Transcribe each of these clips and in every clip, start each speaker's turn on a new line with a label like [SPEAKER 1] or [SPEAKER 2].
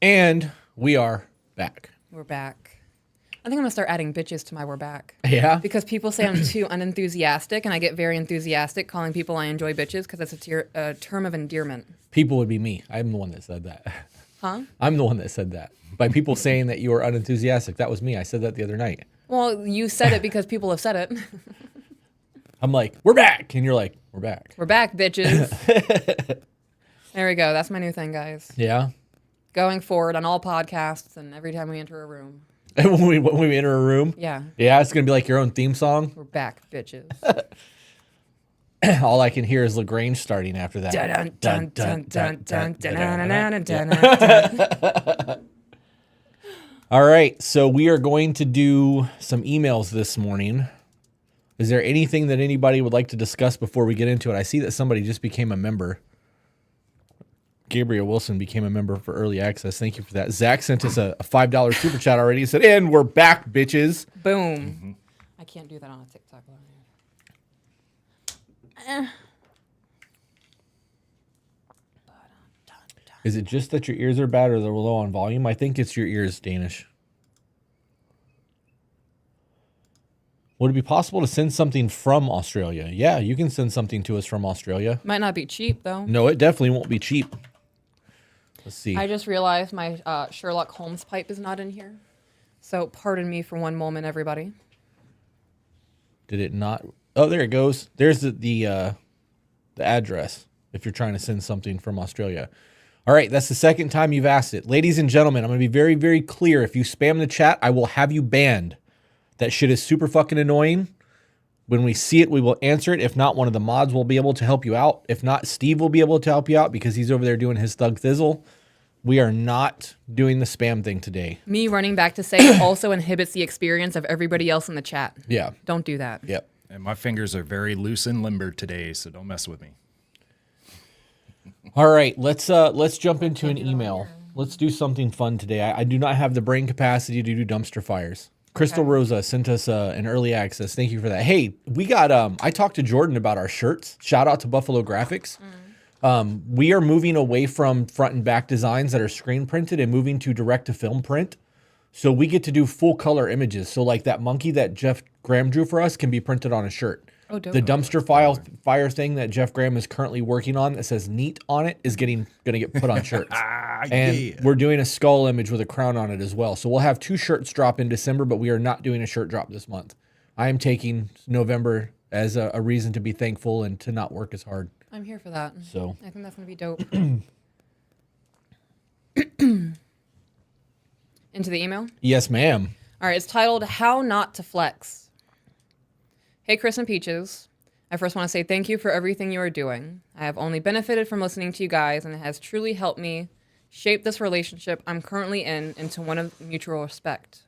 [SPEAKER 1] And we are back.
[SPEAKER 2] We're back. I think I'm going to start adding bitches to my we're back.
[SPEAKER 1] Yeah?
[SPEAKER 2] Because people say I'm too unenthusiastic, and I get very enthusiastic calling people I enjoy bitches because that's a term of endearment.
[SPEAKER 1] People would be me. I'm the one that said that.
[SPEAKER 2] Huh?
[SPEAKER 1] I'm the one that said that. By people saying that you are unenthusiastic. That was me. I said that the other night.
[SPEAKER 2] Well, you said it because people have said it.
[SPEAKER 1] I'm like, we're back. And you're like, we're back.
[SPEAKER 2] We're back, bitches. There we go. That's my new thing, guys.
[SPEAKER 1] Yeah?
[SPEAKER 2] Going forward on all podcasts and every time we enter a room.
[SPEAKER 1] And when we enter a room?
[SPEAKER 2] Yeah.
[SPEAKER 1] Yeah, it's going to be like your own theme song.
[SPEAKER 2] We're back, bitches.
[SPEAKER 1] All I can hear is LaGrange starting after that.
[SPEAKER 2] Dun, dun, dun, dun, dun, dun, dun, dun, dun.
[SPEAKER 1] All right, so we are going to do some emails this morning. Is there anything that anybody would like to discuss before we get into it? I see that somebody just became a member. Gabriel Wilson became a member for early access. Thank you for that. Zach sent us a $5 super chat already. He said, and we're back, bitches.
[SPEAKER 2] Boom. Mm-hmm. I can't do that on a TikTok live.
[SPEAKER 1] Is it just that your ears are bad or they're low on volume? I think it's your ears, Danish. Would it be possible to send something from Australia? Yeah, you can send something to us from Australia.
[SPEAKER 2] Might not be cheap, though.
[SPEAKER 1] No, it definitely won't be cheap. Let's see.
[SPEAKER 2] I just realized my Sherlock Holmes pipe is not in here. So pardon me for one moment, everybody.
[SPEAKER 1] Did it not? Oh, there it goes. There's the address if you're trying to send something from Australia. All right, that's the second time you've asked it. Ladies and gentlemen, I'm going to be very, very clear. If you spam the chat, I will have you banned. That shit is super fucking annoying. When we see it, we will answer it. If not, one of the mods will be able to help you out. If not, Steve will be able to help you out because he's over there doing his thug thizzle. We are not doing the spam thing today.
[SPEAKER 2] Me running back to say it also inhibits the experience of everybody else in the chat.
[SPEAKER 1] Yeah.
[SPEAKER 2] Don't do that.
[SPEAKER 1] Yep.
[SPEAKER 3] And my fingers are very loose and limber today, so don't mess with me.
[SPEAKER 1] All right, let's jump into an email. Let's do something fun today. I do not have the brain capacity to do dumpster fires. Crystal Rosa sent us an early access. Thank you for that. Hey, we got, I talked to Jordan about our shirts. Shout out to Buffalo Graphics. We are moving away from front and back designs that are screen printed and moving to direct to film print. So we get to do full color images. So like that monkey that Jeff Graham drew for us can be printed on a shirt.
[SPEAKER 2] Oh, dope.
[SPEAKER 1] The dumpster fire thing that Jeff Graham is currently working on that says neat on it is going to get put on shirts. And we're doing a skull image with a crown on it as well. So we'll have 2 shirts drop in December, but we are not doing a shirt drop this month. I am taking November as a reason to be thankful and to not work as hard.
[SPEAKER 2] I'm here for that.
[SPEAKER 1] So
[SPEAKER 2] I think that's going to be dope. Into the email?
[SPEAKER 1] Yes, ma'am.
[SPEAKER 2] All right, it's titled How Not to Flex. Hey, Chris and Peaches. I first want to say thank you for everything you are doing. I have only benefited from listening to you guys, and it has truly helped me shape this relationship I'm currently in into one of mutual respect.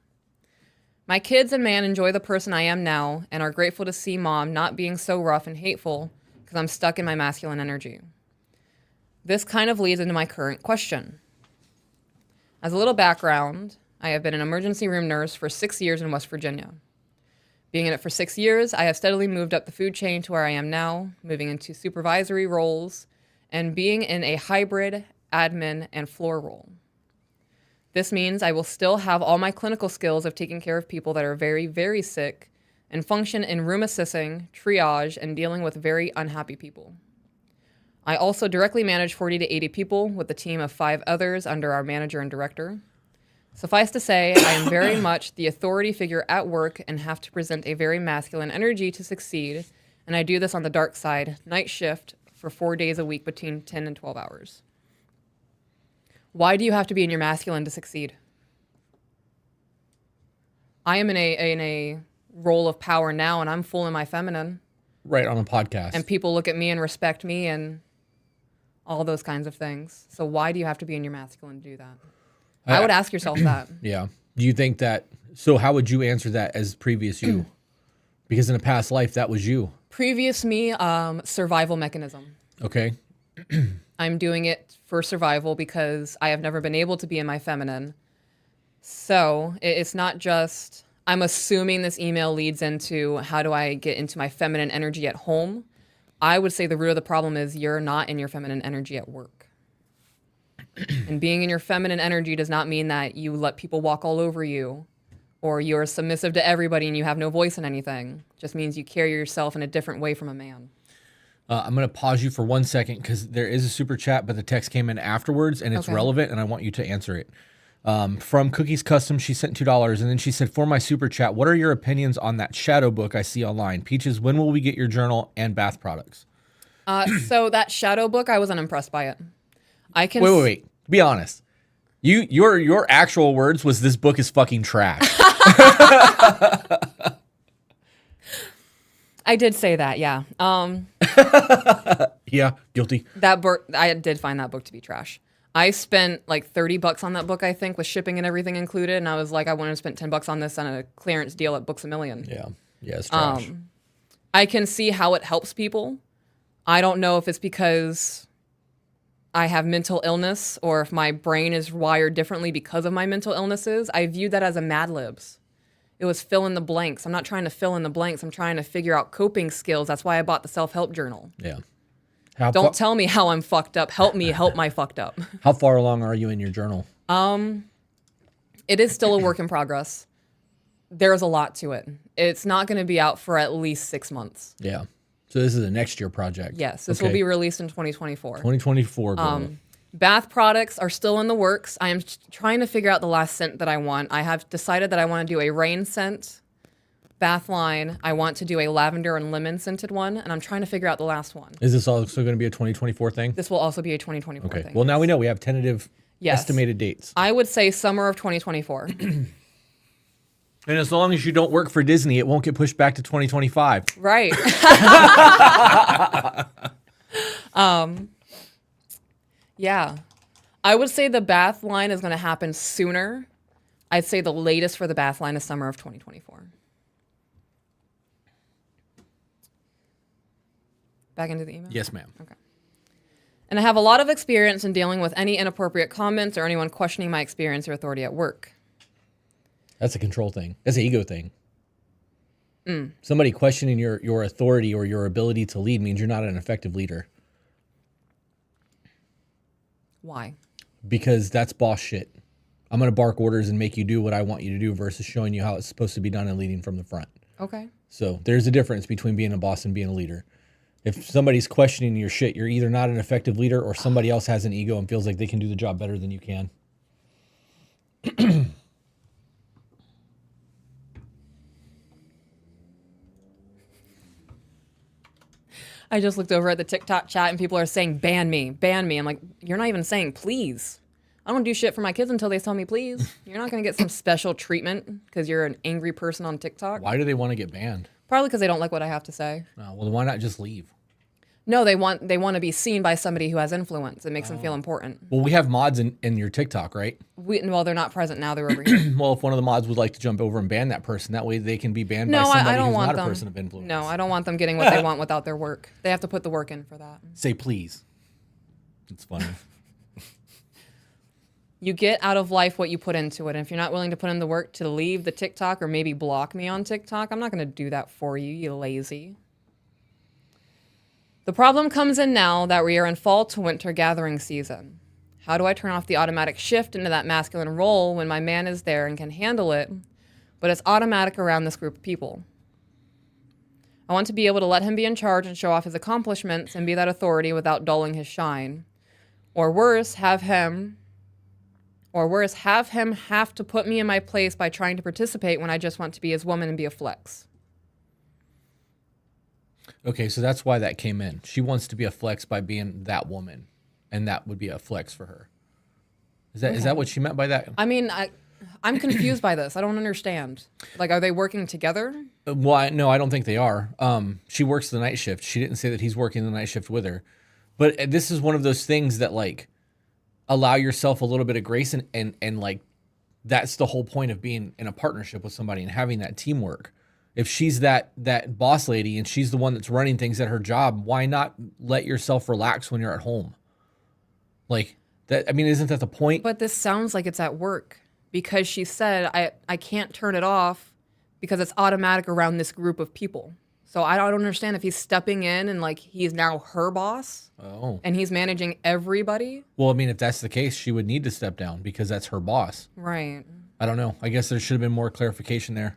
[SPEAKER 2] My kids and man enjoy the person I am now and are grateful to see mom not being so rough and hateful because I'm stuck in my masculine energy. This kind of leads into my current question. As a little background, I have been an emergency room nurse for 6 years in West Virginia. Being in it for 6 years, I have steadily moved up the food chain to where I am now, moving into supervisory roles and being in a hybrid admin and floor role. This means I will still have all my clinical skills of taking care of people that are very, very sick and function in room assisting, triage, and dealing with very unhappy people. I also directly manage 40 to 80 people with a team of 5 others under our manager and director. Suffice to say, I am very much the authority figure at work and have to present a very masculine energy to succeed, and I do this on the dark side, night shift, for 4 days a week between 10 and 12 hours. Why do you have to be in your masculine to succeed? I am in a role of power now, and I'm full in my feminine.
[SPEAKER 1] Right, on a podcast.
[SPEAKER 2] And people look at me and respect me and all those kinds of things. So why do you have to be in your masculine to do that? I would ask yourself that.
[SPEAKER 1] Yeah. Do you think that, so how would you answer that as previous you? Because in a past life, that was you.
[SPEAKER 2] Previous me, survival mechanism.
[SPEAKER 1] Okay.
[SPEAKER 2] I'm doing it for survival because I have never been able to be in my feminine. So it's not just, I'm assuming this email leads into how do I get into my feminine energy at home. I would say the root of the problem is you're not in your feminine energy at work. And being in your feminine energy does not mean that you let people walk all over you or you're submissive to everybody and you have no voice in anything. It just means you carry yourself in a different way from a man.
[SPEAKER 1] I'm going to pause you for 1 second because there is a super chat, but the text came in afterwards and it's relevant and I want you to answer it. From Cookies Custom, she sent $2 and then she said, for my super chat, what are your opinions on that shadow book I see online? Peaches, when will we get your journal and bath products?
[SPEAKER 2] So that shadow book, I was unimpressed by it. I can
[SPEAKER 1] Wait. Be honest. Your actual words was this book is fucking trash.
[SPEAKER 2] I did say that, yeah.
[SPEAKER 1] Yeah, guilty.
[SPEAKER 2] That book, I did find that book to be trash. I spent like $30 on that book, I think, with shipping and everything included, and I was like, I wouldn't have spent $10 on this on a clearance deal at Books A Million.
[SPEAKER 1] Yeah, it's trash.
[SPEAKER 2] I can see how it helps people. I don't know if it's because I have mental illness or if my brain is wired differently because of my mental illnesses. I view that as a Mad Libs. It was fill in the blanks. I'm not trying to fill in the blanks. I'm trying to figure out coping skills. That's why I bought the self-help journal.
[SPEAKER 1] Yeah.
[SPEAKER 2] Don't tell me how I'm fucked up. Help me help my fucked up.
[SPEAKER 1] How far along are you in your journal?
[SPEAKER 2] It is still a work in progress. There's a lot to it. It's not going to be out for at least 6 months.
[SPEAKER 1] Yeah. So this is a next year project.
[SPEAKER 2] Yes, this will be released in 2024.
[SPEAKER 1] 2024. Girl.
[SPEAKER 2] Bath products are still in the works. I am trying to figure out the last scent that I want. I have decided that I want to do a rain scent bath line. I want to do a lavender and lemon scented one, and I'm trying to figure out the last one.
[SPEAKER 1] Is this also going to be a 2024 thing?
[SPEAKER 2] This will also be a 2024
[SPEAKER 1] Okay.
[SPEAKER 2] thing.
[SPEAKER 1] Well, now we know we have tentative estimated dates.
[SPEAKER 2] I would say summer of 2024.
[SPEAKER 1] And as long as you don't work for Disney, it won't get pushed back to 2025.
[SPEAKER 2] Right. Yeah. I would say the bath line is going to happen sooner. I'd say the latest for the bath line is summer of 2024. Back into the email?
[SPEAKER 1] Yes, ma'am.
[SPEAKER 2] Okay. And I have a lot of experience in dealing with any inappropriate comments or anyone questioning my experience or authority at work.
[SPEAKER 1] That's a control thing. That's an ego thing. Somebody questioning your authority or your ability to lead means you're not an effective leader.
[SPEAKER 2] Why?
[SPEAKER 1] Because that's boss shit. I'm going to bark orders and make you do what I want you to do versus showing you how it's supposed to be done and leading from the front.
[SPEAKER 2] Okay.
[SPEAKER 1] So there's a difference between being a boss and being a leader. If somebody's questioning your shit, you're either not an effective leader or somebody else has an ego and feels like they can do the job better than you can.
[SPEAKER 2] I just looked over at the TikTok chat and people are saying, ban me, ban me. I'm like, you're not even saying please. I don't do shit for my kids until they tell me please. You're not going to get some special treatment because you're an angry person on TikTok.
[SPEAKER 1] Why do they want to get banned?
[SPEAKER 2] Probably because they don't like what I have to say.
[SPEAKER 1] Well, then why not just leave?
[SPEAKER 2] No, they want to be seen by somebody who has influence. It makes them feel important.
[SPEAKER 1] Well, we have mods in your TikTok, right?
[SPEAKER 2] Well, they're not present now. They're over here.
[SPEAKER 1] Well, if one of the mods would like to jump over and ban that person, that way they can be banned by
[SPEAKER 2] No,
[SPEAKER 1] somebody
[SPEAKER 2] I don't
[SPEAKER 1] who's
[SPEAKER 2] want
[SPEAKER 1] not
[SPEAKER 2] them.
[SPEAKER 1] a person of influence.
[SPEAKER 2] No, I don't want them getting what they want without their work. They have to put the work in for that.
[SPEAKER 1] Say please. It's funny.
[SPEAKER 2] You get out of life what you put into it. And if you're not willing to put in the work to leave the TikTok or maybe block me on TikTok, I'm not going to do that for you, you lazy. The problem comes in now that we are in fall to winter gathering season. How do I turn off the automatic shift into that masculine role when my man is there and can handle it, but it's automatic around this group of people? I want to be able to let him be in charge and show off his accomplishments and be that authority without dulling his shine. Or worse, have him have to put me in my place by trying to participate when I just want to be his woman and be a flex.
[SPEAKER 1] Okay, so that's why that came in. She wants to be a flex by being that woman, and that would be a flex for her. Is that what she meant by that?
[SPEAKER 2] I mean, I'm confused by this. I don't understand. Like, are they working together?
[SPEAKER 1] Well, no, I don't think they are. She works the night shift. She didn't say that he's working the night shift with her. But this is one of those things that, like, allow yourself a little bit of grace and like, that's the whole point of being in a partnership with somebody and having that teamwork. If she's that boss lady and she's the one that's running things at her job, why not let yourself relax when you're at home? Like that, I mean, isn't that the point?
[SPEAKER 2] But this sounds like it's at work because she said, I can't turn it off because it's automatic around this group of people. So I don't understand if he's stepping in and like he's now her boss
[SPEAKER 1] Oh.
[SPEAKER 2] and he's managing everybody.
[SPEAKER 1] Well, I mean, if that's the case, she would need to step down because that's her boss.
[SPEAKER 2] Right.
[SPEAKER 1] I don't know. I guess there should have been more clarification there.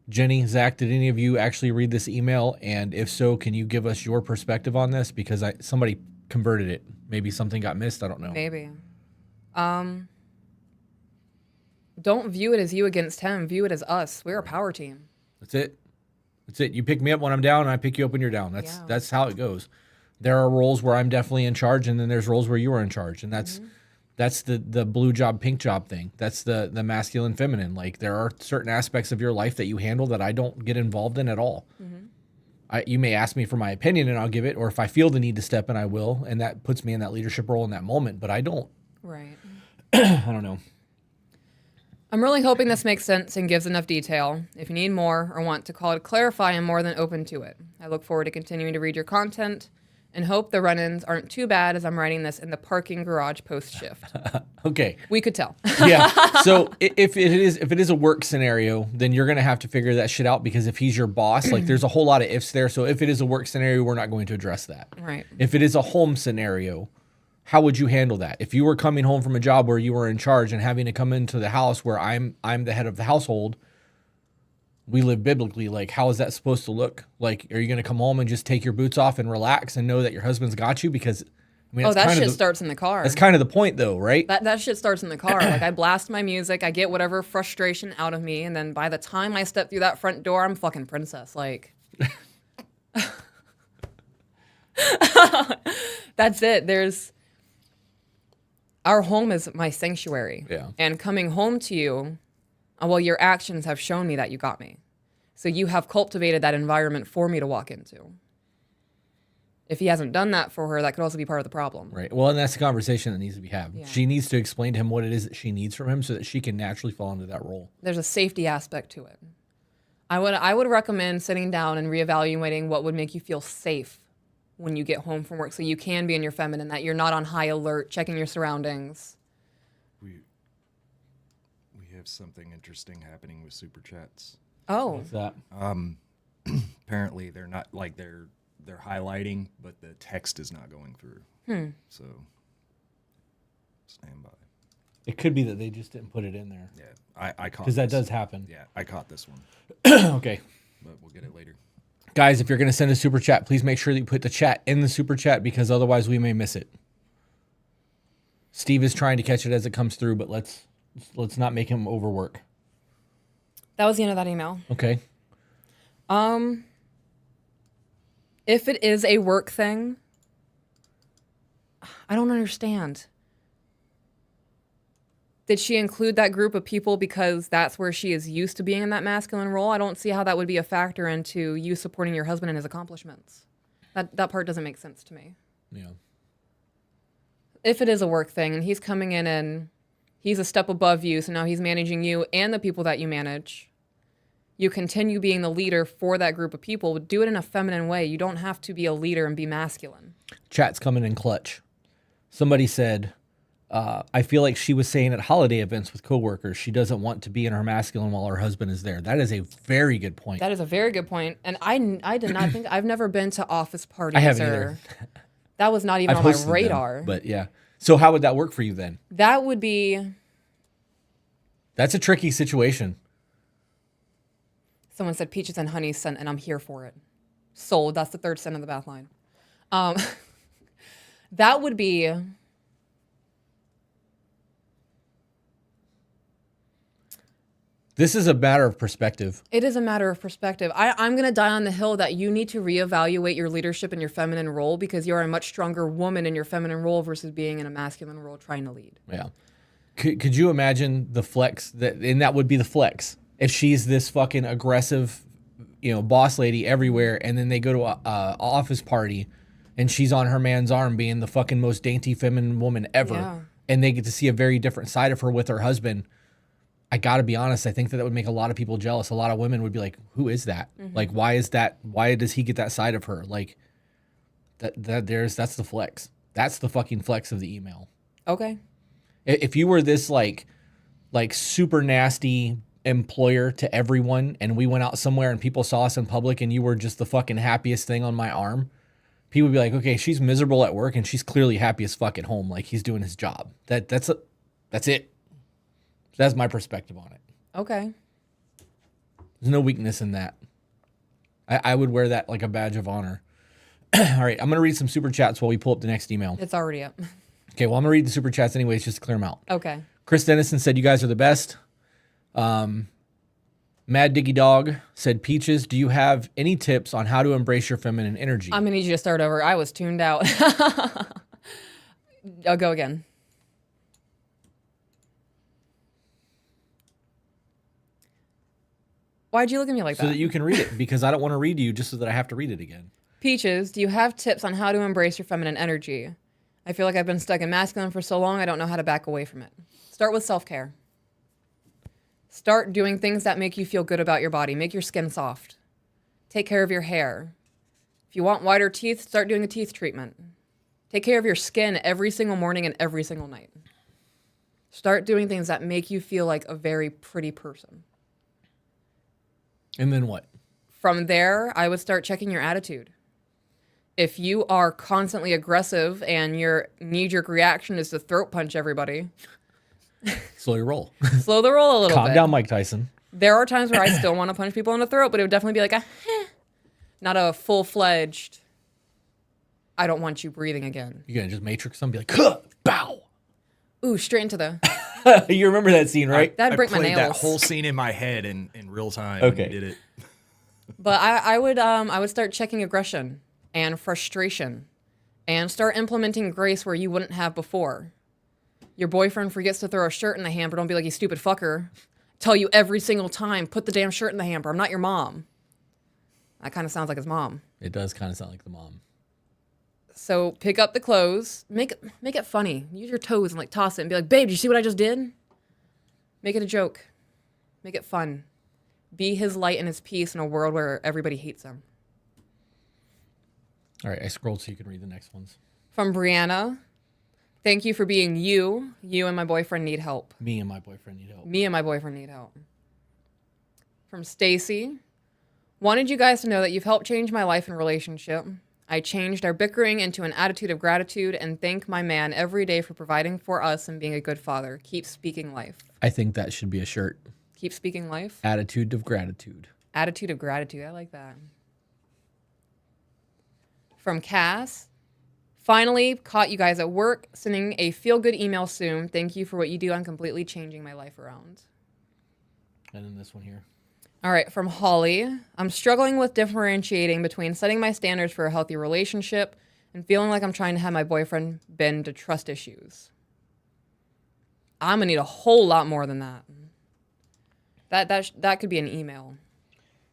[SPEAKER 1] Jenny, Zach, did any of you actually read this email? And if so, can you give us your perspective on this? Because somebody converted it. Maybe something got missed. I don't know.
[SPEAKER 2] Maybe. Don't view it as you against him. View it as us. We're a power team.
[SPEAKER 1] That's it. That's it. You pick me up when I'm down, and I pick you up when you're down. That's how it goes. There are roles where I'm definitely in charge, and then there's roles where you are in charge, and that's the blue job, pink job thing. That's the masculine, feminine. Like there are certain aspects of your life that you handle that I don't get involved in at all. You may ask me for my opinion, and I'll give it, or if I feel the need to step in, I will, and that puts me in that leadership role in that moment. But I don't.
[SPEAKER 2] Right.
[SPEAKER 1] I don't know.
[SPEAKER 2] I'm really hoping this makes sense and gives enough detail. If you need more or want to call it clarify, I'm more than open to it. I look forward to continuing to read your content and hope the run-ins aren't too bad as I'm writing this in the parking garage post-shift.
[SPEAKER 1] Okay.
[SPEAKER 2] We could tell.
[SPEAKER 1] Yeah. So if it is a work scenario, then you're going to have to figure that shit out because if he's your boss, like there's a whole lot of ifs there. So if it is a work scenario, we're not going to address that.
[SPEAKER 2] Right.
[SPEAKER 1] If it is a home scenario, how would you handle that? If you were coming home from a job where you were in charge and having to come into the house where I'm the head of the household, we live biblically, like how is that supposed to look? Like, are you going to come home and just take your boots off and relax and know that your husband's got you? Because I mean,
[SPEAKER 2] that shit starts in the car.
[SPEAKER 1] That's kind of the point though, right?
[SPEAKER 2] That shit starts in the car. Like I blast my music, I get whatever frustration out of me, and then by the time I step through that front door, I'm fucking princess. Like that's it. Our home is my sanctuary.
[SPEAKER 1] Yeah.
[SPEAKER 2] And coming home to you, well, your actions have shown me that you got me. So you have cultivated that environment for me to walk into. If he hasn't done that for her, that could also be part of the problem.
[SPEAKER 1] Right. Well, and that's the conversation that needs to be had.
[SPEAKER 2] Yeah.
[SPEAKER 1] She needs to explain to him what it is that she needs from him so that she can naturally fall into that role.
[SPEAKER 2] There's a safety aspect to it. I would recommend sitting down and reevaluating what would make you feel safe when you get home from work so you can be in your feminine, that you're not on high alert, checking your surroundings.
[SPEAKER 3] We have something interesting happening with super chats.
[SPEAKER 2] Oh.
[SPEAKER 1] What's that?
[SPEAKER 3] Apparently they're not like they're highlighting, but the text is not going through. So stand by.
[SPEAKER 1] It could be that they just didn't put it in there.
[SPEAKER 3] Yeah, I caught
[SPEAKER 1] Because that
[SPEAKER 3] this.
[SPEAKER 1] does happen.
[SPEAKER 3] Yeah, I caught this one,
[SPEAKER 1] Okay.
[SPEAKER 3] but we'll get it later.
[SPEAKER 1] Guys, if you're going to send a super chat, please make sure that you put the chat in the super chat because otherwise we may miss it. Steve is trying to catch it as it comes through, but let's not make him overwork.
[SPEAKER 2] That was the end of that email.
[SPEAKER 1] Okay.
[SPEAKER 2] If it is a work thing, I don't understand. Did she include that group of people because that's where she is used to being in that masculine role? I don't see how that would be a factor into you supporting your husband and his accomplishments. That part doesn't make sense to me.
[SPEAKER 1] Yeah.
[SPEAKER 2] If it is a work thing and he's coming in and he's a step above you, so now he's managing you and the people that you manage, you continue being the leader for that group of people. Do it in a feminine way. You don't have to be a leader and be masculine.
[SPEAKER 1] Chat's coming in clutch. Somebody said, I feel like she was saying at holiday events with coworkers, she doesn't want to be in her masculine while her husband is there. That is a very good point.
[SPEAKER 2] That is a very good point. And I did not think, I've never been to office parties.
[SPEAKER 1] I haven't either.
[SPEAKER 2] That was not even
[SPEAKER 1] I've
[SPEAKER 2] on my
[SPEAKER 1] hosted them,
[SPEAKER 2] radar.
[SPEAKER 1] but yeah. So how would that work for you then?
[SPEAKER 2] That would be,
[SPEAKER 1] That's a tricky situation.
[SPEAKER 2] someone said peaches and honey scent, and I'm here for it. Sold. That's the third scent of the bath line. That would be,
[SPEAKER 1] This is a matter of perspective.
[SPEAKER 2] it is a matter of perspective. I'm going to die on the hill that you need to reevaluate your leadership in your feminine role because you're a much stronger woman in your feminine role versus being in a masculine role trying to lead.
[SPEAKER 1] Yeah. Could you imagine the flex and that would be the flex if she's this fucking aggressive, boss lady everywhere, and then they go to a office party, and she's on her man's arm being the fucking most dainty feminine woman ever,
[SPEAKER 2] Yeah.
[SPEAKER 1] and they get to see a very different side of her with her husband. I got to be honest. I think that would make a lot of people jealous. A lot of women would be like, "Who is that? Like, why is that? Why does he get that side of her? Like, that's the flex. That's the fucking flex of the email.
[SPEAKER 2] Okay.
[SPEAKER 1] If you were this like super nasty employer to everyone and we went out somewhere and people saw us in public and you were just the fucking happiest thing on my arm, people would be like, okay, she's miserable at work and she's clearly happy as fuck at home. Like he's doing his job. That's it. That's my perspective on it.
[SPEAKER 2] Okay.
[SPEAKER 1] There's no weakness in that. I would wear that like a badge of honor. All right, I'm going to read some super chats while we pull up the next email.
[SPEAKER 2] It's already up.
[SPEAKER 1] Okay, well, I'm going to read the super chats anyways just to clear them out.
[SPEAKER 2] Okay.
[SPEAKER 1] Chris Dennison said, you guys are the best. Mad Diggy Dog said, Peaches, do you have any tips on how to embrace your feminine energy?
[SPEAKER 2] I'm going to need you to start over. I was tuned out. I'll go again. Why'd you look at me like that?
[SPEAKER 1] So that you can read it, because I don't want to read to you just so that I have to read it again.
[SPEAKER 2] Peaches, do you have tips on how to embrace your feminine energy? I feel like I've been stuck in masculine for so long, I don't know how to back away from it. Start with self-care. Start doing things that make you feel good about your body. Make your skin soft. Take care of your hair. If you want whiter teeth, start doing a teeth treatment. Take care of your skin every single morning and every single night. Start doing things that make you feel like a very pretty person.
[SPEAKER 1] And then what?
[SPEAKER 2] From there, I would start checking your attitude. If you are constantly aggressive and your knee-jerk reaction is to throat punch everybody,
[SPEAKER 1] Slow your roll.
[SPEAKER 2] slow the roll a little
[SPEAKER 1] Calm
[SPEAKER 2] bit.
[SPEAKER 1] down, Mike Tyson.
[SPEAKER 2] There are times where I still want to punch people in the throat, but it would definitely be like not a full-fledged, I don't want you breathing again.
[SPEAKER 1] You're going to just matrix them, be like, huh, bow.
[SPEAKER 2] Ooh, straight into the...
[SPEAKER 1] You remember that scene, right?
[SPEAKER 2] That'd break my
[SPEAKER 3] played
[SPEAKER 2] nails.
[SPEAKER 3] that whole scene in my head in real time.
[SPEAKER 1] Okay.
[SPEAKER 3] When you did it.
[SPEAKER 2] But I would start checking aggression and frustration and start implementing grace where you wouldn't have before. Your boyfriend forgets to throw a shirt in the hamper. Don't be like, you stupid fucker. Tell you every single time, put the damn shirt in the hamper. I'm not your mom. That kind of sounds like his mom.
[SPEAKER 1] It does kind of sound like the mom.
[SPEAKER 2] So pick up the clothes, make it funny. Use your toes and like toss it and be like, babe, did you see what I just did? Make it a joke. Make it fun. Be his light and his peace in a world where everybody hates him.
[SPEAKER 1] All right, I scrolled so you can read the next ones.
[SPEAKER 2] From Brianna, thank you for being you. You and my boyfriend need help.
[SPEAKER 1] Me and my boyfriend need help.
[SPEAKER 2] Me and my boyfriend need help. From Stacy, wanted you guys to know that you've helped change my life and relationship. I changed our bickering into an attitude of gratitude and thank my man every day for providing for us and being a good father. Keep speaking life.
[SPEAKER 1] I think that should be a shirt.
[SPEAKER 2] Keep speaking life.
[SPEAKER 1] Attitude of gratitude.
[SPEAKER 2] Attitude of gratitude. I like that. From Cass, finally caught you guys at work. Sending a feel-good email soon. Thank you for what you do on completely changing my life around.
[SPEAKER 1] And then this one here.
[SPEAKER 2] All right, from Holly, I'm struggling with differentiating between setting my standards for a healthy relationship and feeling like I'm trying to have my boyfriend bend to trust issues. I'm gonna need a whole lot more than that. That could be an email.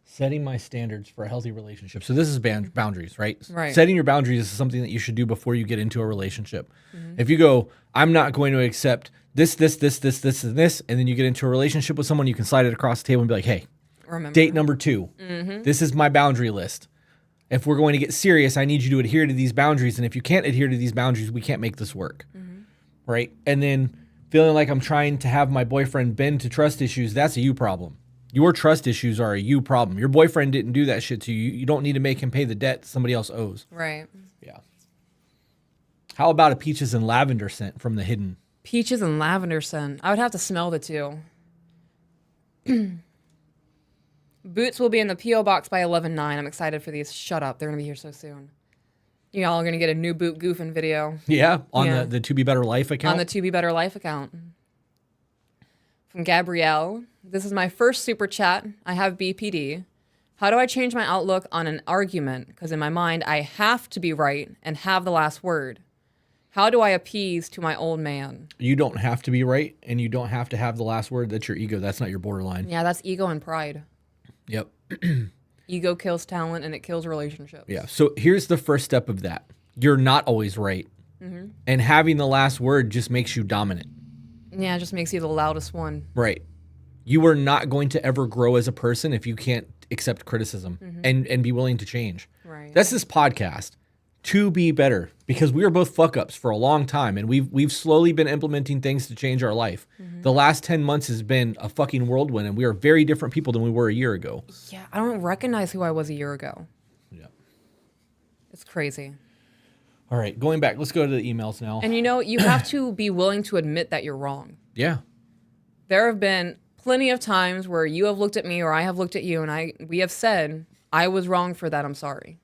[SPEAKER 1] Setting my standards for a healthy relationship. So this is boundaries, right?
[SPEAKER 2] Right.
[SPEAKER 1] Setting your boundaries is something that you should do before you get into a relationship. If you go, I'm not going to accept this, and this, and then you get into a relationship with someone, you can slide it across the table and be like, hey,
[SPEAKER 2] Remember.
[SPEAKER 1] date number 2. This is my boundary list. If we're going to get serious, I need you to adhere to these boundaries. And if you can't adhere to these boundaries, we can't make this work. Right? And then feeling like I'm trying to have my boyfriend bend to trust issues, that's a you problem. Your trust issues are a you problem. Your boyfriend didn't do that shit to you. You don't need to make him pay the debt somebody else owes.
[SPEAKER 2] Right.
[SPEAKER 1] Yeah. How about a peaches and lavender scent from the hidden?
[SPEAKER 2] Peaches and lavender scent. I would have to smell the two. Boots will be in the P.O. box by 11/9. I'm excited for these. Shut up. They're going to be here so soon. Y'all are going to get a new boot goofing video.
[SPEAKER 1] Yeah, on
[SPEAKER 2] Yeah.
[SPEAKER 1] the To Be Better Life account.
[SPEAKER 2] On the To Be Better Life account. From Gabrielle, this is my first super chat. I have BPD. How do I change my outlook on an argument? Because in my mind, I have to be right and have the last word. How do I appease to my old man?
[SPEAKER 1] You don't have to be right, and you don't have to have the last word. That's your ego. That's not your borderline.
[SPEAKER 2] Yeah, that's ego and pride.
[SPEAKER 1] Yep.
[SPEAKER 2] Ego kills talent and it kills relationships.
[SPEAKER 1] Yeah. So here's the first step of that. You're not always right. And having the last word just makes you dominant.
[SPEAKER 2] Yeah, it just makes you the loudest one.
[SPEAKER 1] Right. You are not going to ever grow as a person if you can't accept criticism and be willing to change.
[SPEAKER 2] Right.
[SPEAKER 1] That's this podcast. to be better, because we were both fuck ups for a long time, and we've slowly been implementing things to change our life. The last 10 months has been a fucking whirlwind, and we are very different people than we were a year ago.
[SPEAKER 2] Yeah, I don't recognize who I was a year ago.
[SPEAKER 1] Yeah.
[SPEAKER 2] It's crazy.
[SPEAKER 1] All right, going back, let's go to the emails now.
[SPEAKER 2] And you have to be willing to admit that you're wrong.
[SPEAKER 1] Yeah.
[SPEAKER 2] There have been plenty of times where you have looked at me or I have looked at you and we have said, I was wrong for that, I'm sorry.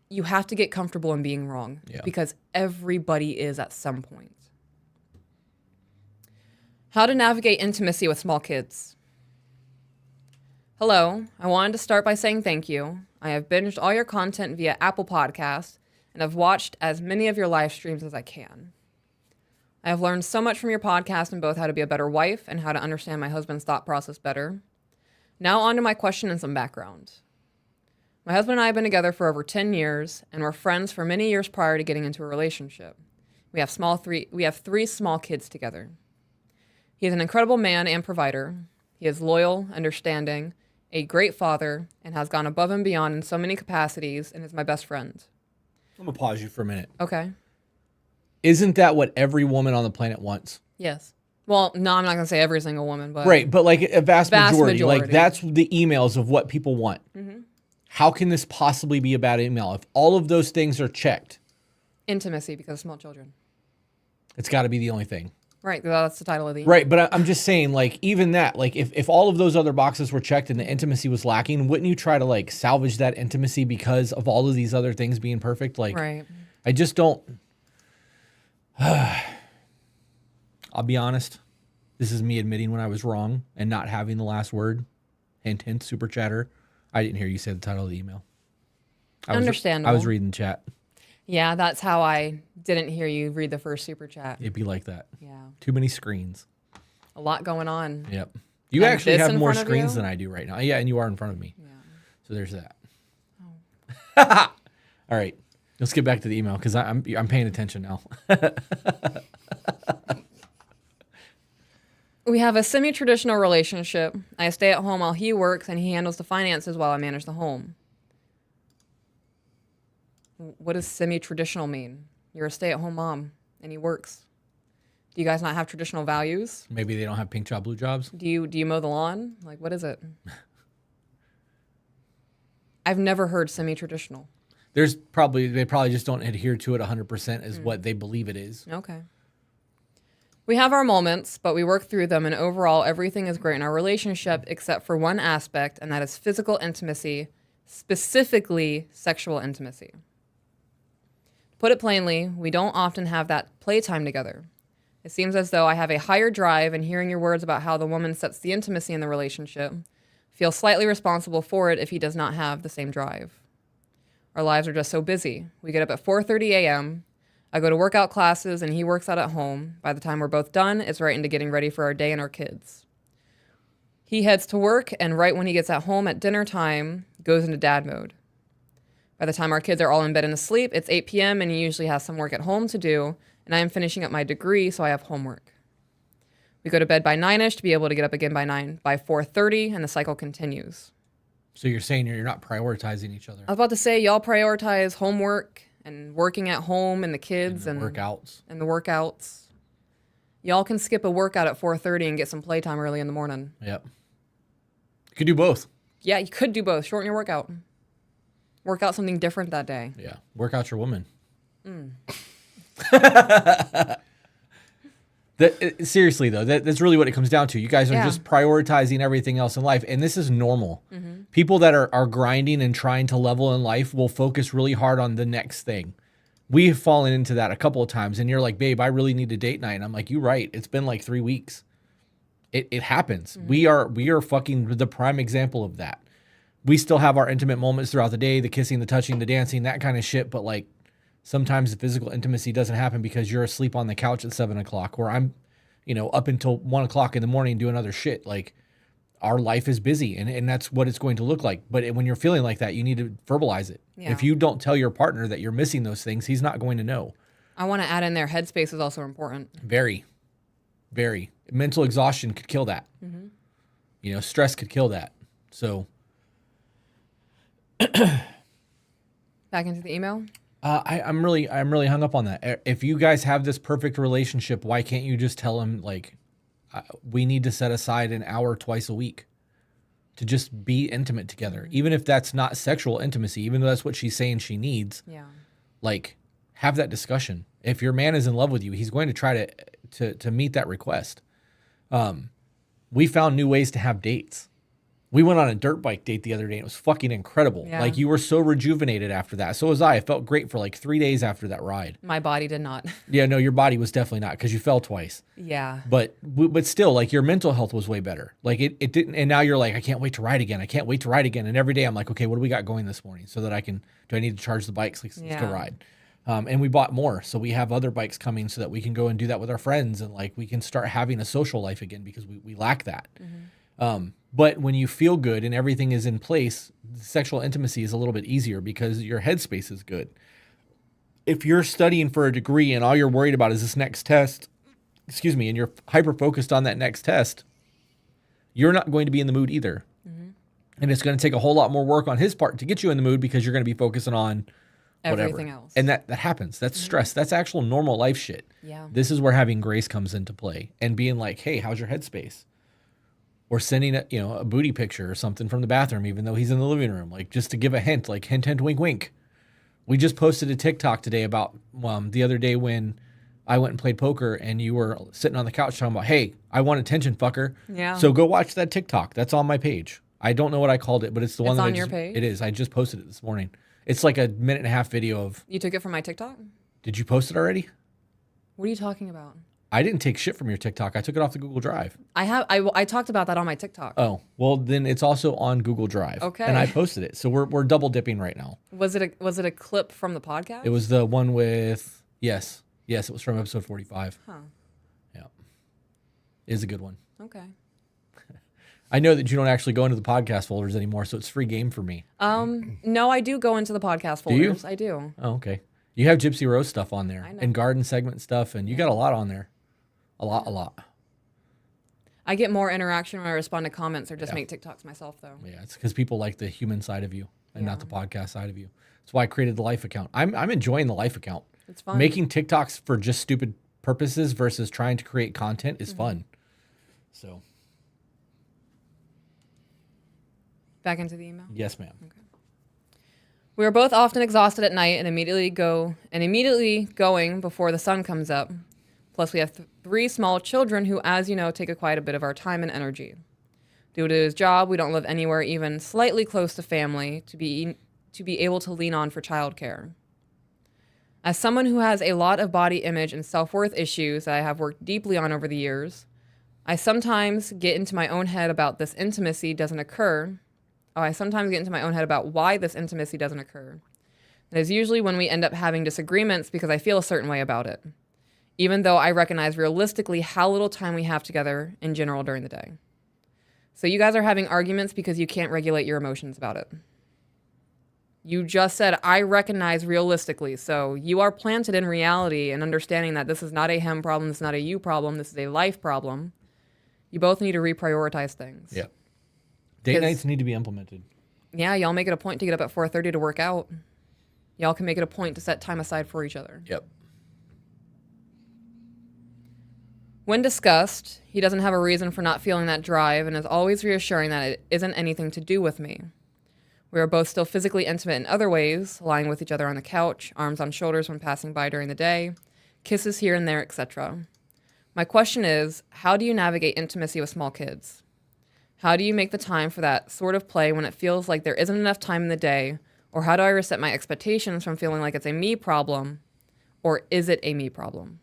[SPEAKER 2] You have to get comfortable in being wrong because everybody is at some point. How to navigate intimacy with small kids. Hello, I wanted to start by saying thank you. I have binged all your content via Apple Podcasts and have watched as many of your live streams as I can. I have learned so much from your podcast in both how to be a better wife and how to understand my husband's thought process better. Now on to my question and some background. My husband and I have been together for over 10 years and were friends for many years prior to getting into a relationship. We have three small kids together. He is an incredible man and provider. He is loyal, understanding, a great father, and has gone above and beyond in so many capacities and is my best friend.
[SPEAKER 1] I'm going to pause you for a minute.
[SPEAKER 2] Okay.
[SPEAKER 1] Isn't that what every woman on the planet wants?
[SPEAKER 2] Yes. Well, no, I'm not going to say every single woman, but...
[SPEAKER 1] Right, but like a vast majority. Like,
[SPEAKER 2] majority.
[SPEAKER 1] that's the emails of what people want. Mm-hmm. How can this possibly be a bad email? If all of those things are checked...
[SPEAKER 2] Intimacy because of small children.
[SPEAKER 1] It's got to be the only thing.
[SPEAKER 2] Right, that's the title of the email.
[SPEAKER 1] Right, but I'm just saying, like, even that, like, if all of those other boxes were checked and the intimacy was lacking, wouldn't you try to, like, salvage that intimacy because of all of these other things being perfect? Like,
[SPEAKER 2] right.
[SPEAKER 1] I just don't... I'll be honest. This is me admitting when I was wrong and not having the last word. Hint, hint, super chatter. I didn't hear you say the title of the email.
[SPEAKER 2] Understandable.
[SPEAKER 1] I was reading chat.
[SPEAKER 2] Yeah, that's how I didn't hear you read the first super chat.
[SPEAKER 1] It'd be like that.
[SPEAKER 2] Yeah.
[SPEAKER 1] Too many screens.
[SPEAKER 2] A lot going on.
[SPEAKER 1] Yep. You
[SPEAKER 2] And
[SPEAKER 1] actually
[SPEAKER 2] this
[SPEAKER 1] have
[SPEAKER 2] in
[SPEAKER 1] more
[SPEAKER 2] front of
[SPEAKER 1] screens
[SPEAKER 2] you?
[SPEAKER 1] than I do right now. Yeah, and you are in front of me.
[SPEAKER 2] Yeah.
[SPEAKER 1] So there's that. Oh. All right. Let's get back to the email because I'm paying attention now.
[SPEAKER 2] We have a semi-traditional relationship. I stay at home while he works, and he handles the finances while I manage the home. What does semi-traditional mean? You're a stay-at-home mom, and he works. Do you guys not have traditional values?
[SPEAKER 1] Maybe they don't have pink job, blue jobs.
[SPEAKER 2] Do you mow the lawn? Like, what is it? I've never heard semi-traditional.
[SPEAKER 1] They probably just don't adhere to it 100% as what they believe it is.
[SPEAKER 2] Okay. We have our moments, but we work through them, and overall, everything is great in our relationship except for one aspect, and that is physical intimacy, specifically sexual intimacy. To put it plainly, we don't often have that playtime together. It seems as though I have a higher drive, and hearing your words about how the woman sets the intimacy in the relationship, feel slightly responsible for it if he does not have the same drive. Our lives are just so busy. We get up at 4:30 a.m., I go to workout classes, and he works out at home. By the time we're both done, it's right into getting ready for our day and our kids. He heads to work, and right when he gets at home at dinner time, goes into dad mode. By the time our kids are all in bed and asleep, it's 8 p.m., and he usually has some work at home to do, and I am finishing up my degree, so I have homework. We go to bed by 9-ish to be able to get up again by 4:30, and the cycle continues.
[SPEAKER 1] So you're saying you're not prioritizing each other.
[SPEAKER 2] I was about to say, y'all prioritize homework and working at home and the kids and
[SPEAKER 1] workouts.
[SPEAKER 2] And the workouts. Y'all can skip a workout at 4:30 and get some playtime early in the morning.
[SPEAKER 1] Yep. You could do both.
[SPEAKER 2] Yeah, you could do both. Shorten your workout. Work out something different that day.
[SPEAKER 1] Yeah. Work out your woman. Seriously, though, that's really what it comes down to. You guys are just prioritizing everything else in life, and this is normal. Mm-hmm. People that are grinding and trying to level in life will focus really hard on the next thing. We have fallen into that a couple of times, and you're like, babe, I really need a date night. And I'm like, you're right. It's been like 3 weeks. It happens. Mm-hmm. We are fucking the prime example of that. We still have our intimate moments throughout the day, the kissing, the touching, the dancing, that kind of shit, but like, sometimes the physical intimacy doesn't happen because you're asleep on the couch at 7 o'clock, where I'm, up until 1 o'clock in the morning doing other shit. Like, our life is busy, and that's what it's going to look like. But when you're feeling like that, you need to verbalize it. Yeah. If you don't tell your partner that you're missing those things, he's not going to know.
[SPEAKER 2] I want to add in there, headspace is also important.
[SPEAKER 1] Very, very. Mental exhaustion could kill that. Mm-hmm. Stress could kill that. So
[SPEAKER 2] Back into the email.
[SPEAKER 1] I'm really hung up on that. If you guys have this perfect relationship, why can't you just tell him like, we need to set aside an hour twice a week to just be intimate together, even if that's not sexual intimacy, even though that's what she's saying she needs.
[SPEAKER 2] Yeah.
[SPEAKER 1] Like, have that discussion. If your man is in love with you, he's going to try to meet that request. We found new ways to have dates. We went on a dirt bike date the other day. And it was fucking incredible.
[SPEAKER 2] Yeah.
[SPEAKER 1] Like, you were so rejuvenated after that. So was I. I felt great for like 3 days after that ride.
[SPEAKER 2] My body did not.
[SPEAKER 1] Yeah, no, your body was definitely not because you fell twice.
[SPEAKER 2] Yeah.
[SPEAKER 1] But still, like, your mental health was way better. Like, it didn't. And now you're like, I can't wait to ride again. I can't wait to ride again. And every day I'm like, okay, what do we got going this morning so that do I need to charge the bikes? Let's go ride. And we bought more. So we have other bikes coming so that we can go and do that with our friends. And like, we can start having a social life again because we lack that. But when you feel good and everything is in place, sexual intimacy is a little bit easier because your headspace is good. If you're studying for a degree and all you're worried about is this next test, and you're hyper focused on that next test, you're not going to be in the mood either. And it's going to take a whole lot more work on his part to get you in the mood because you're going to be focusing on whatever.
[SPEAKER 2] Everything else.
[SPEAKER 1] And that happens. That's stress. That's actual normal life shit.
[SPEAKER 2] Yeah.
[SPEAKER 1] This is where having grace comes into play and being like, hey, how's your headspace? Or sending a booty picture or something from the bathroom, even though he's in the living room, like just to give a hint, like hint, hint, wink, wink. We just posted a TikTok today about the other day when I went and played poker and you were sitting on the couch talking about, hey, I want attention, fucker.
[SPEAKER 2] Yeah.
[SPEAKER 1] So go watch that TikTok. That's on my page. I don't know what I called it, but it's the one
[SPEAKER 2] It's
[SPEAKER 1] that
[SPEAKER 2] on your page?
[SPEAKER 1] It is. I just posted it this morning. It's like a 1.5-minute video of.
[SPEAKER 2] You took it from my TikTok?
[SPEAKER 1] Did you post it already?
[SPEAKER 2] What are you talking about?
[SPEAKER 1] I didn't take shit from your TikTok. I took it off the Google Drive.
[SPEAKER 2] I talked about that on my TikTok.
[SPEAKER 1] Oh, well then it's also on Google Drive.
[SPEAKER 2] Okay.
[SPEAKER 1] And I posted it. So we're double dipping right now.
[SPEAKER 2] Was it a clip from the podcast?
[SPEAKER 1] It was the one with yes, it was from episode 45.
[SPEAKER 2] Huh.
[SPEAKER 1] Yeah. It is a good one.
[SPEAKER 2] Okay.
[SPEAKER 1] I know that you don't actually go into the podcast folders anymore, so it's free game for me.
[SPEAKER 2] No, I do go into the podcast folders. I do.
[SPEAKER 1] Oh, okay. You have Gypsy Rose stuff on there
[SPEAKER 2] I know.
[SPEAKER 1] and garden segment stuff, and you got a lot on there. A lot.
[SPEAKER 2] I get more interaction when I respond to comments or just make TikToks myself, though.
[SPEAKER 1] Yeah, it's because people like the human side of you and not
[SPEAKER 2] Yeah.
[SPEAKER 1] the podcast side of you. That's why I created the Life account. I'm enjoying the Life account.
[SPEAKER 2] It's fun.
[SPEAKER 1] Making TikToks for just stupid purposes versus trying to create content is fun. So,
[SPEAKER 2] Back into the email.
[SPEAKER 1] yes, ma'am.
[SPEAKER 2] We are both often exhausted at night and immediately going before the sun comes up. Plus, we have 3 small children who, as you know, take quite a bit of our time and energy. Due to his job, we don't live anywhere even slightly close to family to be able to lean on for childcare. As someone who has a lot of body image and self-worth issues that I have worked deeply on over the years, I sometimes get into my own head about this intimacy doesn't occur. I sometimes get into my own head about why this intimacy doesn't occur. It is usually when we end up having disagreements because I feel a certain way about it, even though I recognize realistically how little time we have together in general during the day. So you guys are having arguments because you can't regulate your emotions about it. You just said, I recognize realistically. So you are planted in reality and understanding that this is not a him problem, this is not a you problem, this is a life problem. You both need to reprioritize things.
[SPEAKER 1] Yeah. Date
[SPEAKER 2] 'Cause-
[SPEAKER 1] nights need to be implemented.
[SPEAKER 2] Yeah, y'all make it a point to get up at 4:30 to work out. Y'all can make it a point to set time aside for each other.
[SPEAKER 1] Yep.
[SPEAKER 2] When discussed, he doesn't have a reason for not feeling that drive and is always reassuring that it isn't anything to do with me. We are both still physically intimate in other ways, lying with each other on the couch, arms on shoulders when passing by during the day, kisses here and there, etc. My question is, how do you navigate intimacy with small kids? How do you make the time for that sort of play when it feels like there isn't enough time in the day? Or how do I reset my expectations from feeling like it's a me problem? Or is it a me problem?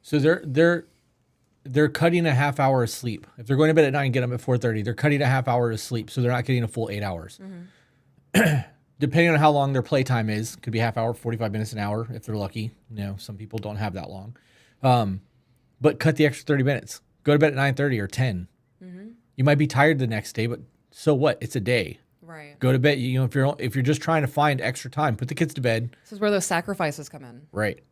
[SPEAKER 1] So they're cutting a half hour of sleep. If they're going to bed at 9 and get up at 4:30, they're cutting a half hour of sleep, so they're not getting a full 8 hours. Depending on how long their playtime is, could be half hour, 45 minutes, an hour if they're lucky. Some people don't have that long. But cut the extra 30 minutes. Go to bed at 9:30 or 10. You might be tired the next day, but so what? It's a day.
[SPEAKER 2] Right.
[SPEAKER 1] Go to bed. If you're just trying to find extra time, put the kids to bed.
[SPEAKER 2] This is where those sacrifices come in.
[SPEAKER 1] Right.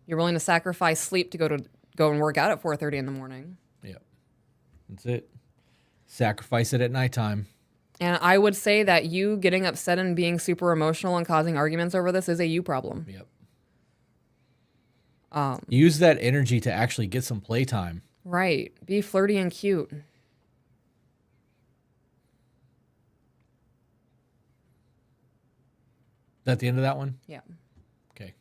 [SPEAKER 2] You're willing to sacrifice sleep to go and work out at 4:30 in the morning.
[SPEAKER 1] Yep. That's it. Sacrifice it at nighttime.
[SPEAKER 2] And I would say that you getting upset and being super emotional and causing arguments over this is a you problem.
[SPEAKER 1] Yep. Use that energy to actually get some playtime.
[SPEAKER 2] Right. Be flirty and cute.
[SPEAKER 1] Is that the end of that one?
[SPEAKER 2] Yeah.
[SPEAKER 1] Okay.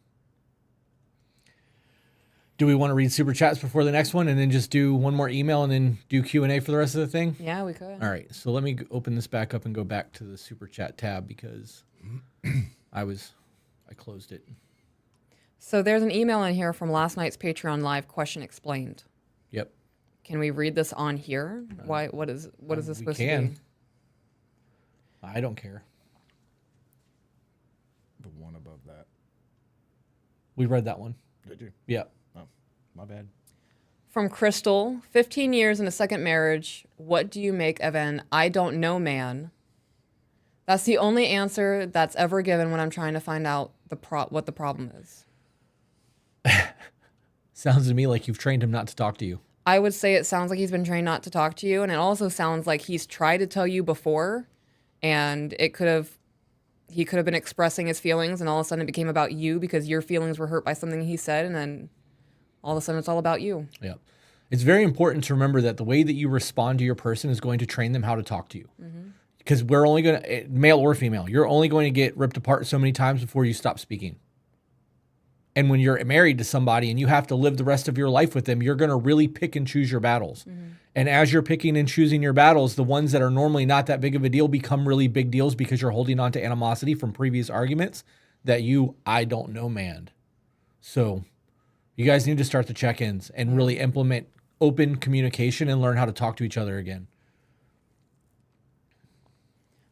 [SPEAKER 1] Do we want to read super chats before the next one and then just do one more email and then do Q&A for the rest of the thing?
[SPEAKER 2] Yeah, we could.
[SPEAKER 1] All right. So let me open this back up and go back to the super chat tab because I closed it.
[SPEAKER 2] So there's an email in here from last night's Patreon Live question explained.
[SPEAKER 1] Yep.
[SPEAKER 2] Can we read this on here? Why? What is this supposed to be?
[SPEAKER 1] I don't care.
[SPEAKER 3] The one above that.
[SPEAKER 1] We read that one.
[SPEAKER 3] Did you?
[SPEAKER 1] Yeah.
[SPEAKER 3] Oh, my bad.
[SPEAKER 2] From Crystal, 15 years in a second marriage. What do you make of an I don't know man? That's the only answer that's ever given when I'm trying to find out what the problem is.
[SPEAKER 1] Sounds to me like you've trained him not to talk to you.
[SPEAKER 2] I would say it sounds like he's been trained not to talk to you, and it also sounds like he's tried to tell you before, and he could have been expressing his feelings, and all of a sudden it became about you because your feelings were hurt by something he said, and then all of a sudden it's all about you.
[SPEAKER 1] Yeah. It's very important to remember that the way that you respond to your person is going to train them how to talk to you. Because we're only going to, male or female, you're only going to get ripped apart so many times before you stop speaking. And when you're married to somebody and you have to live the rest of your life with them, you're going to really pick and choose your battles. And as you're picking and choosing your battles, the ones that are normally not that big of a deal become really big deals because you're holding on to animosity from previous arguments that I don't know, man. So you guys need to start the check-ins and really implement open communication and learn how to talk to each other again.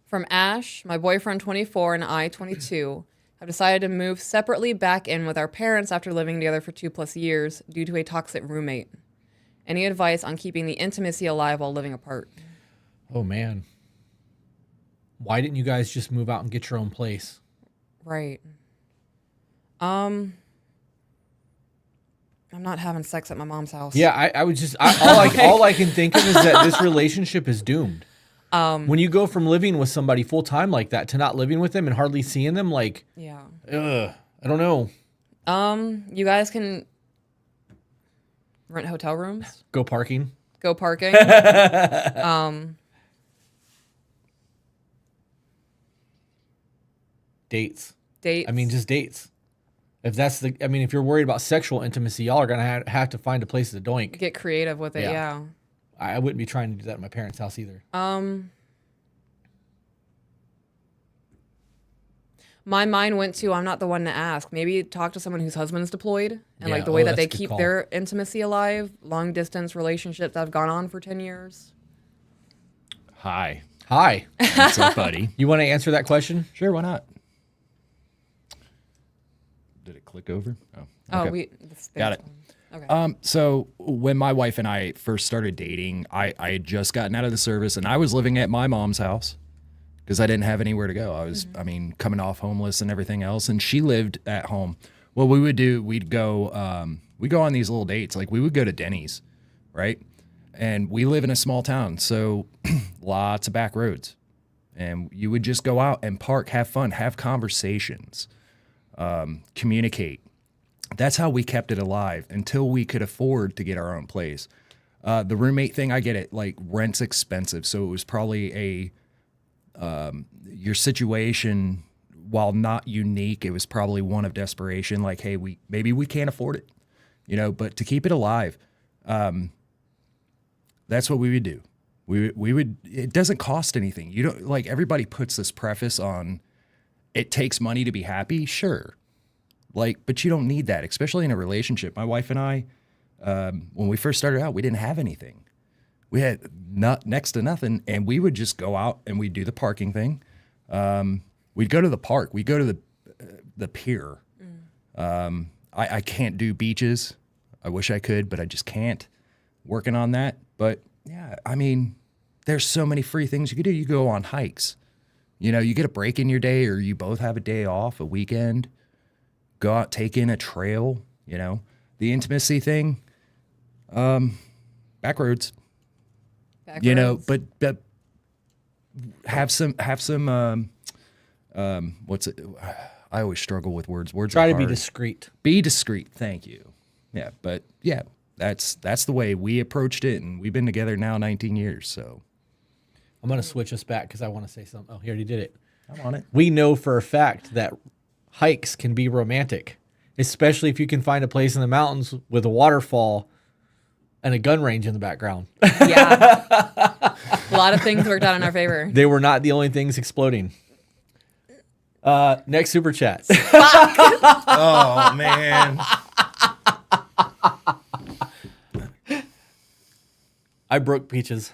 [SPEAKER 2] From Ash, my boyfriend 24 and I 22 have decided to move separately back in with our parents after living together for 2+ years due to a toxic roommate. Any advice on keeping the intimacy alive while living apart?
[SPEAKER 1] Oh, man. Why didn't you guys just move out and get your own place?
[SPEAKER 2] Right. I'm not having sex at my mom's house.
[SPEAKER 1] Yeah, I would just, all I can think of is that this relationship is doomed. When you go from living with somebody full time like that to not living with them and hardly seeing them, like,
[SPEAKER 2] Yeah.
[SPEAKER 1] I don't know.
[SPEAKER 2] You guys can rent hotel rooms,
[SPEAKER 1] Go parking.
[SPEAKER 2] go parking.
[SPEAKER 1] Dates.
[SPEAKER 2] Dates.
[SPEAKER 1] I mean, just dates. If you're worried about sexual intimacy, y'all are going to have to find a place to doink.
[SPEAKER 2] Get creative with it, yeah.
[SPEAKER 1] I wouldn't be trying to do that at my parents' house either.
[SPEAKER 2] My mind went to, I'm not the one to ask. Maybe talk to someone whose husband's deployed and
[SPEAKER 1] Yeah.
[SPEAKER 2] like the way that
[SPEAKER 1] that's
[SPEAKER 2] they
[SPEAKER 1] a good
[SPEAKER 2] keep
[SPEAKER 1] call.
[SPEAKER 2] their intimacy alive, long distance relationships that have gone on for 10 years.
[SPEAKER 3] Hi.
[SPEAKER 1] Hi.
[SPEAKER 3] What's up, buddy?
[SPEAKER 1] You want to answer that question?
[SPEAKER 3] Sure, why not? Did it click over? Oh, okay. Got it.
[SPEAKER 2] Okay.
[SPEAKER 3] So when my wife and I first started dating, I had just gotten out of the service and I was living at my mom's house because I didn't have anywhere to go. I was, coming off homeless and everything else. And she lived at home. What we would do, we'd go on these little dates. Like we would go to Denny's, right? And we live in a small town, so lots of back roads. And you would just go out and park, have fun, have conversations, communicate. That's how we kept it alive until we could afford to get our own place. The roommate thing, I get it. Like rent's expensive, so it was probably your situation, while not unique, it was probably one of desperation. Like, hey, maybe we can't afford it, But to keep it alive, that's what we would do. We would. It doesn't cost anything. You don't like. Everybody puts this preface on. It takes money to be happy. Sure. But you don't need that, especially in a relationship. My wife and I, when we first started out, we didn't have anything. We had next to nothing, and we would just go out and we'd do the parking thing. We'd go to the park. We'd go to the pier. I can't do beaches. I wish I could, but I just can't. Working on that. But yeah, there's so many free things you could do. You go on hikes. You get a break in your day, or you both have a day off, a weekend. Go out, take in a trail, the intimacy thing, back roads, but have some what's it? I always struggle with words. Words
[SPEAKER 1] Try
[SPEAKER 3] are
[SPEAKER 1] to be
[SPEAKER 3] hard.
[SPEAKER 1] discreet.
[SPEAKER 3] Be discreet. Thank you. Yeah, but yeah, that's the way we approached it, and we've been together now 19 years. So
[SPEAKER 1] I'm going to switch us back because I want to say something. Oh, he already did it.
[SPEAKER 3] I'm on it.
[SPEAKER 1] We know for a fact that hikes can be romantic, especially if you can find a place in the mountains with a waterfall and a gun range in the background.
[SPEAKER 2] Yeah. A lot of things worked out in our favor.
[SPEAKER 1] They were not the only things exploding. Next super chat.
[SPEAKER 3] Oh man.
[SPEAKER 1] I broke Peaches.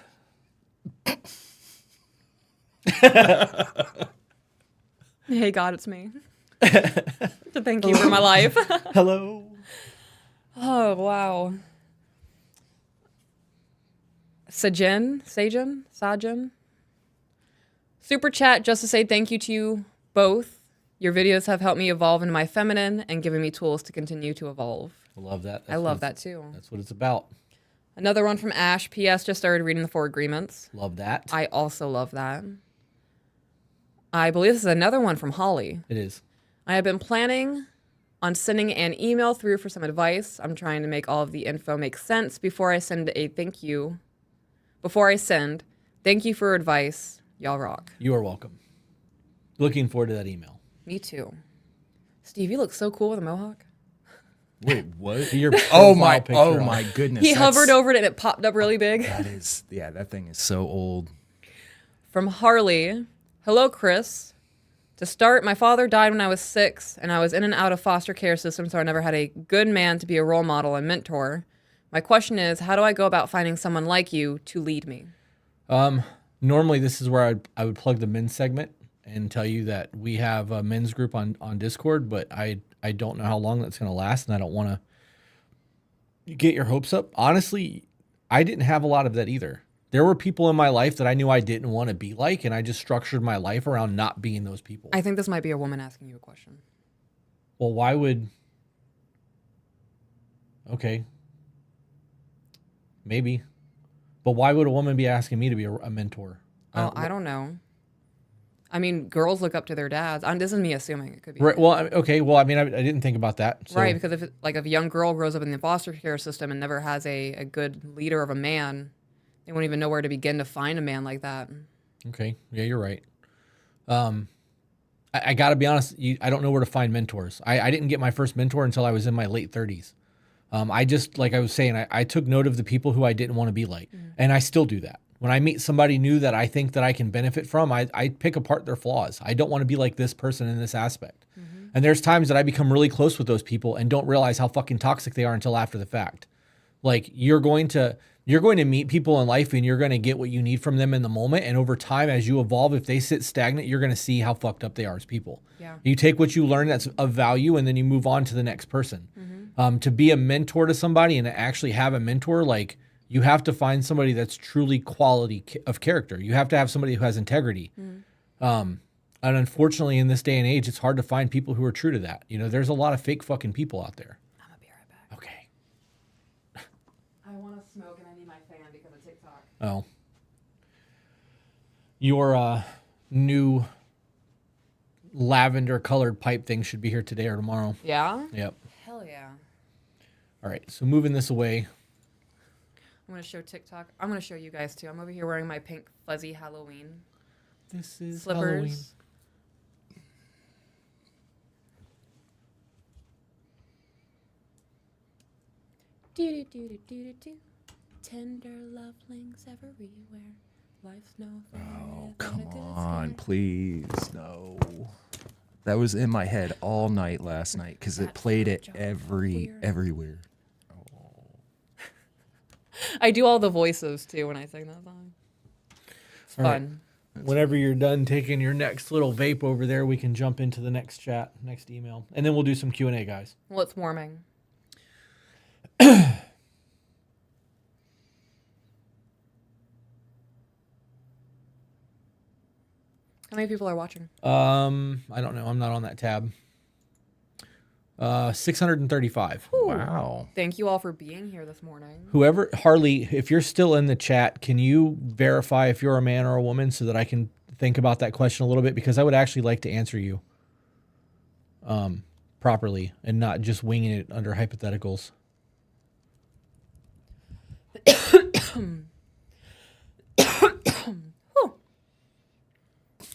[SPEAKER 2] Hey, God, it's me. So thank you for my life.
[SPEAKER 1] Hello.
[SPEAKER 2] Oh, wow. Sajin. Super chat just to say thank you to you both. Your videos have helped me evolve into my feminine and given me tools to continue to evolve.
[SPEAKER 1] I love that.
[SPEAKER 2] I love that too.
[SPEAKER 1] That's what it's about.
[SPEAKER 2] Another one from Ash. P.S. Just started reading the 4 agreements.
[SPEAKER 1] Love that.
[SPEAKER 2] I also love that. I believe this is another one from Holly.
[SPEAKER 1] It is.
[SPEAKER 2] I have been planning on sending an email through for some advice. I'm trying to make all of the info make sense before I send a thank you. Before I send, thank you for advice. Y'all rock.
[SPEAKER 1] You are welcome. Looking forward to that email.
[SPEAKER 2] Me too. Steve, you look so cool with a mohawk.
[SPEAKER 3] Wait, what?
[SPEAKER 1] Your
[SPEAKER 3] Oh
[SPEAKER 1] profile picture on
[SPEAKER 3] my
[SPEAKER 1] it.
[SPEAKER 3] goodness.
[SPEAKER 2] He
[SPEAKER 3] that's-
[SPEAKER 2] hovered over it and it popped up really big.
[SPEAKER 3] that thing is so old.
[SPEAKER 2] From Harley. Hello, Chris. To start, my father died when I was 6, and I was in and out of foster care system, so I never had a good man to be a role model and mentor. My question is, how do I go about finding someone like you to lead me?
[SPEAKER 1] Normally, this is where I would plug the men's segment and tell you that we have a men's group on Discord, but I don't know how long that's going to last, and I don't want to get your hopes up. Honestly, I didn't have a lot of that either. There were people in my life that I knew I didn't want to be like, and I just structured my life around not being those people.
[SPEAKER 2] I think this might be a woman asking you a question.
[SPEAKER 1] Well, why would... Okay. Maybe. But why would a woman be asking me to be a mentor?
[SPEAKER 2] Oh, I don't know. I mean, girls look up to their dads. This is me assuming it could be.
[SPEAKER 1] Right. Well, okay. Well, I mean, I didn't think about that. So.
[SPEAKER 2] Right, because if a young girl grows up in the foster care system and never has a good leader of a man, they won't even know where to begin to find a man like that.
[SPEAKER 1] Okay. Yeah, you're right. I got to be honest. I don't know where to find mentors. I didn't get my first mentor until I was in my late 30s. I just, like I was saying, I took note of the people who I didn't want to be like. Mm-hmm. And I still do that. When I meet somebody new that I think that I can benefit from, I pick apart their flaws. I don't want to be like this person in this aspect. Mm-hmm. And there's times that I become really close with those people and don't realize how fucking toxic they are until after the fact. Like, you're going to meet people in life and you're going to get what you need from them in the moment. And over time, as you evolve, if they sit stagnant, you're going to see how fucked up they are as people. Yeah. You take what you learn that's of value and then you move on to the next person. Mm-hmm. To be a mentor to somebody and to actually have a mentor, like, you have to find somebody that's truly quality of character. You have to have somebody who has integrity. Mm-hmm. And unfortunately, in this day and age, it's hard to find people who are true to that. You know, there's a lot of fake fucking people out there.
[SPEAKER 2] I'm going to be right back.
[SPEAKER 1] Okay.
[SPEAKER 2] I want to smoke and I need my fan because of TikTok.
[SPEAKER 1] Oh. Your new lavender colored pipe thing should be here today or tomorrow.
[SPEAKER 2] Yeah?
[SPEAKER 1] Yep.
[SPEAKER 2] Hell yeah.
[SPEAKER 1] All right. So moving this away.
[SPEAKER 2] I'm going to show TikTok. I'm going to show you guys too. I'm over here wearing my pink fuzzy Halloween
[SPEAKER 1] This is
[SPEAKER 2] slippers.
[SPEAKER 1] Halloween.
[SPEAKER 2] Do do do do do do. Tender lovelings everywhere. Life's no fun.
[SPEAKER 3] Oh, come on, please. No. That was in my head all night last night because it played it everywhere.
[SPEAKER 2] I do all the voices too when I sing that song. It's fun.
[SPEAKER 1] Whenever you're done taking your next little vape over there, we can jump into the next chat, next email, and then we'll do some Q&A, guys.
[SPEAKER 2] Well, it's warming. How many people are watching?
[SPEAKER 1] I don't know. I'm not on that tab. 635.
[SPEAKER 3] Wow.
[SPEAKER 2] Thank you all for being here this morning.
[SPEAKER 1] Whoever, Harley, if you're still in the chat, can you verify if you're a man or a woman so that I can think about that question a little bit? Because I would actually like to answer you properly and not just winging it under hypotheticals.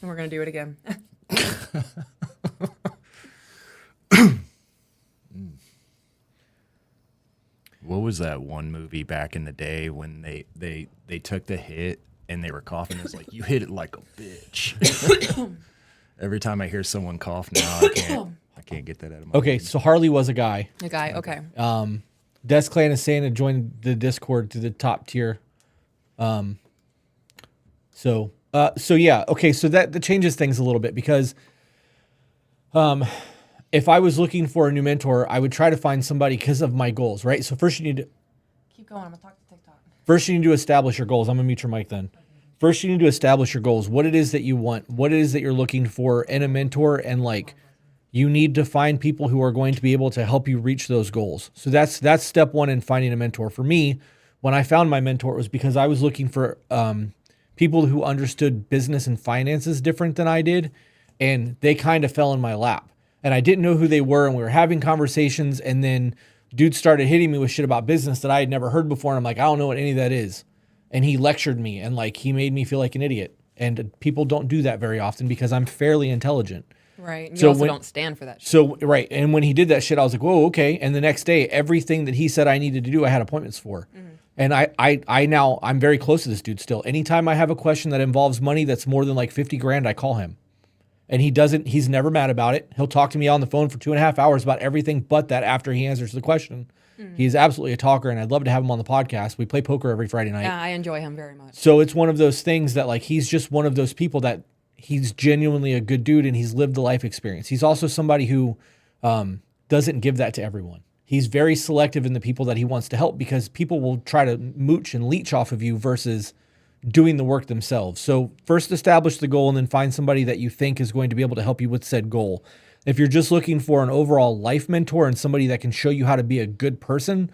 [SPEAKER 2] And we're going to do it again.
[SPEAKER 3] What was that one movie back in the day when they took the hit and they were coughing? It's like, you hit it like a bitch. Every time I hear someone cough now, I can't get that out of my
[SPEAKER 1] Okay, so Harley was a guy.
[SPEAKER 2] A guy, okay.
[SPEAKER 1] Des Clan is saying to join the Discord to the top tier. So yeah, okay, so that changes things a little bit because if I was looking for a new mentor, I would try to find somebody because of my goals, right? So first you need to
[SPEAKER 2] Keep going. I'm going to talk to TikTok.
[SPEAKER 1] First, you need to establish your goals. I'm going to mute your mic then. First, you need to establish your goals. What it is that you want, what it is that you're looking for in a mentor, and like, you need to find people who are going to be able to help you reach those goals. So that's step one in finding a mentor. For me, when I found my mentor, it was because I was looking for people who understood business and finances different than I did, and they kind of fell in my lap. And I didn't know who they were, and we were having conversations, and then dude started hitting me with shit about business that I had never heard before, and I'm like, I don't know what any of that is. And he lectured me, and like, he made me feel like an idiot. And people don't do that very often because I'm fairly intelligent.
[SPEAKER 2] Right. You
[SPEAKER 1] So
[SPEAKER 2] also
[SPEAKER 1] when-
[SPEAKER 2] don't stand for that shit.
[SPEAKER 1] So, right. And when he did that shit, I was like, whoa, okay. And the next day, everything that he said I needed to do, I had appointments for. And I'm very close to this dude still. Anytime I have a question that involves money that's more than like 50 grand, I call him. And he's never mad about it. He'll talk to me on the phone for 2.5 hours about everything but that after he answers the question. He's absolutely a talker, and I'd love to have him on the podcast. We play poker every Friday night.
[SPEAKER 2] Yeah, I enjoy him very much.
[SPEAKER 1] So it's one of those things that like, he's just one of those people that he's genuinely a good dude and he's lived the life experience. He's also somebody who doesn't give that to everyone. He's very selective in the people that he wants to help because people will try to mooch and leech off of you versus doing the work themselves. So first establish the goal and then find somebody that you think is going to be able to help you with said goal. If you're just looking for an overall life mentor and somebody that can show you how to be a good person,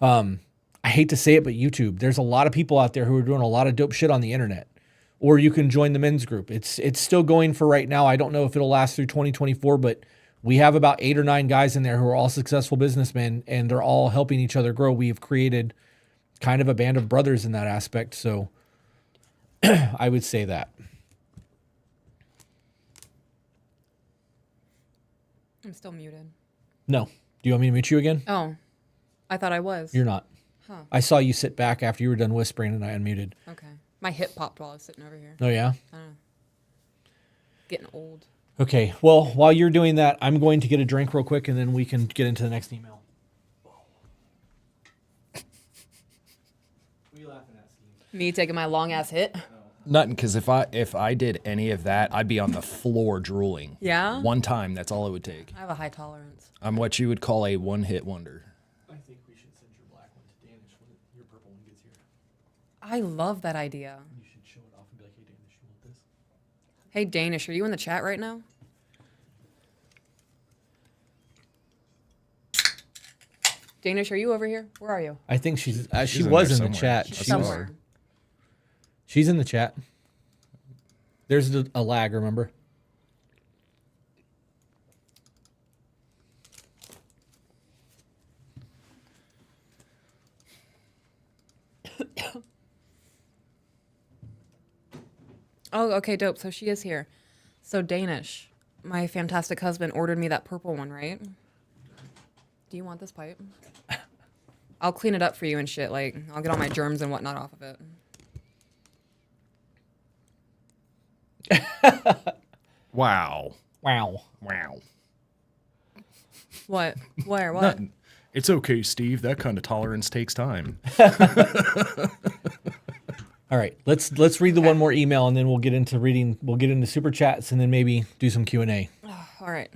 [SPEAKER 1] I hate to say it, but YouTube. There's a lot of people out there who are doing a lot of dope shit on the internet. Or you can join the men's group. It's still going for right now. I don't know if it'll last through 2024, but we have about 8 or 9 guys in there who are all successful businessmen, and they're all helping each other grow. We've created kind of a band of brothers in that aspect. So I would say that.
[SPEAKER 2] I'm still muted.
[SPEAKER 1] No. Do you want me to mute you again?
[SPEAKER 2] Oh, I thought I was.
[SPEAKER 1] You're not.
[SPEAKER 2] Huh.
[SPEAKER 1] I saw you sit back after you were done whispering and I unmuted.
[SPEAKER 2] Okay. My hip popped while I was sitting over here.
[SPEAKER 1] Oh, yeah?
[SPEAKER 2] I don't know. Getting old.
[SPEAKER 1] Okay. Well, while you're doing that, I'm going to get a drink real quick and then we can get into the next email. What are you laughing at, Steve?
[SPEAKER 2] Me taking my long ass hit.
[SPEAKER 3] Nothing, because if I did any of that, I'd be on the floor drooling.
[SPEAKER 2] Yeah?
[SPEAKER 3] One time, that's all it would take.
[SPEAKER 2] I have a high tolerance.
[SPEAKER 3] I'm what you would call a one-hit wonder.
[SPEAKER 1] I think we should send your black one to Danish when your purple one gets here.
[SPEAKER 2] I love that idea.
[SPEAKER 1] You should show it off and be like, hey, Danish, you want this?
[SPEAKER 2] Hey, Danish, are you in the chat right now? Danish, are you over here? Where are you?
[SPEAKER 1] I think she
[SPEAKER 3] She's in
[SPEAKER 1] was
[SPEAKER 3] there
[SPEAKER 1] in the
[SPEAKER 3] somewhere.
[SPEAKER 1] chat.
[SPEAKER 3] She's
[SPEAKER 1] She was-
[SPEAKER 2] Somewhere.
[SPEAKER 1] She's in the chat. There's a lag, remember?
[SPEAKER 2] Oh, okay, dope. So she is here. So Danish, my fantastic husband ordered me that purple one, right? Do you want this pipe? I'll clean it up for you and shit. Like, I'll get all my germs and whatnot off of it.
[SPEAKER 3] Wow.
[SPEAKER 1] Wow.
[SPEAKER 3] Wow.
[SPEAKER 2] What? Where? What?
[SPEAKER 3] Nothing. It's okay, Steve. That kind of tolerance takes time.
[SPEAKER 1] All right, let's read the one more email and then we'll get into reading. We'll get into super chats and then maybe do some Q&A.
[SPEAKER 2] All right.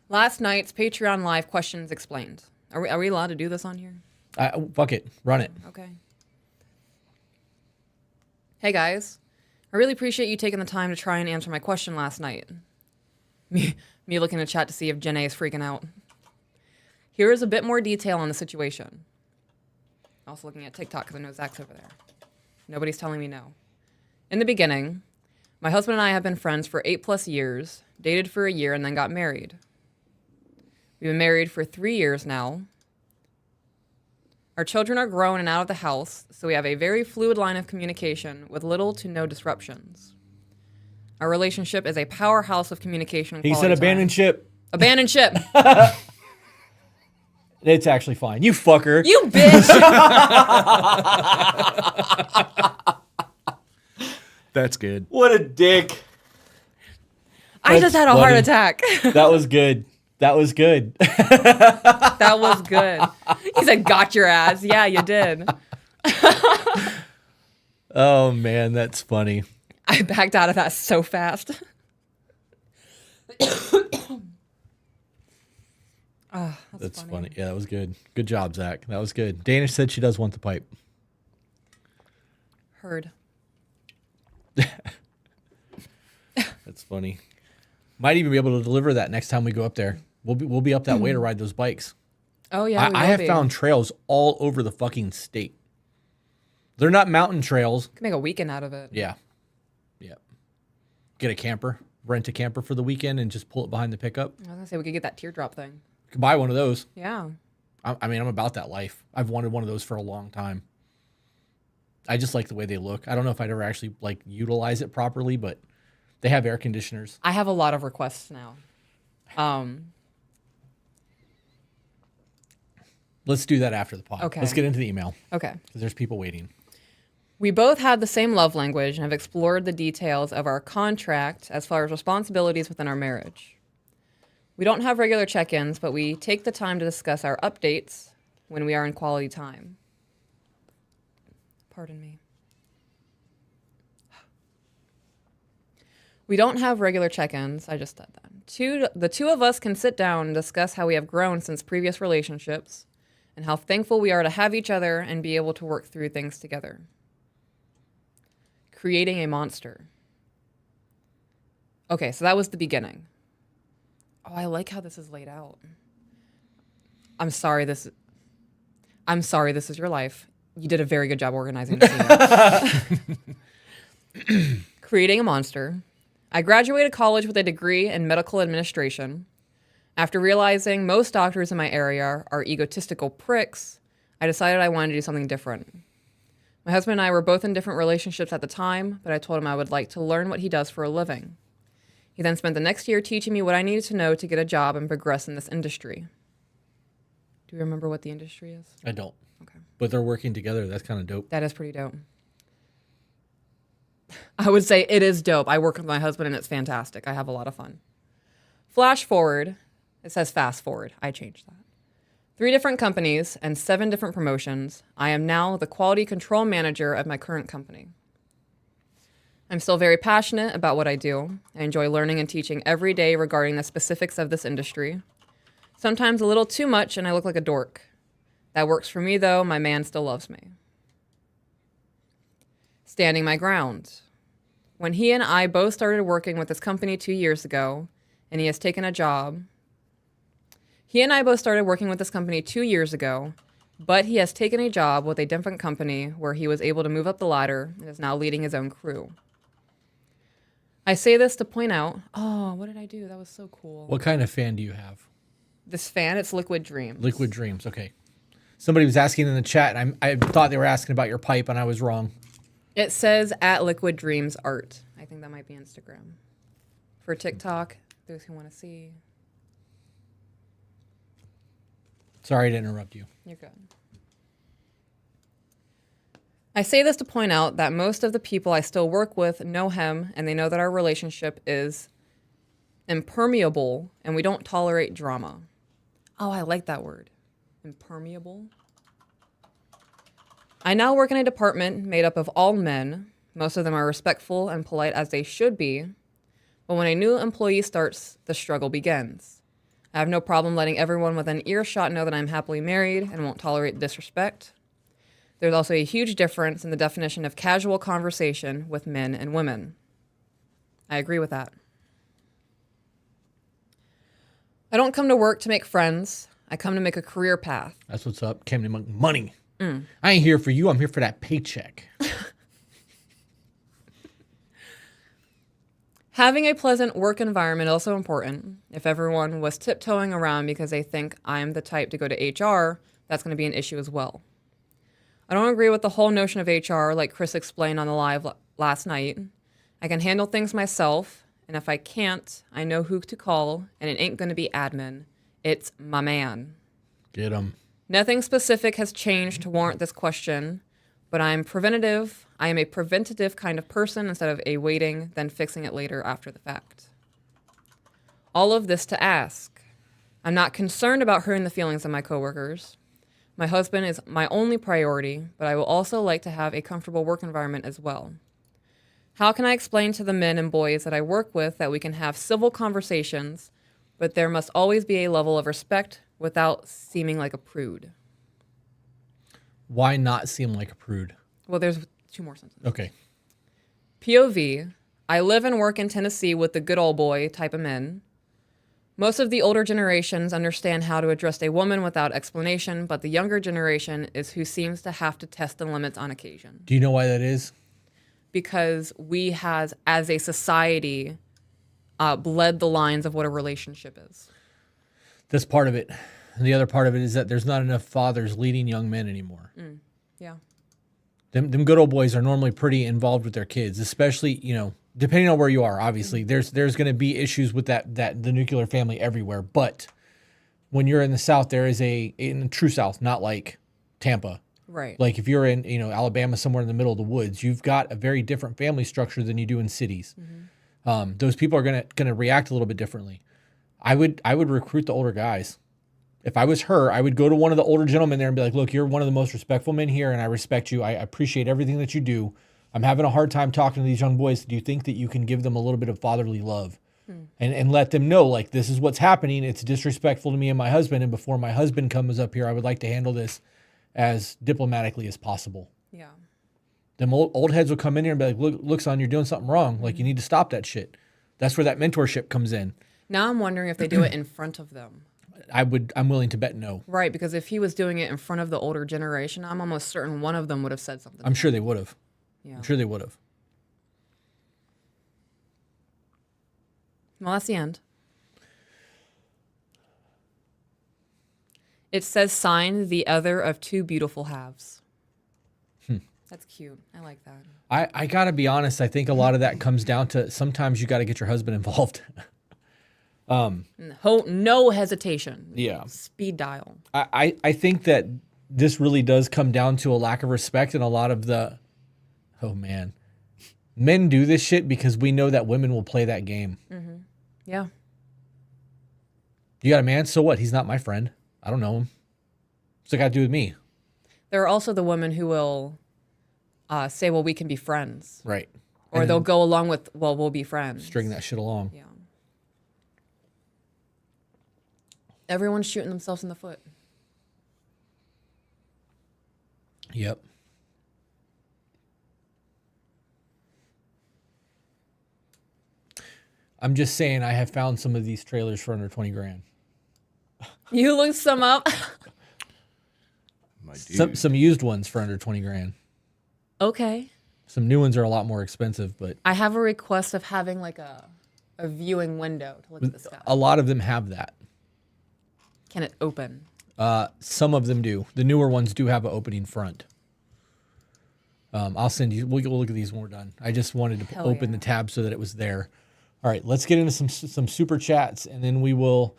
[SPEAKER 2] Last night's Patreon live questions explained. Are we allowed to do this on here?
[SPEAKER 1] Fuck it, run it.
[SPEAKER 2] Okay. Hey guys, I really appreciate you taking the time to try and answer my question last night. Me looking in the chat to see if Janae is freaking out. Here is a bit more detail on the situation. Also looking at TikTok because I know Zach's over there. Nobody's telling me no. In the beginning, my husband and I have been friends for 8+ years, dated for a year, and then got married. We've been married for 3 years now. Our children are grown and out of the house, so we have a very fluid line of communication with little to no disruptions. Our relationship is a powerhouse of communication and
[SPEAKER 1] He
[SPEAKER 2] quality
[SPEAKER 1] said abandoned
[SPEAKER 2] time.
[SPEAKER 1] ship.
[SPEAKER 2] Abandoned ship.
[SPEAKER 1] It's actually fine. You fucker.
[SPEAKER 2] You bitch.
[SPEAKER 3] That's good.
[SPEAKER 1] What a dick.
[SPEAKER 2] I just had a heart
[SPEAKER 1] funny.
[SPEAKER 2] attack.
[SPEAKER 1] That was good. That was good.
[SPEAKER 2] That was good. He said, got your ass. Yeah, you did.
[SPEAKER 1] Oh, man, that's funny.
[SPEAKER 2] I backed out of that so fast. Oh,
[SPEAKER 1] That's funny. Yeah, that was good. Good job, Zach. That was good. Danish said she does want the pipe.
[SPEAKER 2] Heard.
[SPEAKER 1] That's funny. Might even be able to deliver that next time we go up there. We'll be up that way to ride those bikes.
[SPEAKER 2] Oh, yeah.
[SPEAKER 1] I have found trails all over the fucking state. They're not mountain trails.
[SPEAKER 2] Can make a weekend out of it.
[SPEAKER 1] Yeah. Yeah. Get a camper, rent a camper for the weekend and just pull it behind the pickup.
[SPEAKER 2] I was going to say, we could get that teardrop thing.
[SPEAKER 1] Could buy one of those.
[SPEAKER 2] Yeah.
[SPEAKER 1] I mean, I'm about that life. I've wanted one of those for a long time. I just like the way they look. I don't know if I'd ever actually like utilize it properly, but they have air conditioners.
[SPEAKER 2] I have a lot of requests now.
[SPEAKER 1] Let's do that after the pod.
[SPEAKER 2] Okay.
[SPEAKER 1] Let's get into the email
[SPEAKER 2] Okay.
[SPEAKER 1] because there's people waiting.
[SPEAKER 2] We both have the same love language and have explored the details of our contract as far as responsibilities within our marriage. We don't have regular check-ins, but we take the time to discuss our updates when we are in quality time. Pardon me. We don't have regular check-ins. I just said that. The two of us can sit down and discuss how we have grown since previous relationships and how thankful we are to have each other and be able to work through things together. Creating a monster. Okay, so that was the beginning. Oh, I like how this is laid out. I'm sorry this is your life. You did a very good job organizing this email. Creating a monster. I graduated college with a degree in medical administration. After realizing most doctors in my area are egotistical pricks, I decided I wanted to do something different. My husband and I were both in different relationships at the time, but I told him I would like to learn what he does for a living. He then spent the next year teaching me what I needed to know to get a job and progress in this industry. Do you remember what the industry is?
[SPEAKER 1] I don't.
[SPEAKER 2] Okay.
[SPEAKER 1] But they're working together. That's kind of dope.
[SPEAKER 2] That is pretty dope. I would say it is dope. I work with my husband and it's fantastic. I have a lot of fun. Flash forward. It says fast forward. I changed that. 3 different companies and 7 different promotions. I am now the quality control manager of my current company. I'm still very passionate about what I do. I enjoy learning and teaching every day regarding the specifics of this industry. Sometimes a little too much and I look like a dork. That works for me though. My man still loves me. Standing my ground. When he and I both started working with this company 2 years ago, and he has taken a job. He and I both started working with this company 2 years ago, but he has taken a job with a different company where he was able to move up the ladder and is now leading his own crew. I say this to point out, oh, what did I do? That was so cool.
[SPEAKER 1] What kind of fan do you have?
[SPEAKER 2] This fan, it's Liquid Dreams.
[SPEAKER 1] Liquid Dreams. Okay. Somebody was asking in the chat, and I thought they were asking about your pipe, and I was wrong.
[SPEAKER 2] It says at Liquid Dreams Art. I think that might be Instagram. For TikTok, those who want to see.
[SPEAKER 1] Sorry to interrupt you.
[SPEAKER 2] You're good. I say this to point out that most of the people I still work with know him, and they know that our relationship is impermeable, and we don't tolerate drama. Oh, I like that word. Impermeable. I now work in a department made up of all men. Most of them are respectful and polite as they should be. But when a new employee starts, the struggle begins. I have no problem letting everyone within earshot know that I'm happily married and won't tolerate disrespect. There's also a huge difference in the definition of casual conversation with men and women. I agree with that. I don't come to work to make friends. I come to make a career path.
[SPEAKER 1] That's what's up. Came to make money. I ain't here for you. I'm here for that paycheck.
[SPEAKER 2] Having a pleasant work environment is also important. If everyone was tiptoeing around because they think I'm the type to go to HR, that's going to be an issue as well. I don't agree with the whole notion of HR, like Chris explained on the live last night. I can handle things myself, and if I can't, I know who to call, and it ain't going to be admin. It's my man.
[SPEAKER 1] Get him.
[SPEAKER 2] Nothing specific has changed to warrant this question, but I am a preventative kind of person instead of a waiting, then fixing it later after the fact. All of this to ask. I'm not concerned about hurting the feelings of my coworkers. My husband is my only priority, but I will also like to have a comfortable work environment as well. How can I explain to the men and boys that I work with that we can have civil conversations, but there must always be a level of respect without seeming like a prude?
[SPEAKER 1] Why not seem like a prude?
[SPEAKER 2] Well, there's 2 more sentences.
[SPEAKER 1] Okay.
[SPEAKER 2] POV, I live and work in Tennessee with the good old boy type of men. Most of the older generations understand how to address a woman without explanation, but the younger generation is who seems to have to test the limits on occasion.
[SPEAKER 1] Do you know why that is?
[SPEAKER 2] Because we has, as a society, bled the lines of what a relationship is.
[SPEAKER 1] That's part of it. And the other part of it is that there's not enough fathers leading young men anymore.
[SPEAKER 2] Yeah.
[SPEAKER 1] Them good old boys are normally pretty involved with their kids, especially, depending on where you are. Obviously, there's going to be issues with that the nuclear family everywhere. But when you're in the South, there is in the true South, not like Tampa.
[SPEAKER 2] Right.
[SPEAKER 1] Like if you're in, Alabama, somewhere in the middle of the woods, you've got a very different family structure than you do in cities. Those people are gonna react a little bit differently. I would recruit the older guys. If I was her, I would go to one of the older gentlemen there and be like, look, you're one of the most respectful men here, and I respect you. I appreciate everything that you do. I'm having a hard time talking to these young boys. Do you think that you can give them a little bit of fatherly love and let them know, like, this is what's happening. It's disrespectful to me and my husband. And before my husband comes up here, I would like to handle this as diplomatically as possible.
[SPEAKER 2] Yeah.
[SPEAKER 1] Them old heads will come in here and be like, look, son, you're doing something wrong. Like, you need to stop that shit. That's where that mentorship comes in.
[SPEAKER 2] Now I'm wondering if they do it in front of them.
[SPEAKER 1] I'm willing to bet no.
[SPEAKER 2] Right, because if he was doing it in front of the older generation, I'm almost certain one of them would have said something.
[SPEAKER 1] I'm sure they would have.
[SPEAKER 2] Yeah.
[SPEAKER 1] I'm sure they would have.
[SPEAKER 2] Well, that's the end. It says sign the other of 2 beautiful halves. That's cute. I like that.
[SPEAKER 1] I got to be honest. I think a lot of that comes down to sometimes you got to get your husband involved.
[SPEAKER 2] No hesitation.
[SPEAKER 1] Yeah.
[SPEAKER 2] Speed dial.
[SPEAKER 1] I think that this really does come down to a lack of respect and a lot of the, oh man, men do this shit because we know that women will play that game.
[SPEAKER 2] Yeah.
[SPEAKER 1] You got a man? So what? He's not my friend. I don't know him. What's it got to do with me?
[SPEAKER 2] There are also the women who will say, well, we can be friends.
[SPEAKER 1] Right.
[SPEAKER 2] Or they'll go along with, well, we'll be friends.
[SPEAKER 1] String that shit along.
[SPEAKER 2] Yeah. Everyone's shooting themselves in the foot.
[SPEAKER 1] Yep. I'm just saying I have found some of these trailers for under 20 grand.
[SPEAKER 2] You looked some up?
[SPEAKER 3] My dude.
[SPEAKER 1] Some used ones for under 20 grand.
[SPEAKER 2] Okay.
[SPEAKER 1] Some new ones are a lot more expensive, but
[SPEAKER 2] I have a request of having like a viewing window to look at the sky.
[SPEAKER 1] a lot of them have that.
[SPEAKER 2] Can it open?
[SPEAKER 1] Some of them do. The newer ones do have an opening front. I'll send you. We'll look at these when we're done. I just wanted to
[SPEAKER 2] Hell
[SPEAKER 1] open
[SPEAKER 2] yeah.
[SPEAKER 1] the tab so that it was there. All right, let's get into some super chats, and then we will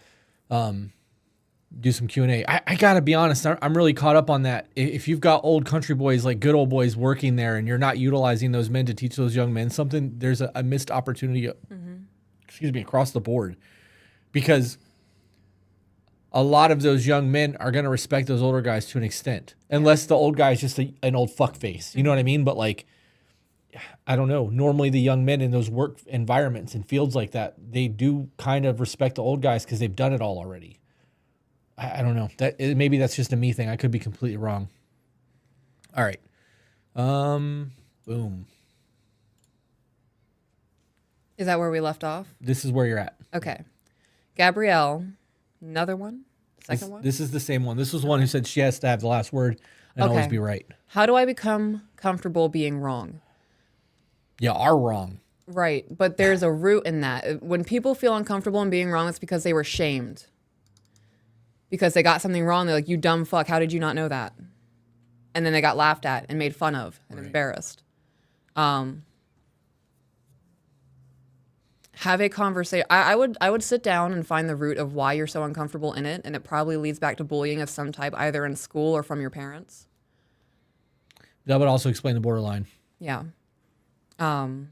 [SPEAKER 1] do some Q&A. I gotta be honest. I'm really caught up on that. If you've got old country boys, like good old boys working there, and you're not utilizing those men to teach those young men something, there's a missed opportunity. Excuse me, across the board, because a lot of those young men are going to respect those older guys to an extent, unless the old guy is just an old fuck face. You know what I mean? But like, I don't know. Normally the young men in those work environments and fields like that, they do kind of respect the old guys because they've done it all already. I don't know. Maybe that's just a me thing. I could be completely wrong. All right. Boom.
[SPEAKER 2] Is that where we left off?
[SPEAKER 1] This is where you're at.
[SPEAKER 2] Okay. Gabrielle Another one? Second one?
[SPEAKER 1] This is the same one. This was one who said she has to have the last word and always be right.
[SPEAKER 2] How do I become comfortable being wrong?
[SPEAKER 1] Yeah, are wrong.
[SPEAKER 2] Right, but there's a root in that. When people feel uncomfortable in being wrong, it's because they were shamed. Because they got something wrong, they're like, you dumb fuck, how did you not know that? And then they got laughed at and made fun of and embarrassed. Have a conversation. I would sit down and find the root of why you're so uncomfortable in it, and it probably leads back to bullying of some type, either in school or from your parents.
[SPEAKER 1] That would also explain the borderline.
[SPEAKER 2] Yeah. And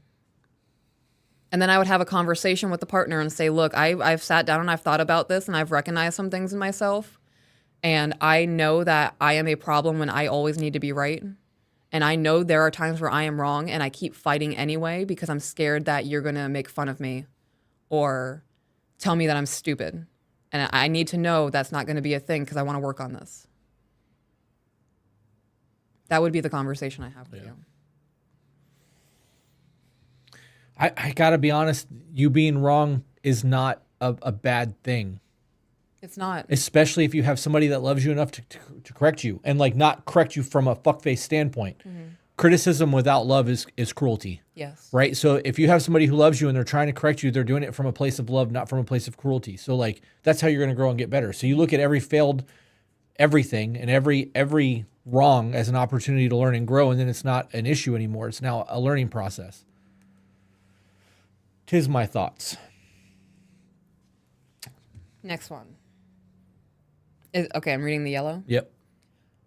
[SPEAKER 2] then I would have a conversation with the partner and say, look, I've sat down and I've thought about this and I've recognized some things in myself. And I know that I am a problem when I always need to be right. And I know there are times where I am wrong and I keep fighting anyway because I'm scared that you're going to make fun of me or tell me that I'm stupid. And I need to know that's not going to be a thing because I want to work on this. That would be the conversation I have with you.
[SPEAKER 1] I gotta be honest, you being wrong is not a bad thing.
[SPEAKER 2] It's not.
[SPEAKER 1] Especially if you have somebody that loves you enough to correct you and like not correct you from a fuckface standpoint. Criticism without love is cruelty.
[SPEAKER 2] Yes.
[SPEAKER 1] Right? So if you have somebody who loves you and they're trying to correct you, they're doing it from a place of love, not from a place of cruelty. So like that's how you're gonna grow and get better. So you look at every failed everything and every wrong as an opportunity to learn and grow, and then it's not an issue anymore. It's now a learning process. 'Tis my thoughts.
[SPEAKER 2] Next one. Okay, I'm reading the yellow.
[SPEAKER 1] Yep.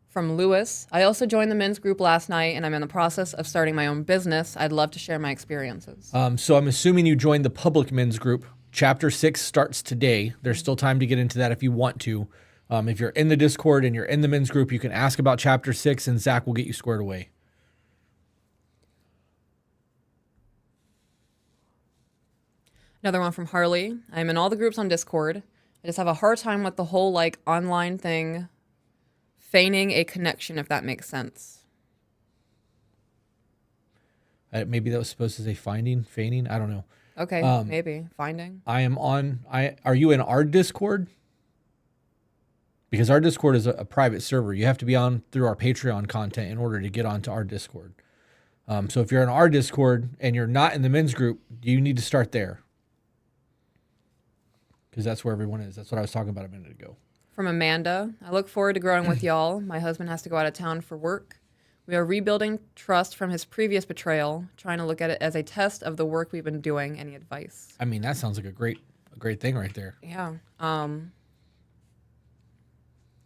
[SPEAKER 2] From Lewis. I also joined the men's group last night, and I'm in the process of starting my own business. I'd love to share my experiences.
[SPEAKER 1] So I'm assuming you joined the public men's group. Chapter 6 starts today. There's still time to get into that if you want to. If you're in the Discord and you're in the men's group, you can ask about Chapter 6, and Zach will get you squared away.
[SPEAKER 2] Another one from Harley. I'm in all the groups on Discord. I just have a hard time with the whole like online thing, feigning a connection, if that makes sense.
[SPEAKER 1] Maybe that was supposed to say feigning. I don't know.
[SPEAKER 2] Okay, maybe finding.
[SPEAKER 1] I am on. Are you in our Discord? Because our Discord is a private server. You have to be on through our Patreon content in order to get onto our Discord. So if you're in our Discord and you're not in the men's group, you need to start there. Because that's where everyone is. That's what I was talking about a minute ago.
[SPEAKER 2] From Amanda. I look forward to growing with y'all. My husband has to go out of town for work. We are rebuilding trust from his previous betrayal, trying to look at it as a test of the work we've been doing. Any advice?
[SPEAKER 1] I mean, that sounds like a great thing right there.
[SPEAKER 2] Yeah.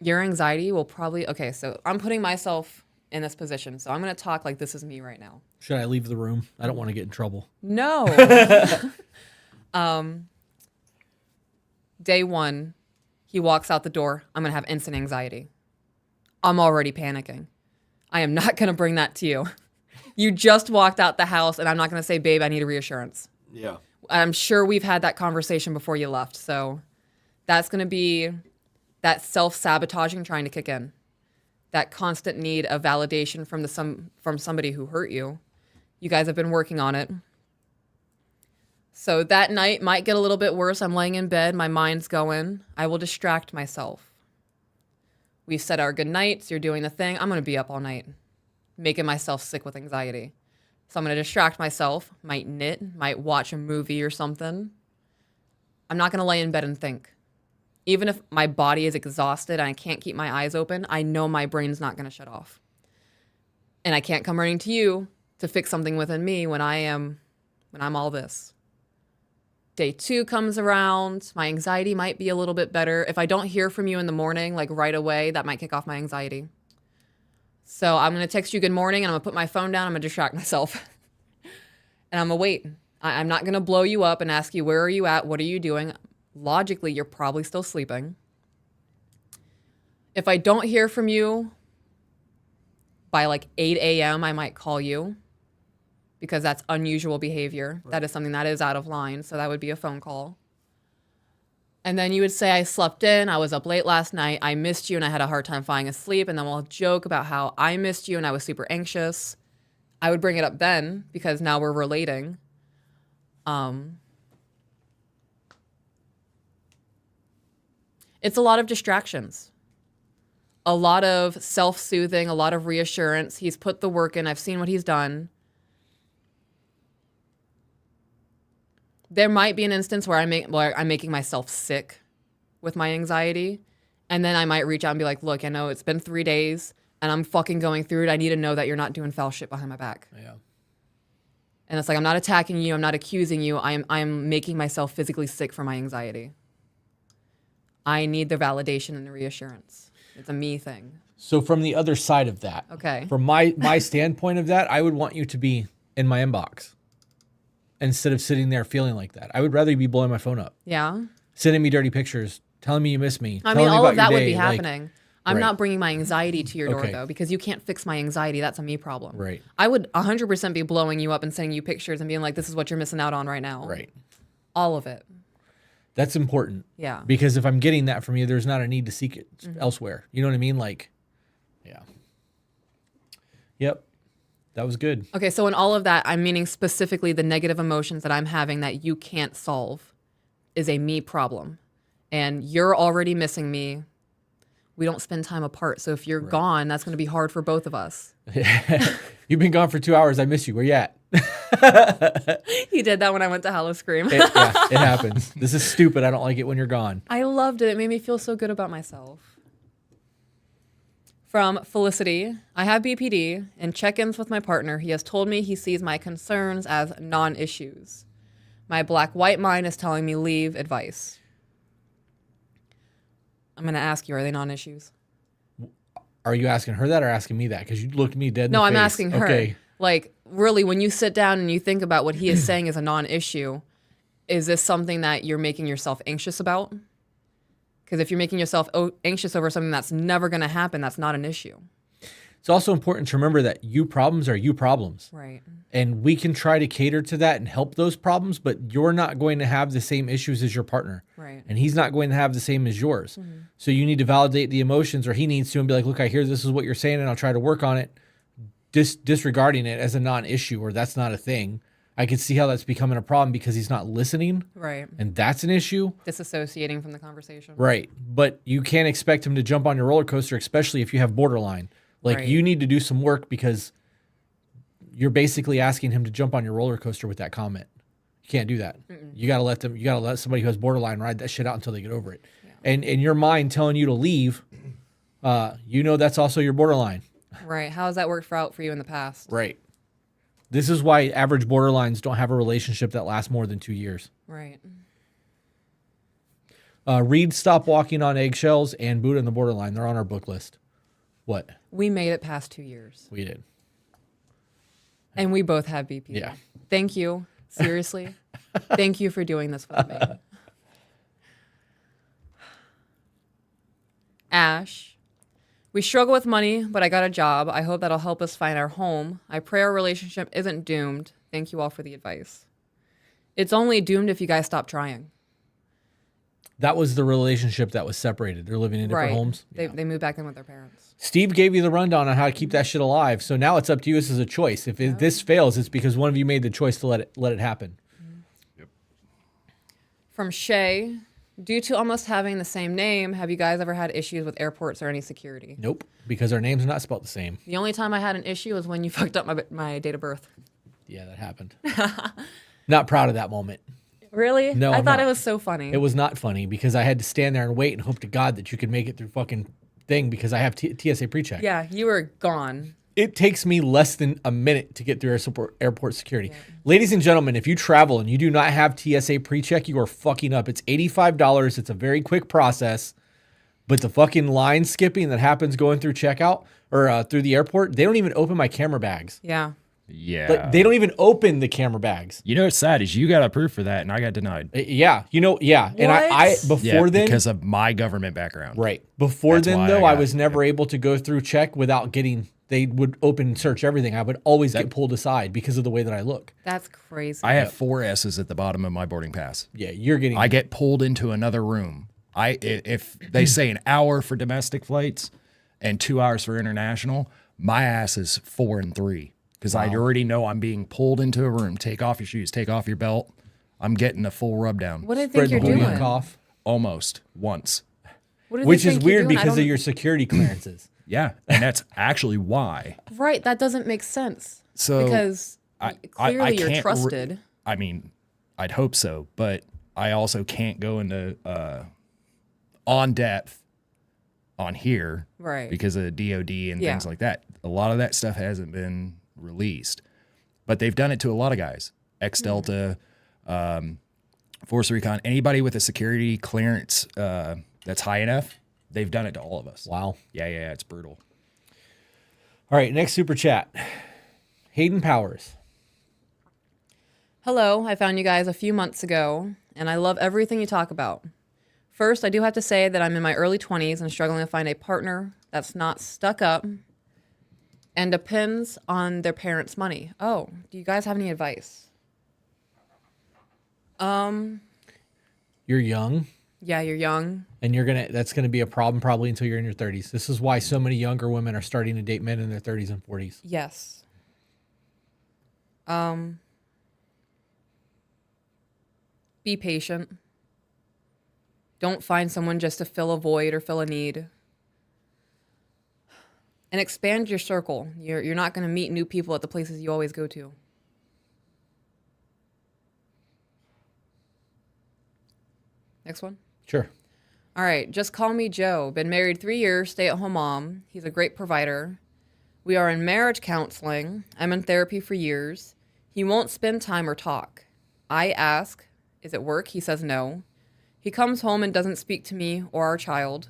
[SPEAKER 2] Your anxiety will probably... Okay, so I'm putting myself in this position. So I'm going to talk like this is me right now.
[SPEAKER 1] Should I leave the room? I don't want to get in trouble.
[SPEAKER 2] No. Day one, he walks out the door. I'm going to have instant anxiety. I'm already panicking. I am not going to bring that to you. You just walked out the house, and I'm not going to say, babe, I need a reassurance.
[SPEAKER 4] Yeah.
[SPEAKER 2] I'm sure we've had that conversation before you left. So that's going to be that self-sabotaging trying to kick in. That constant need of validation from somebody who hurt you. You guys have been working on it. So that night might get a little bit worse. I'm laying in bed. My mind's going. I will distract myself. We've said our good nights. You're doing the thing. I'm going to be up all night, making myself sick with anxiety. So I'm going to distract myself, might knit, might watch a movie or something. I'm not going to lay in bed and think. Even if my body is exhausted and I can't keep my eyes open, I know my brain's not going to shut off. And I can't come running to you to fix something within me when I'm all this. Day 2 comes around. My anxiety might be a little bit better. If I don't hear from you in the morning, like right away, that might kick off my anxiety. So I'm going to text you good morning, and I'm going to put my phone down. I'm going to distract myself. And I'm going to wait. I'm not going to blow you up and ask you, where are you at? What are you doing? Logically, you're probably still sleeping. If I don't hear from you by like 8 a.m., I might call you, because that's unusual behavior. Right. That is something that is out of line. So that would be a phone call. And then you would say, I slept in, I was up late last night, I missed you, and I had a hard time falling asleep. And then we'll joke about how I missed you and I was super anxious. I would bring it up then, because now we're relating. It's a lot of distractions, a lot of self-soothing, a lot of reassurance. He's put the work in. I've seen what he's done. There might be an instance where I'm making myself sick with my anxiety, and then I might reach out and be like, look, I know it's been 3 days and I'm fucking going through it. I need to know that you're not doing foul shit behind my back.
[SPEAKER 1] Yeah.
[SPEAKER 2] And it's like, I'm not attacking you. I'm not accusing you. I'm making myself physically sick from my anxiety. I need the validation and the reassurance. It's a me thing.
[SPEAKER 1] So from the other side of that,
[SPEAKER 2] Okay.
[SPEAKER 1] from my standpoint of that, I would want you to be in my inbox instead of sitting there feeling like that. I would rather you be blowing my phone up,
[SPEAKER 2] Yeah.
[SPEAKER 1] sending me dirty pictures, telling me you miss me.
[SPEAKER 2] I
[SPEAKER 1] telling
[SPEAKER 2] mean,
[SPEAKER 1] me
[SPEAKER 2] all
[SPEAKER 1] about
[SPEAKER 2] of that
[SPEAKER 1] your
[SPEAKER 2] would be
[SPEAKER 1] day, like-
[SPEAKER 2] happening. I'm
[SPEAKER 1] Right.
[SPEAKER 2] not bringing my anxiety to your door,
[SPEAKER 1] Okay.
[SPEAKER 2] though, because you can't fix my anxiety. That's a me problem.
[SPEAKER 1] Right.
[SPEAKER 2] I would 100% be blowing you up and sending you pictures and being like, this is what you're missing out on right now.
[SPEAKER 1] Right.
[SPEAKER 2] All of it.
[SPEAKER 1] That's important.
[SPEAKER 2] Yeah.
[SPEAKER 1] Because if I'm getting that from you, there's not a need to seek it elsewhere. You know what I mean? Like, yeah. Yep. That was good.
[SPEAKER 2] Okay, so in all of that, I'm meaning specifically the negative emotions that I'm having that you can't solve is a me problem. And you're already missing me. We don't spend time apart. So if you're gone, that's going to be hard for both of us.
[SPEAKER 1] You've been gone for 2 hours. I miss you. Where you at?
[SPEAKER 2] He did that when I went to Hallow Scream.
[SPEAKER 1] It happens. This is stupid. I don't like it when you're gone.
[SPEAKER 2] I loved it. It made me feel so good about myself. From Felicity, I have BPD. In check-ins with my partner, he has told me he sees my concerns as non-issues. My black-white mind is telling me leave advice. I'm going to ask you, are they non-issues?
[SPEAKER 1] Are you asking her that or asking me that? Because you looked me dead in the
[SPEAKER 2] No,
[SPEAKER 1] face.
[SPEAKER 2] I'm asking her.
[SPEAKER 1] Okay.
[SPEAKER 2] Like, really, when you sit down and you think about what he is saying is a non-issue, is this something that you're making yourself anxious about? Because if you're making yourself anxious over something that's never going to happen, that's not an issue.
[SPEAKER 1] It's also important to remember that you problems are you problems.
[SPEAKER 2] Right.
[SPEAKER 1] And we can try to cater to that and help those problems, but you're not going to have the same issues as your partner.
[SPEAKER 2] Right.
[SPEAKER 1] And he's not going to have the same as yours. So you need to validate the emotions, or he needs to, and be like, look, I hear this is what you're saying, and I'll try to work on it. Disregarding it as a non-issue, or that's not a thing. I could see how that's becoming a problem because he's not listening.
[SPEAKER 2] Right.
[SPEAKER 1] And that's an issue.
[SPEAKER 2] Disassociating from the conversation.
[SPEAKER 1] Right. But you can't expect him to jump on your roller coaster, especially if you have borderline. Like,
[SPEAKER 2] Right.
[SPEAKER 1] you need to do some work because you're basically asking him to jump on your roller coaster with that comment. You can't do that. You gotta let somebody who has borderline ride that shit out until they get over it. Yeah. And in your mind telling you to leave, that's also your borderline.
[SPEAKER 2] Right. How has that worked out for you in the past?
[SPEAKER 1] Right. This is why average borderlines don't have a relationship that lasts more than 2 years.
[SPEAKER 2] Right.
[SPEAKER 1] Read Stop Walking on Eggshells and Buddha and the Borderline. They're on our book list. What?
[SPEAKER 2] We made it past 2 years.
[SPEAKER 1] We did.
[SPEAKER 2] And we both have BP.
[SPEAKER 1] Yeah.
[SPEAKER 2] Thank you. Seriously. Thank you for doing this with me. Ash. We struggle with money, but I got a job. I hope that'll help us find our home. I pray our relationship isn't doomed. Thank you all for the advice. It's only doomed if you guys stop trying.
[SPEAKER 1] That was the relationship that was separated. They're living in different homes.
[SPEAKER 2] They moved back in with their parents.
[SPEAKER 1] Steve gave you the rundown on how to keep that shit alive. So now it's up to you. This is a choice. If this fails, it's because one of you made the choice to let it happen.
[SPEAKER 3] Yep.
[SPEAKER 2] From Shay, due to almost having the same name, have you guys ever had issues with airports or any security?
[SPEAKER 1] Nope, because our names are not spelled the same.
[SPEAKER 2] The only time I had an issue was when you fucked up my date of birth.
[SPEAKER 1] Yeah, that happened. Not proud of that moment.
[SPEAKER 2] Really?
[SPEAKER 1] No,
[SPEAKER 2] I
[SPEAKER 1] I'm
[SPEAKER 2] thought
[SPEAKER 1] not.
[SPEAKER 2] it was so funny.
[SPEAKER 1] It was not funny because I had to stand there and wait and hope to God that you could make it through fucking thing because I have TSA pre-check.
[SPEAKER 2] Yeah, you were gone.
[SPEAKER 1] It takes me less than a minute to get through airport security. Yeah. Ladies and gentlemen, if you travel and you do not have TSA pre-check, you are fucking up. It's $85. It's a very quick process. But the fucking line skipping that happens going through checkout or through the airport, they don't even open my camera bags.
[SPEAKER 2] Yeah.
[SPEAKER 3] Yeah.
[SPEAKER 1] Like, they don't even open the camera bags.
[SPEAKER 3] You know what's sad is you got approved for that and I got denied.
[SPEAKER 1] Yeah. Yeah. And I before then.
[SPEAKER 3] Because of my government background.
[SPEAKER 1] Right. Before
[SPEAKER 3] That's
[SPEAKER 1] then, though, I was never able to go through check without getting, they would open and search everything. I would always get pulled aside because of the way that I look.
[SPEAKER 2] That's crazy.
[SPEAKER 3] I have 4 S's at the bottom of my boarding pass.
[SPEAKER 1] Yeah, you're getting.
[SPEAKER 3] I get pulled into another room. If they say an hour for domestic flights and 2 hours for international, my ass is 4 and 3. Because I already know I'm being pulled into a room. Take off your shoes. Take off your belt. I'm getting a full rub down.
[SPEAKER 2] What do you think you're doing?
[SPEAKER 1] Cough.
[SPEAKER 3] Almost once.
[SPEAKER 2] What do they
[SPEAKER 1] Which is
[SPEAKER 2] think you're
[SPEAKER 1] weird
[SPEAKER 2] doing? I
[SPEAKER 1] because of
[SPEAKER 2] don't-
[SPEAKER 1] your security clearances.
[SPEAKER 3] Yeah, and that's actually why.
[SPEAKER 2] Right, that doesn't make sense.
[SPEAKER 3] So
[SPEAKER 2] Because clearly you're
[SPEAKER 3] can't
[SPEAKER 2] trusted.
[SPEAKER 3] I mean, I'd hope so, but I also can't go into on depth on here,
[SPEAKER 2] Right.
[SPEAKER 3] Because of DOD and
[SPEAKER 2] Yeah.
[SPEAKER 3] things like that. A lot of that stuff hasn't been released, but they've done it to a lot of guys. Ex Delta, Force Recon, anybody with a security clearance that's high enough, they've done it to all of us.
[SPEAKER 1] Wow.
[SPEAKER 3] Yeah, it's brutal.
[SPEAKER 1] All right, next super chat. Hayden Powers.
[SPEAKER 2] Hello, I found you guys a few months ago, and I love everything you talk about. First, I do have to say that I'm in my early 20s and struggling to find a partner that's not stuck up and depends on their parents' money. Oh, do you guys have any advice?
[SPEAKER 1] You're young.
[SPEAKER 2] Yeah, you're young.
[SPEAKER 1] And that's gonna be a problem probably until you're in your 30s. This is why so many younger women are starting to date men in their 30s and 40s.
[SPEAKER 2] Yes. Be patient. Don't find someone just to fill a void or fill a need. And expand your circle. You're not going to meet new people at the places you always go to. Next one.
[SPEAKER 1] Sure.
[SPEAKER 2] All right, just call me Joe. Been married 3 years, stay-at-home mom. He's a great provider. We are in marriage counseling. I'm in therapy for years. He won't spend time or talk. I ask, is it work? He says no. He comes home and doesn't speak to me or our child.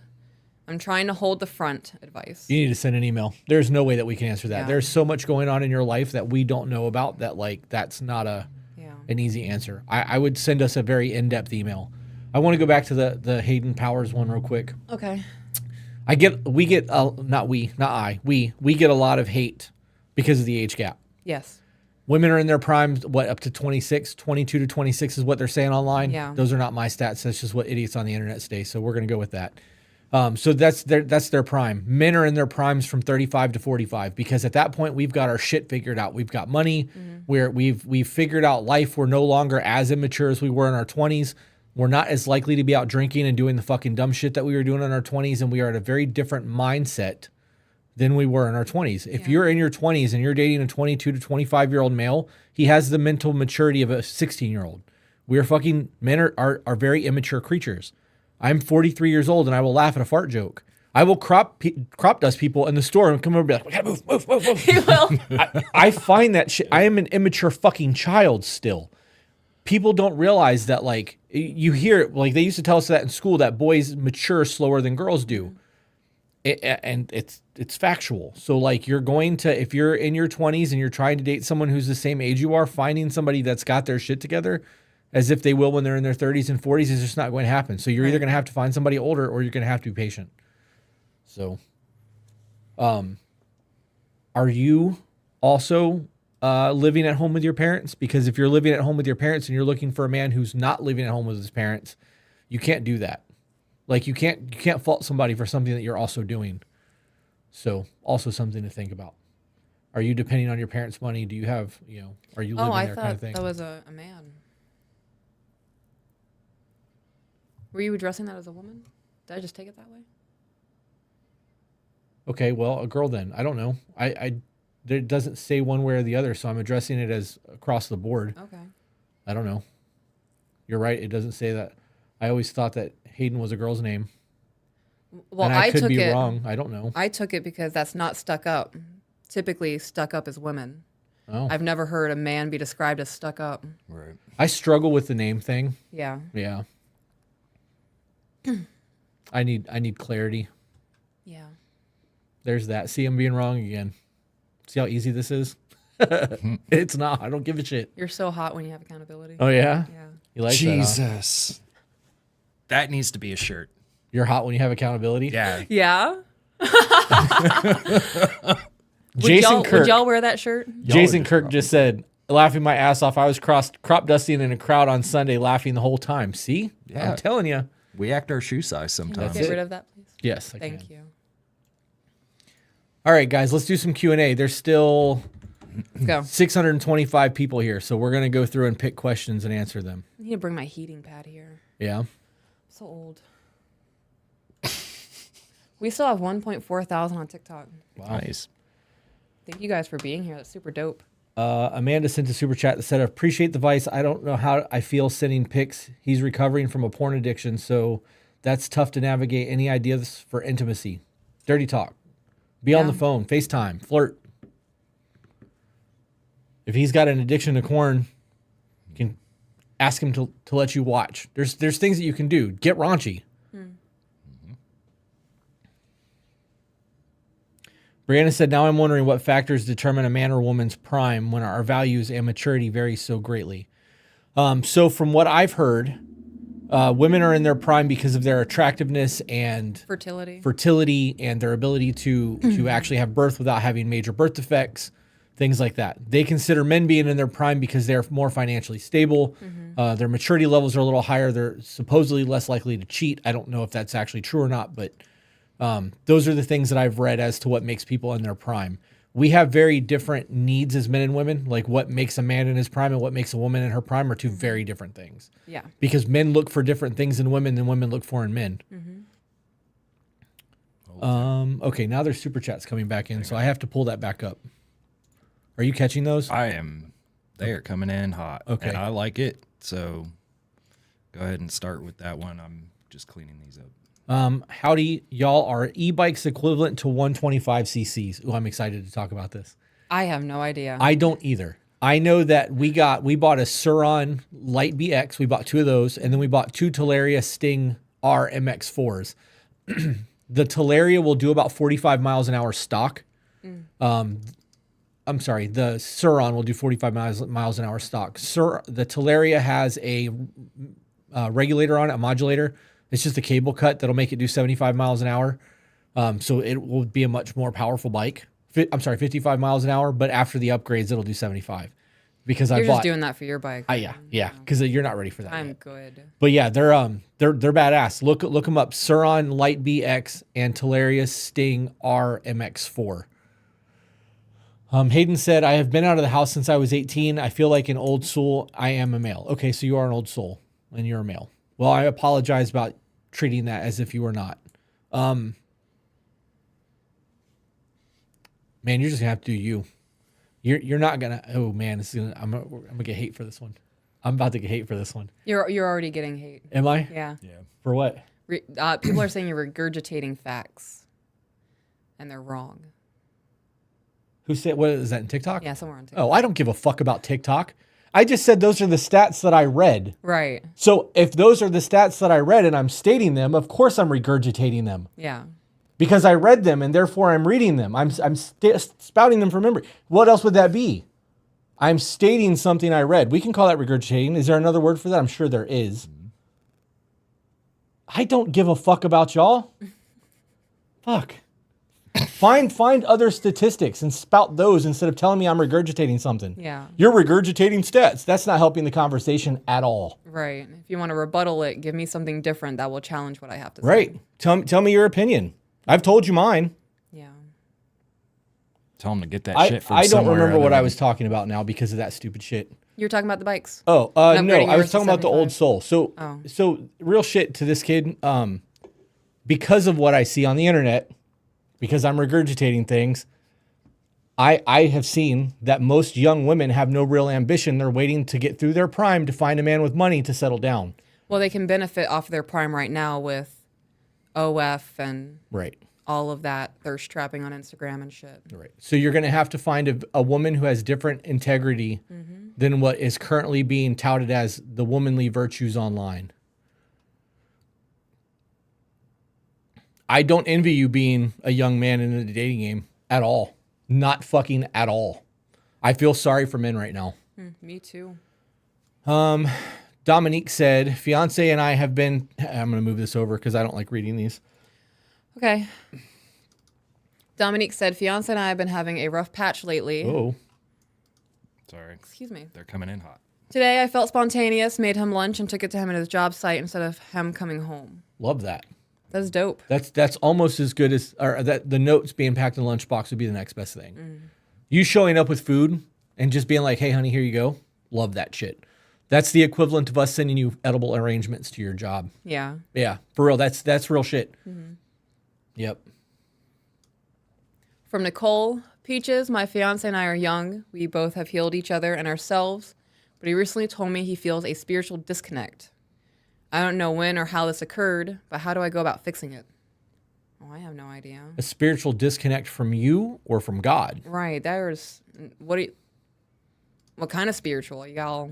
[SPEAKER 2] I'm trying to hold the front. Advice.
[SPEAKER 1] You need to send an email. There's no way that we can answer that.
[SPEAKER 2] Yeah.
[SPEAKER 1] There's so much going on in your life that we don't know about that, like, that's not an easy answer. I would send us a very in-depth email. I want to go back to the Hayden Powers one real quick.
[SPEAKER 2] Okay.
[SPEAKER 1] We get a lot of hate because of the age gap.
[SPEAKER 2] Yes.
[SPEAKER 1] Women are in their prime, up to 26, 22 to 26 is what they're saying online.
[SPEAKER 2] Yeah.
[SPEAKER 1] Those are not my stats. That's just what idiots on the internet say. So we're going to go with that. So that's their prime. Men are in their primes from 35 to 45 because at that point we've got our shit figured out. We've got money. We've figured out life. We're no longer as immature as we were in our 20s. We're not as likely to be out drinking and doing the fucking dumb shit that we were doing in our 20s, and we are at a very different mindset than we were in our 20s. If you're in your 20s and you're dating a 22 to 25-year-old male, he has the mental maturity of a 16-year-old. Men are very immature creatures. I'm 43 years old and I will laugh at a fart joke. I will crop dust people in the store and come over and be like, we gotta move.
[SPEAKER 2] You will.
[SPEAKER 1] I find that shit. I am an immature fucking child still. People don't realize that, like, you hear, like, they used to tell us that in school, that boys mature slower than girls do. And it's factual. So, like, if you're in your 20s and you're trying to date someone who's the same age you are, finding somebody that's got their shit together as if they will when they're in their 30s and 40s is just not going to happen. So you're either going to have to find somebody older or you're going to have to be patient. So, are you also living at home with your parents? Because if you're living at home with your parents and you're looking for a man who's not living at home with his parents, you can't do that. Like, you can't fault somebody for something that you're also doing. So also something to think about. Are you depending on your parents' money? Do you have, are you living there kind of thing?
[SPEAKER 2] That was a man. Were you addressing that as a woman? Did I just take it that way?
[SPEAKER 1] Okay, well, a girl then. I don't know. It doesn't say one way or the other, so I'm addressing it as across the board.
[SPEAKER 2] Okay.
[SPEAKER 1] I don't know. You're right. It doesn't say that. I always thought that Hayden was a girl's name.
[SPEAKER 2] Well,
[SPEAKER 1] and I could
[SPEAKER 2] took
[SPEAKER 1] be
[SPEAKER 2] it
[SPEAKER 1] wrong. I don't know.
[SPEAKER 2] I took it because that's not stuck up. Typically, stuck up is women.
[SPEAKER 1] Oh.
[SPEAKER 2] I've never heard a man be described as stuck up.
[SPEAKER 3] Right.
[SPEAKER 1] I struggle with the name thing.
[SPEAKER 2] Yeah.
[SPEAKER 1] Yeah. I need clarity.
[SPEAKER 2] Yeah.
[SPEAKER 1] There's that. See, I'm being wrong again. See how easy this is? It's not. I don't give a shit.
[SPEAKER 2] You're so hot when you have accountability.
[SPEAKER 1] Oh, yeah?
[SPEAKER 2] Yeah.
[SPEAKER 1] You like
[SPEAKER 3] Jesus.
[SPEAKER 1] that, huh?
[SPEAKER 3] That needs to be a shirt.
[SPEAKER 1] You're hot when you have accountability?
[SPEAKER 3] Yeah.
[SPEAKER 2] Yeah.
[SPEAKER 1] Jason Kirk.
[SPEAKER 2] Would y'all wear that shirt?
[SPEAKER 1] Jason Kirk just said, laughing my ass off. I was crop dusting in a crowd on Sunday laughing the whole time. See?
[SPEAKER 3] Yeah.
[SPEAKER 1] I'm telling you.
[SPEAKER 3] We act our shoe size
[SPEAKER 2] Can you
[SPEAKER 3] sometimes.
[SPEAKER 2] get rid of that, please?
[SPEAKER 1] Yes, I
[SPEAKER 2] Thank
[SPEAKER 1] can.
[SPEAKER 2] you.
[SPEAKER 1] All right, guys, let's do some Q&A. There's still
[SPEAKER 2] Let's go.
[SPEAKER 1] 625 people here, so we're going to go through and pick questions and answer them.
[SPEAKER 2] I need to bring my heating pad here.
[SPEAKER 1] Yeah?
[SPEAKER 2] I'm so old. We still have 1.4 thousand on TikTok.
[SPEAKER 1] Wow.
[SPEAKER 3] Nice.
[SPEAKER 2] Thank you guys for being here. That's super dope.
[SPEAKER 1] Amanda sent a super chat that said, appreciate the Vice. I don't know how I feel sending pics. He's recovering from a porn addiction, so that's tough to navigate. Any ideas for intimacy? Dirty talk. Be on the phone. FaceTime. Flirt. If he's got an addiction to corn, you can ask him to let you watch. There's things that you can do. Get raunchy. Brianna said, now I'm wondering what factors determine a man or woman's prime when our values and maturity vary so greatly. So from what I've heard, women are in their prime because of their attractiveness and fertility and their ability to actually have birth without having major birth defects, things like that. They consider men being in their prime because they're more financially stable. Their maturity levels are a little higher. They're supposedly less likely to cheat. I don't know if that's actually true or not, but those are the things that I've read as to what makes people in their prime. We have very different needs as men and women. Like what makes a man in his prime and what makes a woman in her prime are two very different things.
[SPEAKER 2] Yeah.
[SPEAKER 1] Because men look for different things in women than women look for in men. Okay, now there's super chats coming back in, so I have to pull that back up. Are you catching those?
[SPEAKER 3] I am. They are coming in hot.
[SPEAKER 1] Okay.
[SPEAKER 3] And I like it. So go ahead and start with that one. I'm just cleaning these up.
[SPEAKER 1] Howdy, y'all. Are e-bikes equivalent to 125 cc's? Ooh, I'm excited to talk about this.
[SPEAKER 2] I have no idea.
[SPEAKER 1] I don't either. I know that we bought a Suron Light BX. We bought 2 of those, and then we bought 2 Talaria Sting R MX4s. The Talaria will do about 45 miles an hour stock. I'm sorry, the Suron will do 45 miles an hour stock. The Talaria has a regulator on it, a modulator. It's just a cable cut that'll make it do 75 miles an hour. So it will be a much more powerful bike. 55 miles an hour, but after the upgrades, it'll do 75. Because
[SPEAKER 2] You're just doing that for your bike.
[SPEAKER 1] Yeah, because you're not ready for that.
[SPEAKER 2] I'm
[SPEAKER 1] yet.
[SPEAKER 2] good.
[SPEAKER 1] But yeah, they're badass. Look them up. Suron Light BX and Talaria Sting R MX4. Hayden said, I have been out of the house since I was 18. I feel like an old soul. I am a male. Okay, so you are an old soul and you're a male. Well, I apologize about treating that as if you were not. Man, you're just gonna have to do you. You're not gonna. Oh man, I'm gonna get hate for this one. I'm about to get hate for this one.
[SPEAKER 2] You're already getting hate.
[SPEAKER 1] Am I?
[SPEAKER 2] Yeah.
[SPEAKER 1] For what?
[SPEAKER 2] People are saying you're regurgitating facts, and they're wrong.
[SPEAKER 1] Who said? What is that in TikTok?
[SPEAKER 2] Yeah, somewhere on TikTok.
[SPEAKER 1] Oh, I don't give a fuck about TikTok. I just said those are the stats that I read.
[SPEAKER 2] Right.
[SPEAKER 1] So if those are the stats that I read and I'm stating them, of course I'm regurgitating them.
[SPEAKER 2] Yeah.
[SPEAKER 1] Because I read them and therefore I'm reading them. I'm spouting them from memory. What else would that be? I'm stating something I read. We can call that regurgitating. Is there another word for that? I'm sure there is. I don't give a fuck about y'all. Fuck. Find other statistics and spout those instead of telling me I'm regurgitating something.
[SPEAKER 2] Yeah.
[SPEAKER 1] You're regurgitating stats. That's not helping the conversation at all.
[SPEAKER 2] Right. If you want to rebuttal it, give me something different that will challenge what I have to say.
[SPEAKER 1] Right. Tell me your opinion. I've told you mine.
[SPEAKER 2] Yeah.
[SPEAKER 3] Tell them to get that shit from
[SPEAKER 1] I don't
[SPEAKER 3] somewhere
[SPEAKER 1] remember what
[SPEAKER 3] other
[SPEAKER 1] I
[SPEAKER 3] than-
[SPEAKER 1] was talking about now because of that stupid shit.
[SPEAKER 2] You were talking about the bikes.
[SPEAKER 1] Oh, no,
[SPEAKER 2] Upgrading
[SPEAKER 1] I was
[SPEAKER 2] yours to
[SPEAKER 1] talking about the old
[SPEAKER 2] 75.
[SPEAKER 1] soul. So real shit to this kid, because of what I see on the internet, because I'm regurgitating things, I have seen that most young women have no real ambition. They're waiting to get through their prime to find a man with money to settle down.
[SPEAKER 2] Well, they can benefit off their prime right now with OF and
[SPEAKER 1] Right.
[SPEAKER 2] all of that thirst trapping on Instagram and shit.
[SPEAKER 1] Right. So you're going to have to find a woman who has different integrity than what is currently being touted as the womanly virtues online. I don't envy you being a young man in the dating game at all. Not fucking at all. I feel sorry for men right now.
[SPEAKER 2] Me too.
[SPEAKER 1] Dominique said, fiance and I have been, I'm going to move this over because I don't like reading these.
[SPEAKER 2] Okay. Dominique said, fiance and I have been having a rough patch lately.
[SPEAKER 1] Oh,
[SPEAKER 3] Sorry.
[SPEAKER 2] Excuse me.
[SPEAKER 3] They're coming in hot.
[SPEAKER 2] Today I felt spontaneous, made him lunch, and took it to him at his job site instead of him coming home.
[SPEAKER 1] love that.
[SPEAKER 2] That's dope.
[SPEAKER 1] That's almost as good as, or that the notes being packed in the lunchbox would be the next best thing. You showing up with food and just being like, hey, honey, here you go. Love that shit. That's the equivalent of us sending you edible arrangements to your job.
[SPEAKER 2] Yeah.
[SPEAKER 1] Yeah, for real. That's real shit. Yep.
[SPEAKER 2] From Nicole, Peaches, my fiance and I are young. We both have healed each other and ourselves, but he recently told me he feels a spiritual disconnect. I don't know when or how this occurred, but how do I go about fixing it? Oh, I have no idea.
[SPEAKER 1] A spiritual disconnect from you or from God?
[SPEAKER 2] Right, there's what kind of spiritual? You got all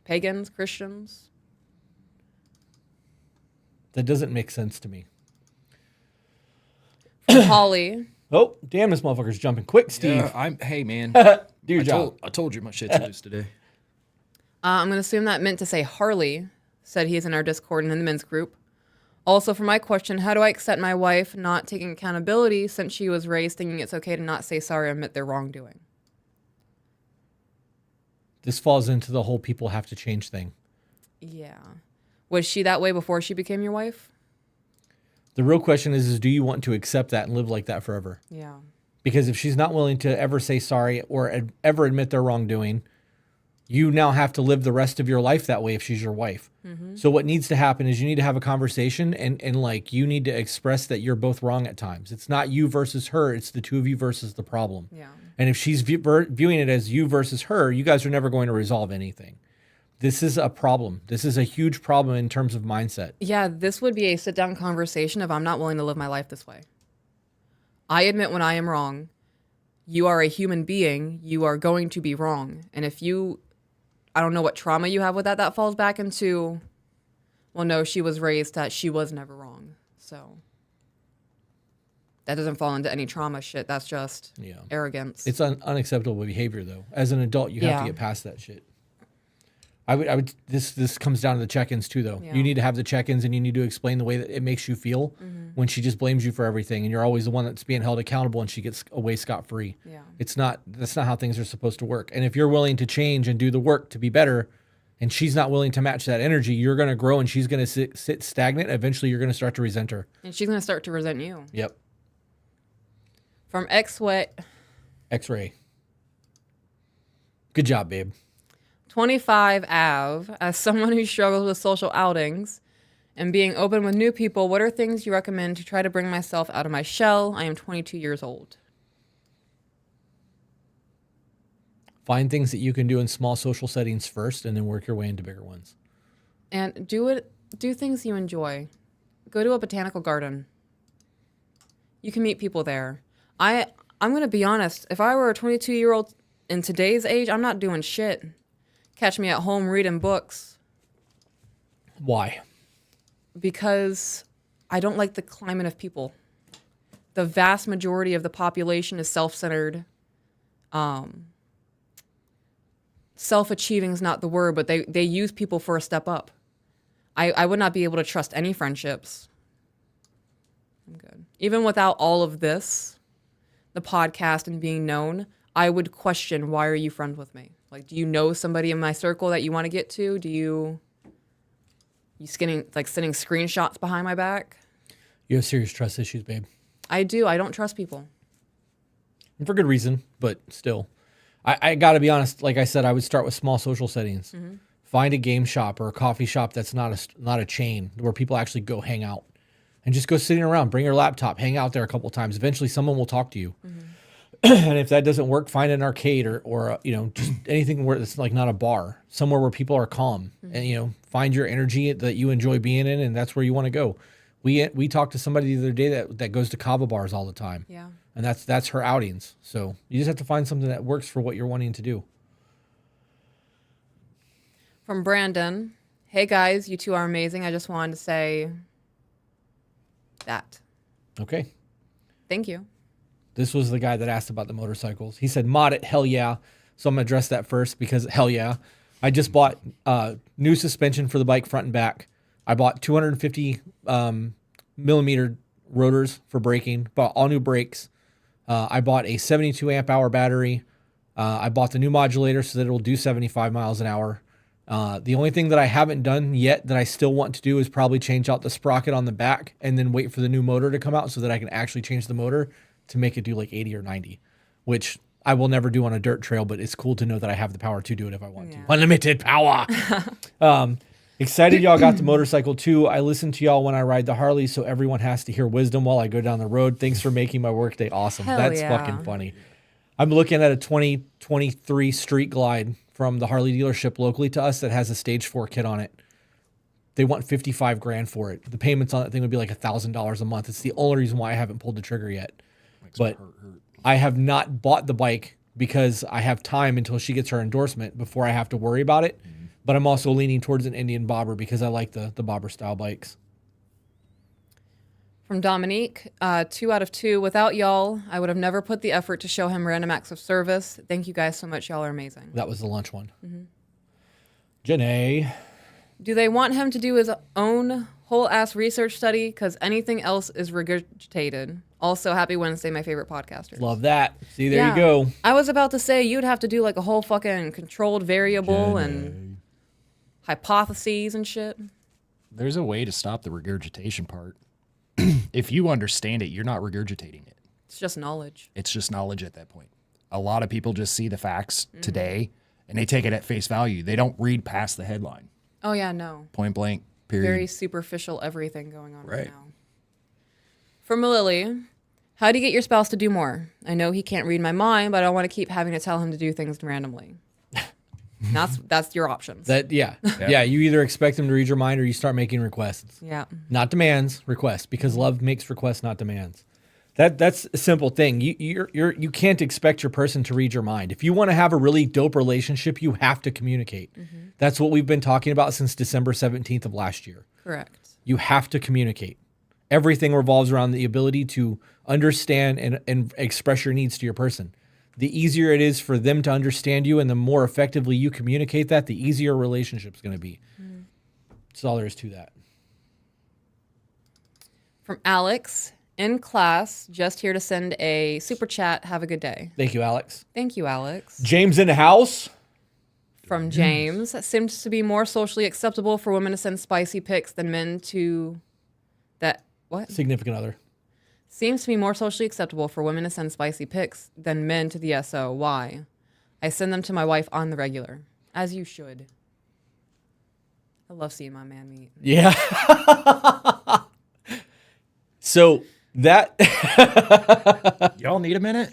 [SPEAKER 2] pagans, Christians?
[SPEAKER 1] That doesn't make sense to me.
[SPEAKER 2] From Holly.
[SPEAKER 1] Oh, damn, this motherfucker's jumping quick, Steve.
[SPEAKER 3] Hey, man.
[SPEAKER 1] Do your job.
[SPEAKER 3] I told you my shit's loose today.
[SPEAKER 2] I'm going to assume that meant to say Harley said he is in our Discord and in the men's group. Also, for my question, how do I accept my wife not taking accountability since she was raised thinking it's okay to not say sorry or admit their wrongdoing?
[SPEAKER 1] This falls into the whole people have to change thing.
[SPEAKER 2] Yeah. Was she that way before she became your wife?
[SPEAKER 1] The real question is do you want to accept that and live like that forever?
[SPEAKER 2] Yeah.
[SPEAKER 1] Because if she's not willing to ever say sorry or ever admit their wrongdoing, you now have to live the rest of your life that way if she's your wife. Mm-hmm. So what needs to happen is you need to have a conversation and like you need to express that you're both wrong at times. It's not you versus her. It's the two of you versus the problem.
[SPEAKER 2] Yeah.
[SPEAKER 1] And if she's viewing it as you versus her, you guys are never going to resolve anything. This is a problem. This is a huge problem in terms of mindset.
[SPEAKER 2] Yeah, this would be a sit-down conversation if I'm not willing to live my life this way. I admit when I am wrong. You are a human being. You are going to be wrong. And if you, I don't know what trauma you have with that, that falls back into, well, no, she was raised that she was never wrong. So that doesn't fall into any trauma shit. That's just arrogance.
[SPEAKER 1] It's unacceptable behavior, though. As an adult, you have to get past that shit. I would. This comes down to the check-ins too, though.
[SPEAKER 2] Yeah.
[SPEAKER 1] You need to have the check-ins, and you need to explain the way that it makes you feel when she just blames you for everything, and you're always the one that's being held accountable, and she gets away scot-free.
[SPEAKER 2] Yeah.
[SPEAKER 1] That's not how things are supposed to work. And if you're willing to change and do the work to be better, and she's not willing to match that energy, you're going to grow, and she's going to sit stagnant. Eventually, you're going to start to resent her.
[SPEAKER 2] And she's going to start to resent you.
[SPEAKER 1] Yep.
[SPEAKER 2] From X-Ray.
[SPEAKER 1] Good job, babe.
[SPEAKER 2] 25 Av, as someone who struggles with social outings and being open with new people, what are things you recommend to try to bring myself out of my shell? I am 22 years old.
[SPEAKER 1] Find things that you can do in small social settings first and then work your way into bigger ones.
[SPEAKER 2] And do things you enjoy. Go to a botanical garden. You can meet people there. I'm going to be honest. If I were a 22-year-old in today's age, I'm not doing shit. Catch me at home reading books.
[SPEAKER 1] Why?
[SPEAKER 2] Because I don't like the climate of people. The vast majority of the population is self-centered. Self-achieving is not the word, but they use people for a step up. I would not be able to trust any friendships. I'm good. Even without all of this, the podcast and being known, I would question, why are you friends with me? Like, do you know somebody in my circle that you want to get to? Do you sending screenshots behind my back?
[SPEAKER 1] You have serious trust issues, babe.
[SPEAKER 2] I do. I don't trust people.
[SPEAKER 1] And for good reason, but still. I got to be honest. Like I said, I would start with small social settings. Mm-hmm. Find a game shop or a coffee shop that's not a chain where people actually go hang out. And just go sitting around. Bring your laptop. Hang out there a couple times. Eventually, someone will talk to you. Mm-hmm. And if that doesn't work, find an arcade or just anything where it's like not a bar, somewhere where people are calm, and find your energy that you enjoy being in, and that's where you want to go. We talked to somebody the other day that goes to kava bars all the time, and that's her outings. So you just have to find something that works for what you're wanting to do.
[SPEAKER 2] From Brandon, hey guys, you two are amazing. I just wanted to say that.
[SPEAKER 1] Okay.
[SPEAKER 2] Thank you.
[SPEAKER 1] This was the guy that asked about the motorcycles. He said, mod it, hell yeah. So I'm going to address that first because hell yeah. I just bought new suspension for the bike front and back. I bought 250 millimeter rotors for braking, bought all new brakes. I bought a 72 amp hour battery. I bought the new modulator so that it will do 75 miles an hour. The only thing that I haven't done yet that I still want to do is probably change out the sprocket on the back and then wait for the new motor to come out so that I can actually change the motor to make it do like 80 or 90, which I will never do on a dirt trail, but it's cool to know that I have the power to do it if I want to. Unlimited power. Excited y'all got the motorcycle too. I listen to y'all when I ride the Harley, so everyone has to hear wisdom while I go down the road. Thanks for making my workday awesome.
[SPEAKER 2] Hell
[SPEAKER 1] That's
[SPEAKER 2] yeah.
[SPEAKER 1] fucking funny. I'm looking at a 2023 Street Glide from the Harley dealership locally to us that has a stage 4 kit on it. They want 55 grand for it. The payments on that thing would be like $1,000 a month. It's the only reason why I haven't pulled the trigger yet. But I have not bought the bike because I have time until she gets her endorsement before I have to worry about it. Mm-hmm. But I'm also leaning towards an Indian bobber because I like the bobber style bikes.
[SPEAKER 2] From Dominique, 2 out of 2. Without y'all, I would have never put the effort to show him random acts of service. Thank you guys so much. Y'all are amazing.
[SPEAKER 1] That was the lunch one. Mm-hmm. Janae.
[SPEAKER 2] Do they want him to do his own whole-ass research study? Because anything else is regurgitated. Also, happy Wednesday, my favorite podcasters.
[SPEAKER 1] Love that. See, there you go.
[SPEAKER 2] I was about to say you'd have to do like a whole fucking controlled variable and hypotheses and shit.
[SPEAKER 3] There's a way to stop the regurgitation part. If you understand it, you're not regurgitating it.
[SPEAKER 2] It's just knowledge.
[SPEAKER 3] It's just knowledge at that point. A lot of people just see the facts today and they take it at face value. They don't read past the headline.
[SPEAKER 2] Oh, yeah, no.
[SPEAKER 3] Point blank, period.
[SPEAKER 2] Very superficial everything going on right now. From Lily, how do you get your spouse to do more? I know he can't read my mind, but I don't want to keep having to tell him to do things randomly. That's your options.
[SPEAKER 1] Yeah. You either expect him to read your mind or you start making requests.
[SPEAKER 2] Yeah.
[SPEAKER 1] Not demands, requests, because love makes requests, not demands. That's a simple thing. You can't expect your person to read your mind. If you want to have a really dope relationship, you have to communicate. Mm-hmm. That's what we've been talking about since December 17th of last year.
[SPEAKER 2] Correct.
[SPEAKER 1] You have to communicate. Everything revolves around the ability to understand and express your needs to your person. The easier it is for them to understand you and the more effectively you communicate that, the easier a relationship's going to be. Mm. That's all there is to that.
[SPEAKER 2] From Alex, in class, just here to send a super chat. Have a good day.
[SPEAKER 1] Thank you, Alex.
[SPEAKER 2] Thank you, Alex.
[SPEAKER 1] James in the house.
[SPEAKER 2] From James, seems to be more socially acceptable for women to send spicy pics than men to that. What?
[SPEAKER 1] Significant other.
[SPEAKER 2] Seems to be more socially acceptable for women to send spicy pics than men to the SO. Why? I send them to my wife on the regular. As you should. I love seeing my man meet.
[SPEAKER 1] Yeah. So that...
[SPEAKER 3] Y'all need a minute?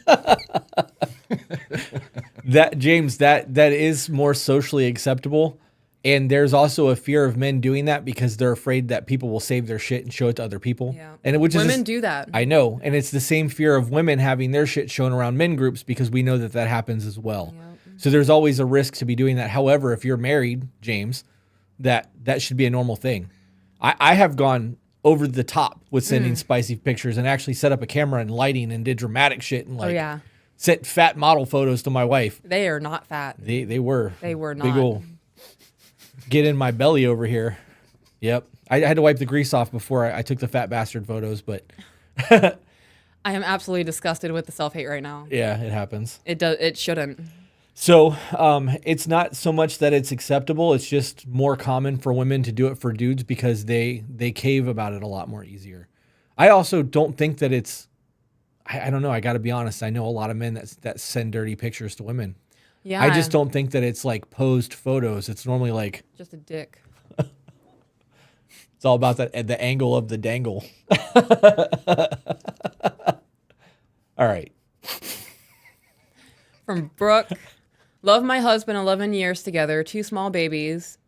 [SPEAKER 1] That, James, that is more socially acceptable. And there's also a fear of men doing that because they're afraid that people will save their shit and show it to other people.
[SPEAKER 2] Yeah.
[SPEAKER 1] And
[SPEAKER 2] women do that.
[SPEAKER 1] I know. And it's the same fear of women having their shit shown around men groups because we know that happens as well. Yep. So there's always a risk to be doing that. However, if you're married, James, that should be a normal thing. I have gone over the top with sending spicy pictures and actually set up a camera and lighting and did dramatic shit and sent fat model photos to my wife.
[SPEAKER 2] They are not fat.
[SPEAKER 1] They were.
[SPEAKER 2] They were not.
[SPEAKER 1] Big old get in my belly over here. Yep. I had to wipe the grease off before I took the fat bastard photos, but
[SPEAKER 2] I am absolutely disgusted with the self-hate right now.
[SPEAKER 1] Yeah, it happens.
[SPEAKER 2] It shouldn't.
[SPEAKER 1] So it's not so much that it's acceptable. It's just more common for women to do it for dudes because they cave about it a lot more easier. I also don't think that it's, I don't know. I got to be honest. I know a lot of men that send dirty pictures to women.
[SPEAKER 2] Yeah.
[SPEAKER 1] I just don't think that it's like posed photos. It's normally like
[SPEAKER 2] just a dick.
[SPEAKER 1] It's all about the angle of the dangle. All right.
[SPEAKER 2] From Brooke. Love my husband, 11 years together, 2 small babies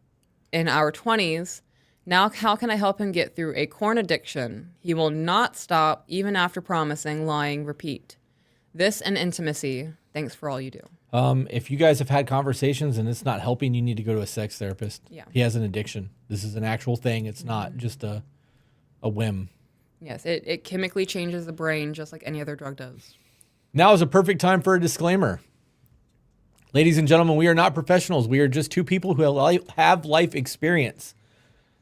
[SPEAKER 2] in our 20s. Now, how can I help him get through a corn addiction? He will not stop even after promising, lying, repeat. This and intimacy. Thanks for all you do.
[SPEAKER 1] If you guys have had conversations and it's not helping, you need to go to a sex therapist.
[SPEAKER 2] Yeah.
[SPEAKER 1] He has an addiction. This is an actual thing. It's not just a whim.
[SPEAKER 2] Yes, it chemically changes the brain just like any other drug does.
[SPEAKER 1] Now is a perfect time for a disclaimer. Ladies and gentlemen, we are not professionals. We are just 2 people who have life experience.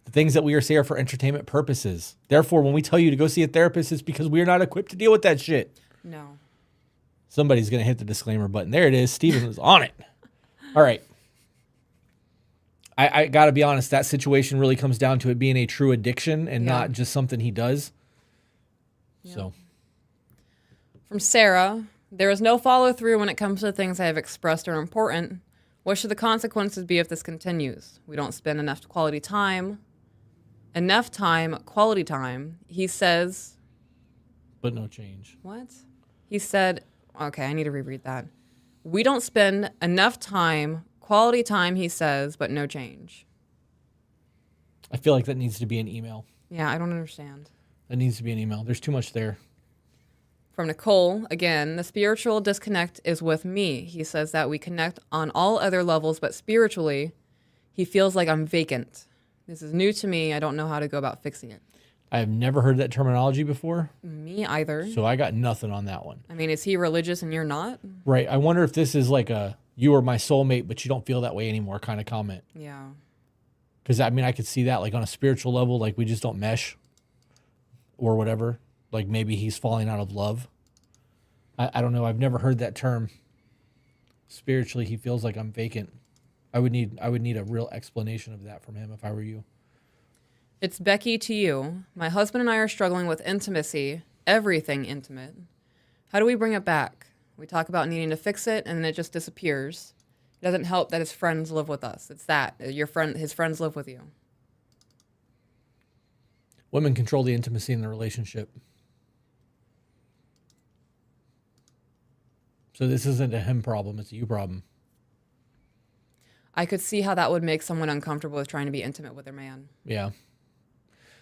[SPEAKER 1] The things that we are saying are for entertainment purposes. Therefore, when we tell you to go see a therapist, it's because we are not equipped to deal with that shit.
[SPEAKER 2] No.
[SPEAKER 1] Somebody's going to hit the disclaimer button. There it is. Steven was on it. All right. I got to be honest. That situation really comes down to it being a true addiction and not just something he does. Yeah. So.
[SPEAKER 2] From Sarah, there is no follow through when it comes to things I have expressed are important. What should the consequences be if this continues? We don't spend enough quality time. Quality time. He says,
[SPEAKER 1] But no change.
[SPEAKER 2] what? He said, okay, I need to reread that. We don't spend enough time, quality time, he says, but no change.
[SPEAKER 1] I feel like that needs to be an email.
[SPEAKER 2] Yeah, I don't understand.
[SPEAKER 1] That needs to be an email. There's too much there.
[SPEAKER 2] From Nicole, again, the spiritual disconnect is with me. He says that we connect on all other levels, but spiritually, he feels like I'm vacant. This is new to me. I don't know how to go about fixing it.
[SPEAKER 1] I have never heard that terminology before,
[SPEAKER 2] Me either.
[SPEAKER 1] so I got nothing on that one.
[SPEAKER 2] I mean, is he religious and you're not?
[SPEAKER 1] Right. I wonder if this is like a you are my soulmate, but you don't feel that way anymore kind of comment.
[SPEAKER 2] Yeah.
[SPEAKER 1] Because, I mean, I could see that like on a spiritual level, like we just don't mesh or whatever. Like maybe he's falling out of love. I don't know. I've never heard that term. Spiritually, he feels like I'm vacant. I would need a real explanation of that from him if I were you.
[SPEAKER 2] It's Becky to you. My husband and I are struggling with intimacy, everything intimate. How do we bring it back? We talk about needing to fix it, and then it just disappears. It doesn't help that his friends live with us. It's that his friends live with you.
[SPEAKER 1] Women control the intimacy in the relationship. So this isn't a him problem, it's a you problem.
[SPEAKER 2] I could see how that would make someone uncomfortable with trying to be intimate with their man.
[SPEAKER 1] Yeah.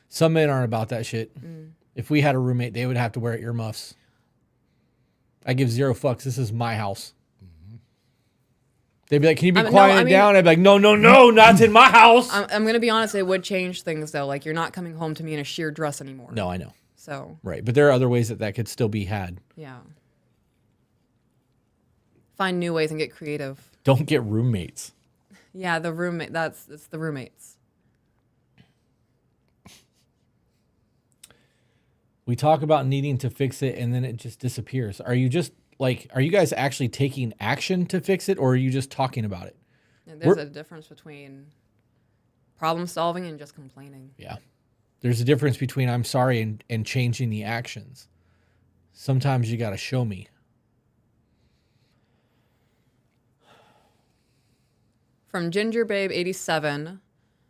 [SPEAKER 1] Some men aren't about that shit. If we had a roommate, they would have to wear earmuffs. I give zero fucks. This is my house. They'd be like, can you be quiet down? I'd be like, no, not in my house.
[SPEAKER 2] I'm going to be honest, it would change things, though. Like, you're not coming home to me in a sheer dress anymore.
[SPEAKER 1] No, I know.
[SPEAKER 2] So.
[SPEAKER 1] Right. But there are other ways that could still be had.
[SPEAKER 2] Yeah. Find new ways and get creative.
[SPEAKER 1] Don't get roommates.
[SPEAKER 2] Yeah, the roommate. It's the roommates.
[SPEAKER 1] We talk about needing to fix it and then it just disappears. Are you guys actually taking action to fix it, or are you just talking about it?
[SPEAKER 2] And there's a difference between problem solving and just complaining.
[SPEAKER 1] Yeah. There's a difference between I'm sorry and changing the actions. Sometimes you got to show me.
[SPEAKER 2] From GingerBabe87,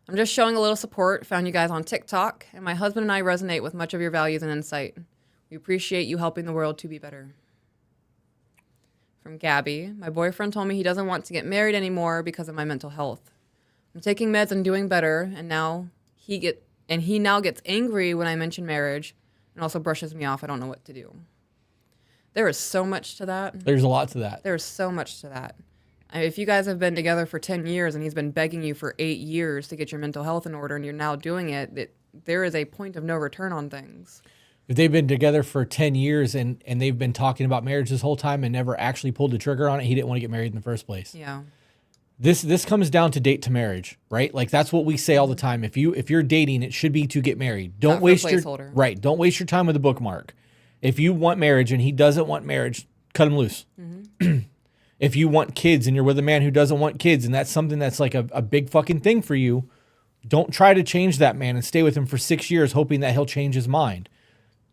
[SPEAKER 2] I'm just showing a little support. Found you guys on TikTok, and my husband and I resonate with much of your values and insight. We appreciate you helping the world to be better. From Gabby, my boyfriend told me he doesn't want to get married anymore because of my mental health. I'm taking meds and doing better, and he now gets angry when I mention marriage, and also brushes me off. I don't know what to do. There is so much to that.
[SPEAKER 1] There's a lot to that.
[SPEAKER 2] There's so much to that. If you guys have been together for 10 years and he's been begging you for 8 years to get your mental health in order and you're now doing it, there is a point of no return on things.
[SPEAKER 1] If they've been together for 10 years and they've been talking about marriage this whole time and never actually pulled the trigger on it, he didn't want to get married in the first place.
[SPEAKER 2] Yeah.
[SPEAKER 1] This comes down to date to marriage, right? Like that's what we say all the time. If you're dating, it should be to get married. Don't waste Don't waste your time with a bookmark. If you want marriage and he doesn't want marriage, cut him loose. Mm-hmm. If you want kids and you're with a man who doesn't want kids and that's something that's like a big fucking thing for you, don't try to change that man and stay with him for 6 years hoping that he'll change his mind.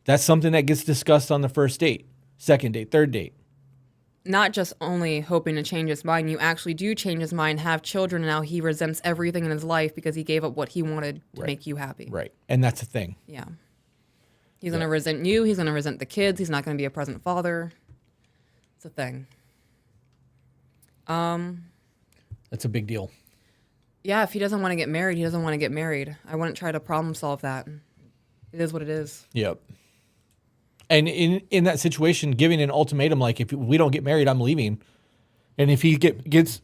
[SPEAKER 1] That's something that gets discussed on the first date, second date, third date.
[SPEAKER 2] Not just only hoping to change his mind, you actually do change his mind, have children, and now he resents everything in his life because he gave up what he wanted to make you happy.
[SPEAKER 1] Right. And that's the thing.
[SPEAKER 2] Yeah. He's going to resent you. He's going to resent the kids. He's not going to be a present father. It's a thing.
[SPEAKER 1] That's a big deal.
[SPEAKER 2] Yeah, if he doesn't want to get married, he doesn't want to get married. I wouldn't try to problem solve that. It is what it is.
[SPEAKER 1] Yep. And in that situation, giving an ultimatum like, if we don't get married, I'm leaving. And if he gets,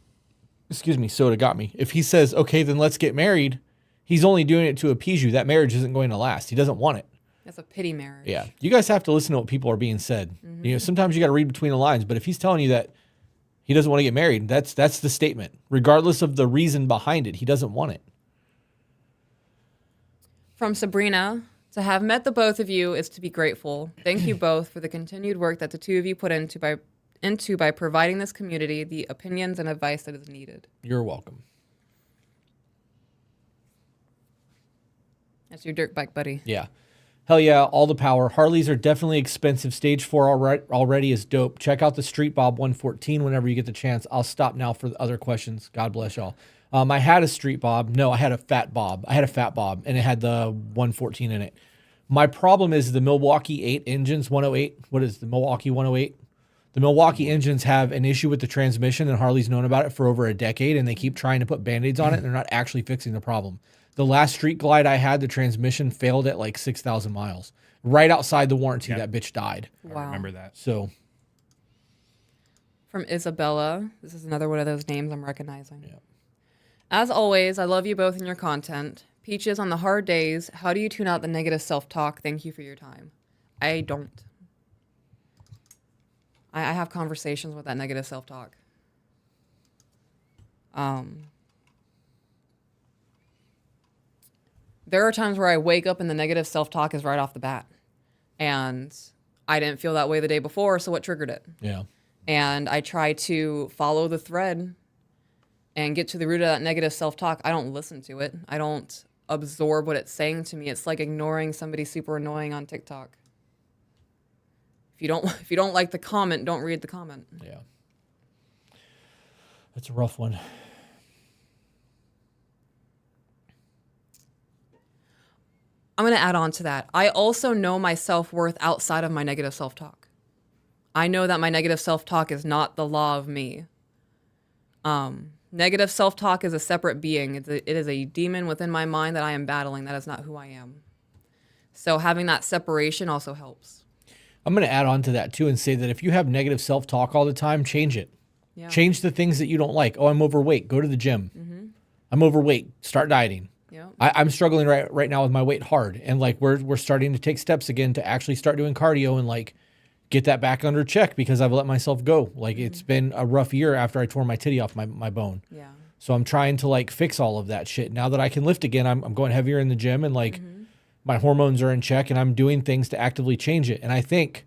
[SPEAKER 1] excuse me, soda got me. If he says, okay, then let's get married, he's only doing it to appease you. That marriage isn't going to last. He doesn't want it.
[SPEAKER 2] That's a pity marriage.
[SPEAKER 1] Yeah. You guys have to listen to what people are being said. Mm-hmm. You know, sometimes you got to read between the lines, but if he's telling you that he doesn't want to get married, that's the statement. Regardless of the reason behind it, he doesn't want it.
[SPEAKER 2] From Sabrina, to have met the both of you is to be grateful. Thank you both for the continued work that the two of you put into by providing this community the opinions and advice that is needed.
[SPEAKER 1] You're welcome.
[SPEAKER 2] That's your dirt bike buddy.
[SPEAKER 1] Yeah. Hell yeah, all the power. Harleys are definitely expensive. Stage 4 already is dope. Check out the Street Bob 114 whenever you get the chance. I'll stop now for the other questions. God bless y'all. I had a Street Bob. No, I had a Fat Bob. I had a Fat Bob, and it had the 114 in it. My problem is the Milwaukee 8 engines, 108. What is the Milwaukee 108? The Milwaukee engines have an issue with the transmission, and Harley's known about it for over a decade, and they keep trying to put Band-Aids on it, and they're not actually fixing the problem. The last Street Glide I had, the transmission failed at like 6,000 miles. Right outside the warranty, that bitch died.
[SPEAKER 2] Wow.
[SPEAKER 3] I remember that.
[SPEAKER 1] So,
[SPEAKER 2] From Isabella. This is another one of those names I'm recognizing.
[SPEAKER 1] Yeah.
[SPEAKER 2] As always, I love you both and your content. Peaches, on the hard days, how do you tune out the negative self-talk? Thank you for your time. I don't. I have conversations with that negative self-talk. There are times where I wake up and the negative self-talk is right off the bat. And I didn't feel that way the day before, so what triggered it?
[SPEAKER 1] yeah.
[SPEAKER 2] And I try to follow the thread and get to the root of that negative self-talk. I don't listen to it. I don't absorb what it's saying to me. It's like ignoring somebody super annoying on TikTok. If you don't like the comment, don't read the comment.
[SPEAKER 1] Yeah. That's a rough one.
[SPEAKER 2] I'm going to add on to that. I also know my self-worth outside of my negative self-talk. I know that my negative self-talk is not the law of me. Negative self-talk is a separate being. It is a demon within my mind that I am battling. That is not who I am. So having that separation also helps.
[SPEAKER 1] I'm going to add on to that too and say that if you have negative self-talk all the time, change it.
[SPEAKER 2] Yeah.
[SPEAKER 1] Change the things that you don't like. Oh, I'm overweight. Go to the gym.
[SPEAKER 2] Mm-hmm.
[SPEAKER 1] I'm overweight. Start dieting.
[SPEAKER 2] Yeah.
[SPEAKER 1] I'm struggling right now with my weight hard. And like we're starting to take steps again to actually start doing cardio and like get that back under check because I've let myself go. Like it's been a rough year after I tore my titty off my bone.
[SPEAKER 2] Yeah.
[SPEAKER 1] So I'm trying to like fix all of that shit. Now that I can lift again, I'm going heavier in the gym and like my hormones are in check and I'm doing things to actively change it. And I think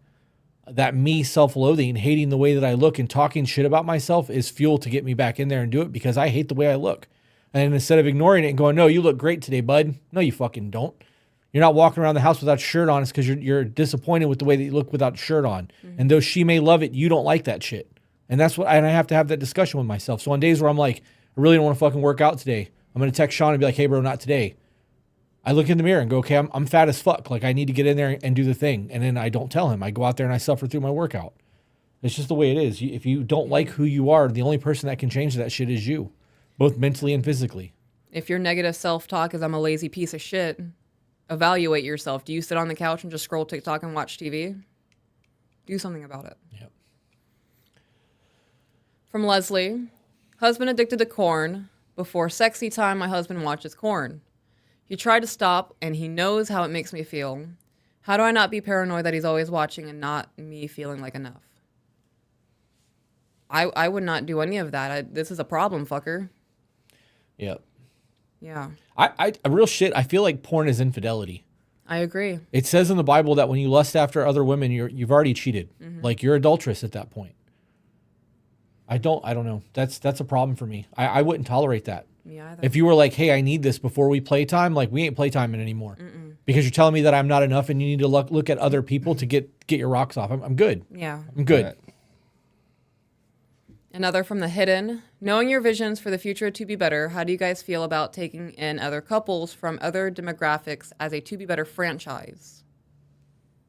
[SPEAKER 1] that me self-loathing, hating the way that I look and talking shit about myself is fuel to get me back in there and do it because I hate the way I look. And instead of ignoring it and going, no, you look great today, bud. No, you fucking don't. You're not walking around the house without a shirt on. It's because you're disappointed with the way that you look without a shirt on. And though she may love it, you don't like that shit. And that's what, and I have to have that discussion with myself. So on days where I'm like, I really don't want to fucking work out today, I'm going to text Sean and be like, hey bro, not today. I look in the mirror and go, okay, I'm fat as fuck. Like I need to get in there and do the thing. And then I don't tell him. I go out there and I suffer through my workout. It's just the way it is. If you don't like who you are, the only person that can change that shit is you, both mentally and physically.
[SPEAKER 2] If your negative self-talk is I'm a lazy piece of shit, evaluate yourself. Do you sit on the couch and just scroll TikTok and watch TV? Do something about it.
[SPEAKER 1] Yep.
[SPEAKER 2] From Leslie, husband addicted to corn. Before sexy time, my husband watches corn. He tried to stop, and he knows how it makes me feel. How do I not be paranoid that he's always watching and not me feeling like enough? I would not do any of that. This is a problem, fucker.
[SPEAKER 1] Yep.
[SPEAKER 2] Yeah,
[SPEAKER 1] I real shit, I feel like porn is infidelity.
[SPEAKER 2] I agree.
[SPEAKER 1] It says in the Bible that when you lust after other women, you've already cheated. Like you're adulterous at that point. I don't know. That's a problem for me. I wouldn't tolerate that.
[SPEAKER 2] Me either.
[SPEAKER 1] If you were like, hey, I need this before we playtime, like we ain't playtiming anymore. Because you're telling me that I'm not enough and you need to look at other people to get your rocks off. I'm good.
[SPEAKER 2] Yeah.
[SPEAKER 1] I'm good.
[SPEAKER 3] Right.
[SPEAKER 2] Another from the hidden. Knowing your visions for the future to be better, how do you guys feel about taking in other couples from other demographics as a to be better franchise?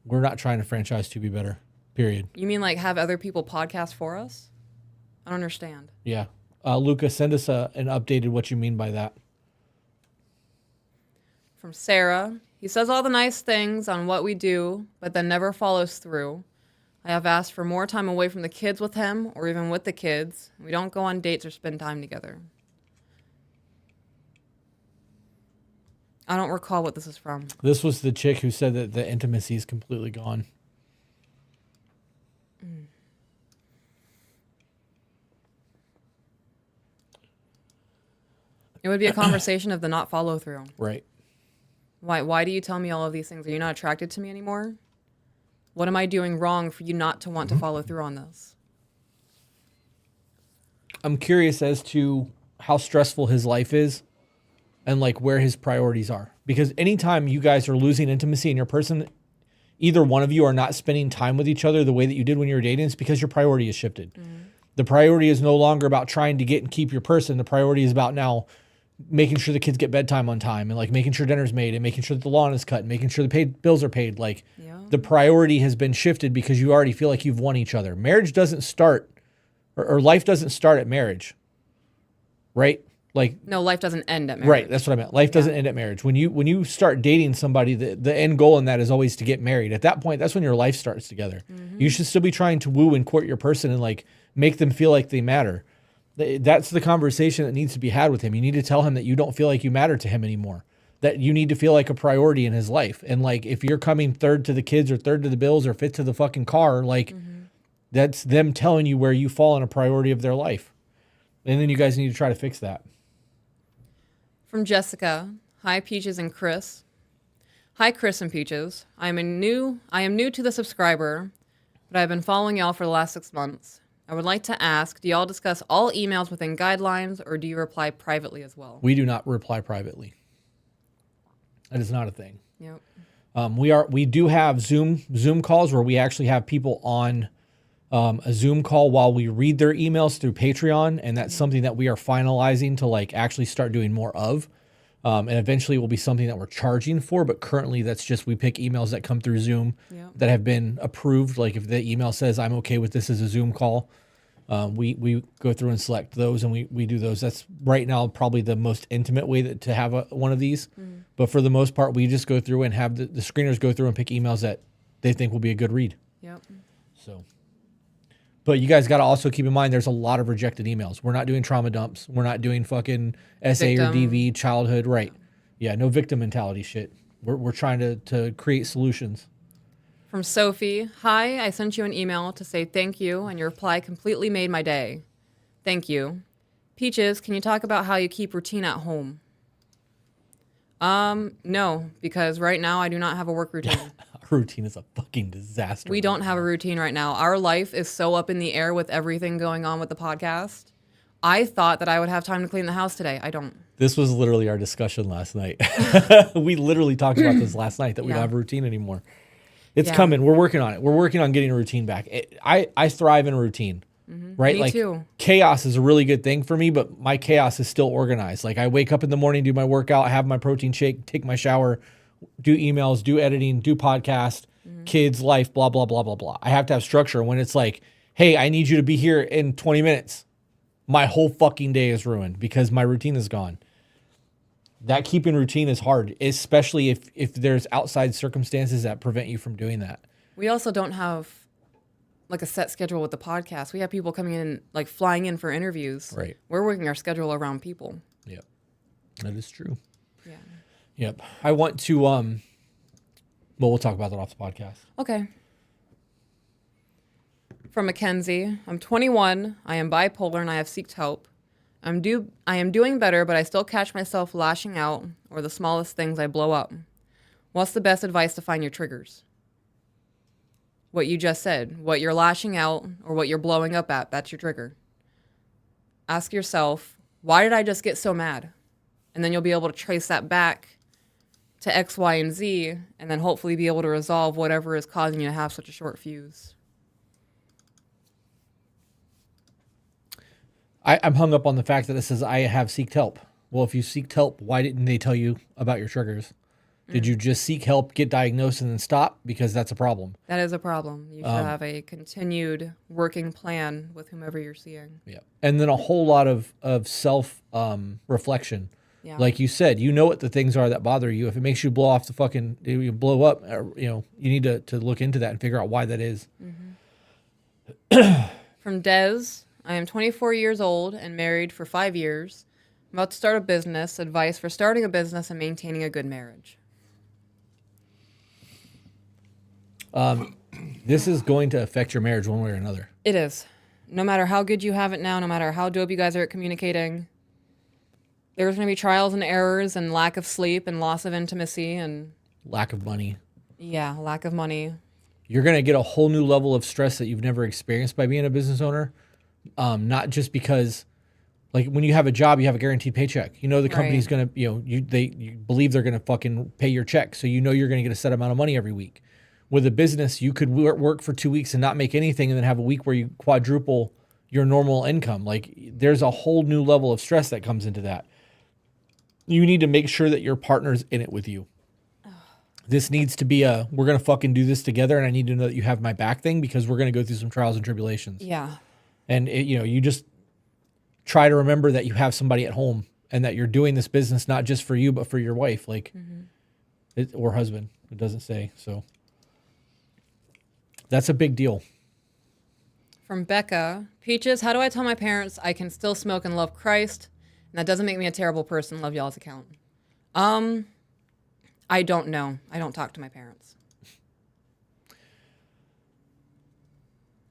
[SPEAKER 1] We're not trying to franchise to be better, period.
[SPEAKER 2] You mean like have other people podcast for us? I don't understand.
[SPEAKER 1] Yeah. Luca, send us an updated what you mean by that.
[SPEAKER 2] From Sarah. He says all the nice things on what we do, but then never follows through. I have asked for more time away from the kids with him, or even with the kids. We don't go on dates or spend time together. I don't recall what this is from.
[SPEAKER 1] This was the chick who said that the intimacy is completely gone.
[SPEAKER 2] It would be a conversation of the not follow through.
[SPEAKER 1] Right.
[SPEAKER 2] Why do you tell me all of these things? Are you not attracted to me anymore? What am I doing wrong for you not to want to follow through on this?
[SPEAKER 1] I'm curious as to how stressful his life is and like where his priorities are. Because anytime you guys are losing intimacy and your person, either one of you are not spending time with each other the way that you did when you were dating, it's because your priority has shifted. The priority is no longer about trying to get and keep your person. The priority is about now making sure the kids get bedtime on time and like making sure dinner's made and making sure that the lawn is cut and making sure the bills are paid. Like the priority has been shifted because you already feel like you've won each other. Marriage doesn't start or life doesn't start at marriage, right? Like
[SPEAKER 2] No, life doesn't end at marriage.
[SPEAKER 1] right, that's what I meant. Life doesn't end at marriage. When you start dating somebody, the end goal in that is always to get married. At that point, that's when your life starts together. You should still be trying to woo and court your person and like make them feel like they matter. That's the conversation that needs to be had with him. You need to tell him that you don't feel like you matter to him anymore. That you need to feel like a priority in his life. And like if you're coming third to the kids or third to the bills or fifth to the fucking car, like that's them telling you where you fall in a priority of their life. And then you guys need to try to fix that.
[SPEAKER 2] From Jessica. Hi, Peaches and Chris. Hi, Chris and Peaches. I am new to the subscriber, but I've been following y'all for the last 6 months. I would like to ask, do y'all discuss all emails within guidelines or do you reply privately as well?
[SPEAKER 1] We do not reply privately. That is not a thing.
[SPEAKER 2] Yep.
[SPEAKER 1] We do have Zoom calls where we actually have people on a Zoom call while we read their emails through Patreon, and that's something that we are finalizing to like actually start doing more of. And eventually it will be something that we're charging for, but currently that's just we pick emails that come through Zoom that have been approved. Like if the email says I'm okay with this as a Zoom call, we go through and select those and we do those. That's right now probably the most intimate way to have one of these. But for the most part, we just go through and have the screeners go through and pick emails that they think will be a good read.
[SPEAKER 2] Yep.
[SPEAKER 1] So, but you guys got to also keep in mind there's a lot of rejected emails. We're not doing trauma dumps. We're not doing fucking SA or DV, childhood, right? Yeah, no victim mentality shit. We're trying to create solutions.
[SPEAKER 2] From Sophie. Hi, I sent you an email to say thank you, and your reply completely made my day. Thank you. Peaches, can you talk about how you keep routine at home? No, because right now I do not have a work routine.
[SPEAKER 1] Our routine is a fucking disaster.
[SPEAKER 2] We don't have a routine right now. Our life is so up in the air with everything going on with the podcast. I thought that I would have time to clean the house today. I don't.
[SPEAKER 1] This was literally our discussion last night. We literally talked about this last night that we don't have a routine anymore. It's coming. We're working on it. We're working on getting a routine back. I thrive in a routine, right?
[SPEAKER 2] Me
[SPEAKER 1] like
[SPEAKER 2] too.
[SPEAKER 1] Chaos is a really good thing for me, but my chaos is still organized. Like I wake up in the morning, do my workout, have my protein shake, take my shower, do emails, do editing, do podcast, kids, life, blah, blah, blah, blah, blah. I have to have structure. When it's like, hey, I need you to be here in 20 minutes. My whole fucking day is ruined because my routine is gone. That keeping routine is hard, especially if there's outside circumstances that prevent you from doing that.
[SPEAKER 2] We also don't have like a set schedule with the podcast. We have people coming in, like flying in for interviews.
[SPEAKER 1] Right.
[SPEAKER 2] We're working our schedule around people.
[SPEAKER 1] Yep. That is true.
[SPEAKER 2] Yeah.
[SPEAKER 1] Yep. I want to, well, we'll talk about that off the podcast.
[SPEAKER 2] Okay. From Mackenzie. I'm 21. I am bipolar and I have sought help. I am doing better, but I still catch myself lashing out or the smallest things I blow up. What's the best advice to find your triggers? What you just said, what you're lashing out or what you're blowing up at, that's your trigger. Ask yourself, why did I just get so mad? And then you'll be able to trace that back to X, Y, and Z, and then hopefully be able to resolve whatever is causing you to have such a short fuse.
[SPEAKER 1] I'm hung up on the fact that it says I have sought help. Well, if you seeked help, why didn't they tell you about your triggers? Did you just seek help, get diagnosed, and then stop? Because that's a problem.
[SPEAKER 2] That is a problem. You should have a continued working plan with whomever you're seeing.
[SPEAKER 1] Yeah. And then a whole lot of self reflection.
[SPEAKER 2] Yeah.
[SPEAKER 1] Like you said, you know what the things are that bother you. If it makes you blow off the fucking, you blow up, you need to look into that and figure out why that is.
[SPEAKER 2] From Des. I am 24 years old and married for 5 years. I'm about to start a business. Advice for starting a business and maintaining a good marriage.
[SPEAKER 1] This is going to affect your marriage one way or another.
[SPEAKER 2] It is. No matter how good you have it now, no matter how dope you guys are at communicating, there's going to be trials and errors and lack of sleep and loss of intimacy and...
[SPEAKER 1] Lack of money.
[SPEAKER 2] Yeah, lack of money.
[SPEAKER 1] You're going to get a whole new level of stress that you've never experienced by being a business owner. Not just because Like when you have a job, you have a guaranteed paycheck. You know the company's
[SPEAKER 2] Right.
[SPEAKER 1] gonna, you believe they're gonna fucking pay your check, so you know you're gonna get a set amount of money every week. With a business, you could work for 2 weeks and not make anything, and then have a week where you quadruple your normal income. Like there's a whole new level of stress that comes into that. You need to make sure that your partner's in it with you. This needs to be we're gonna fucking do this together, and I need to know that you have my back thing, because we're gonna go through some trials and tribulations.
[SPEAKER 2] Yeah.
[SPEAKER 1] And you just try to remember that you have somebody at home, and that you're doing this business not just for you but for your wife, like or husband. It doesn't say. So that's a big deal.
[SPEAKER 2] From Becca, Peaches, how do I tell my parents I can still smoke and love Christ, and that doesn't make me a terrible person? Love y'all's account. I don't know. I don't talk to my parents.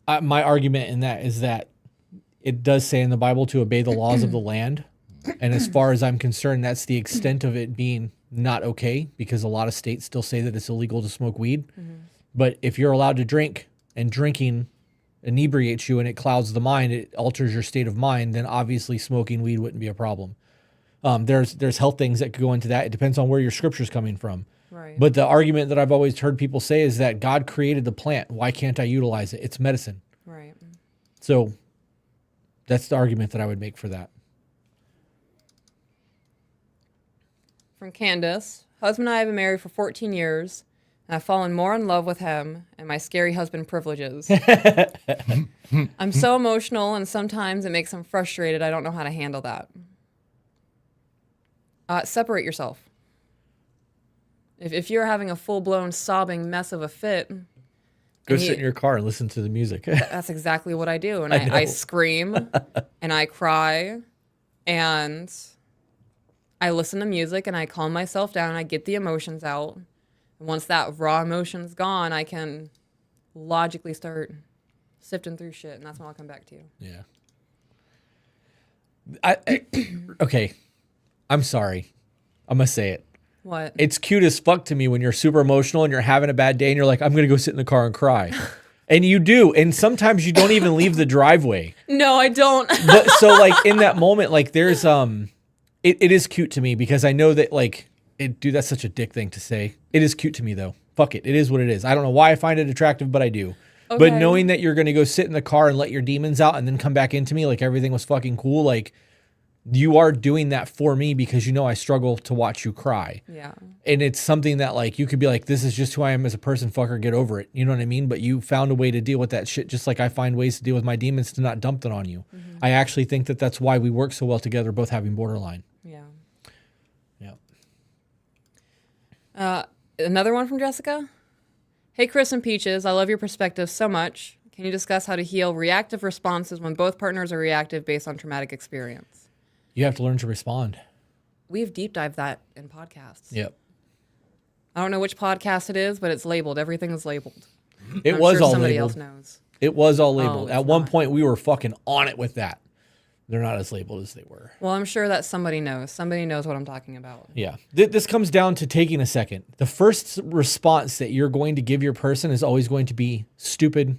[SPEAKER 1] My argument in that is that it does say in the Bible to obey the laws of the land. And as far as I'm concerned, that's the extent of it being not okay, because a lot of states still say that it's illegal to smoke weed. But if you're allowed to drink, and drinking inebriates you and it clouds the mind, it alters your state of mind, then obviously smoking weed wouldn't be a problem. There's health things that could go into that. It depends on where your scripture's coming from.
[SPEAKER 2] Right.
[SPEAKER 1] But the argument that I've always heard people say is that God created the plant. Why can't I utilize it? It's medicine.
[SPEAKER 2] Right.
[SPEAKER 1] So that's the argument that I would make for that.
[SPEAKER 2] From Candace, husband and I have been married for 14 years, and I've fallen more in love with him and my scary husband privileges. I'm so emotional, and sometimes it makes him frustrated. I don't know how to handle that. Separate yourself. If you're having a full-blown sobbing mess of a fit,
[SPEAKER 1] Go sit in your car and listen to the music.
[SPEAKER 2] that's exactly what I do. And
[SPEAKER 1] I know.
[SPEAKER 2] I scream and I cry and I listen to music and I calm myself down. I get the emotions out. And once that raw emotion's gone, I can logically start sifting through shit, and that's when I'll come back to you.
[SPEAKER 1] Yeah. Okay. I'm sorry. I'm going to say it.
[SPEAKER 2] What?
[SPEAKER 1] It's cute as fuck to me when you're super emotional and you're having a bad day and you're like, I'm going to go sit in the car and cry. And you do. And sometimes you don't even leave the driveway.
[SPEAKER 2] No, I don't.
[SPEAKER 1] But so like in that moment, like there's, it is cute to me, because I know that like, dude, that's such a dick thing to say. It is cute to me though. Fuck it. It is what it is. I don't know why I find it attractive, but I do.
[SPEAKER 2] Okay.
[SPEAKER 1] But knowing that you're going to go sit in the car and let your demons out and then come back into me like everything was fucking cool, like you are doing that for me, because you know I struggle to watch you cry.
[SPEAKER 2] Yeah.
[SPEAKER 1] And it's something that like you could be like, this is just who I am as a person, fucker, get over it. You know what I mean? But you found a way to deal with that shit, just like I find ways to deal with my demons to not dump it on you. I actually think that that's why we work so well together, both having borderline.
[SPEAKER 2] Yeah.
[SPEAKER 1] Yeah.
[SPEAKER 2] Another one from Jessica. Hey, Chris and Peaches, I love your perspective so much. Can you discuss how to heal reactive responses when both partners are reactive based on traumatic experience?
[SPEAKER 1] You have to learn to respond.
[SPEAKER 2] We've deep dived that in podcasts.
[SPEAKER 1] Yep.
[SPEAKER 2] I don't know which podcast it is, but it's labeled. Everything is labeled.
[SPEAKER 1] It
[SPEAKER 2] I'm
[SPEAKER 1] was
[SPEAKER 2] sure
[SPEAKER 1] all
[SPEAKER 2] somebody
[SPEAKER 1] labeled.
[SPEAKER 2] else knows.
[SPEAKER 1] It was all labeled.
[SPEAKER 2] it's
[SPEAKER 1] At one
[SPEAKER 2] not.
[SPEAKER 1] point, we were fucking on it with that. They're not as labeled as they were.
[SPEAKER 2] Well, I'm sure that somebody knows. Somebody knows what I'm talking about.
[SPEAKER 1] Yeah. This comes down to taking a second. The first response that you're going to give your person is always going to be stupid,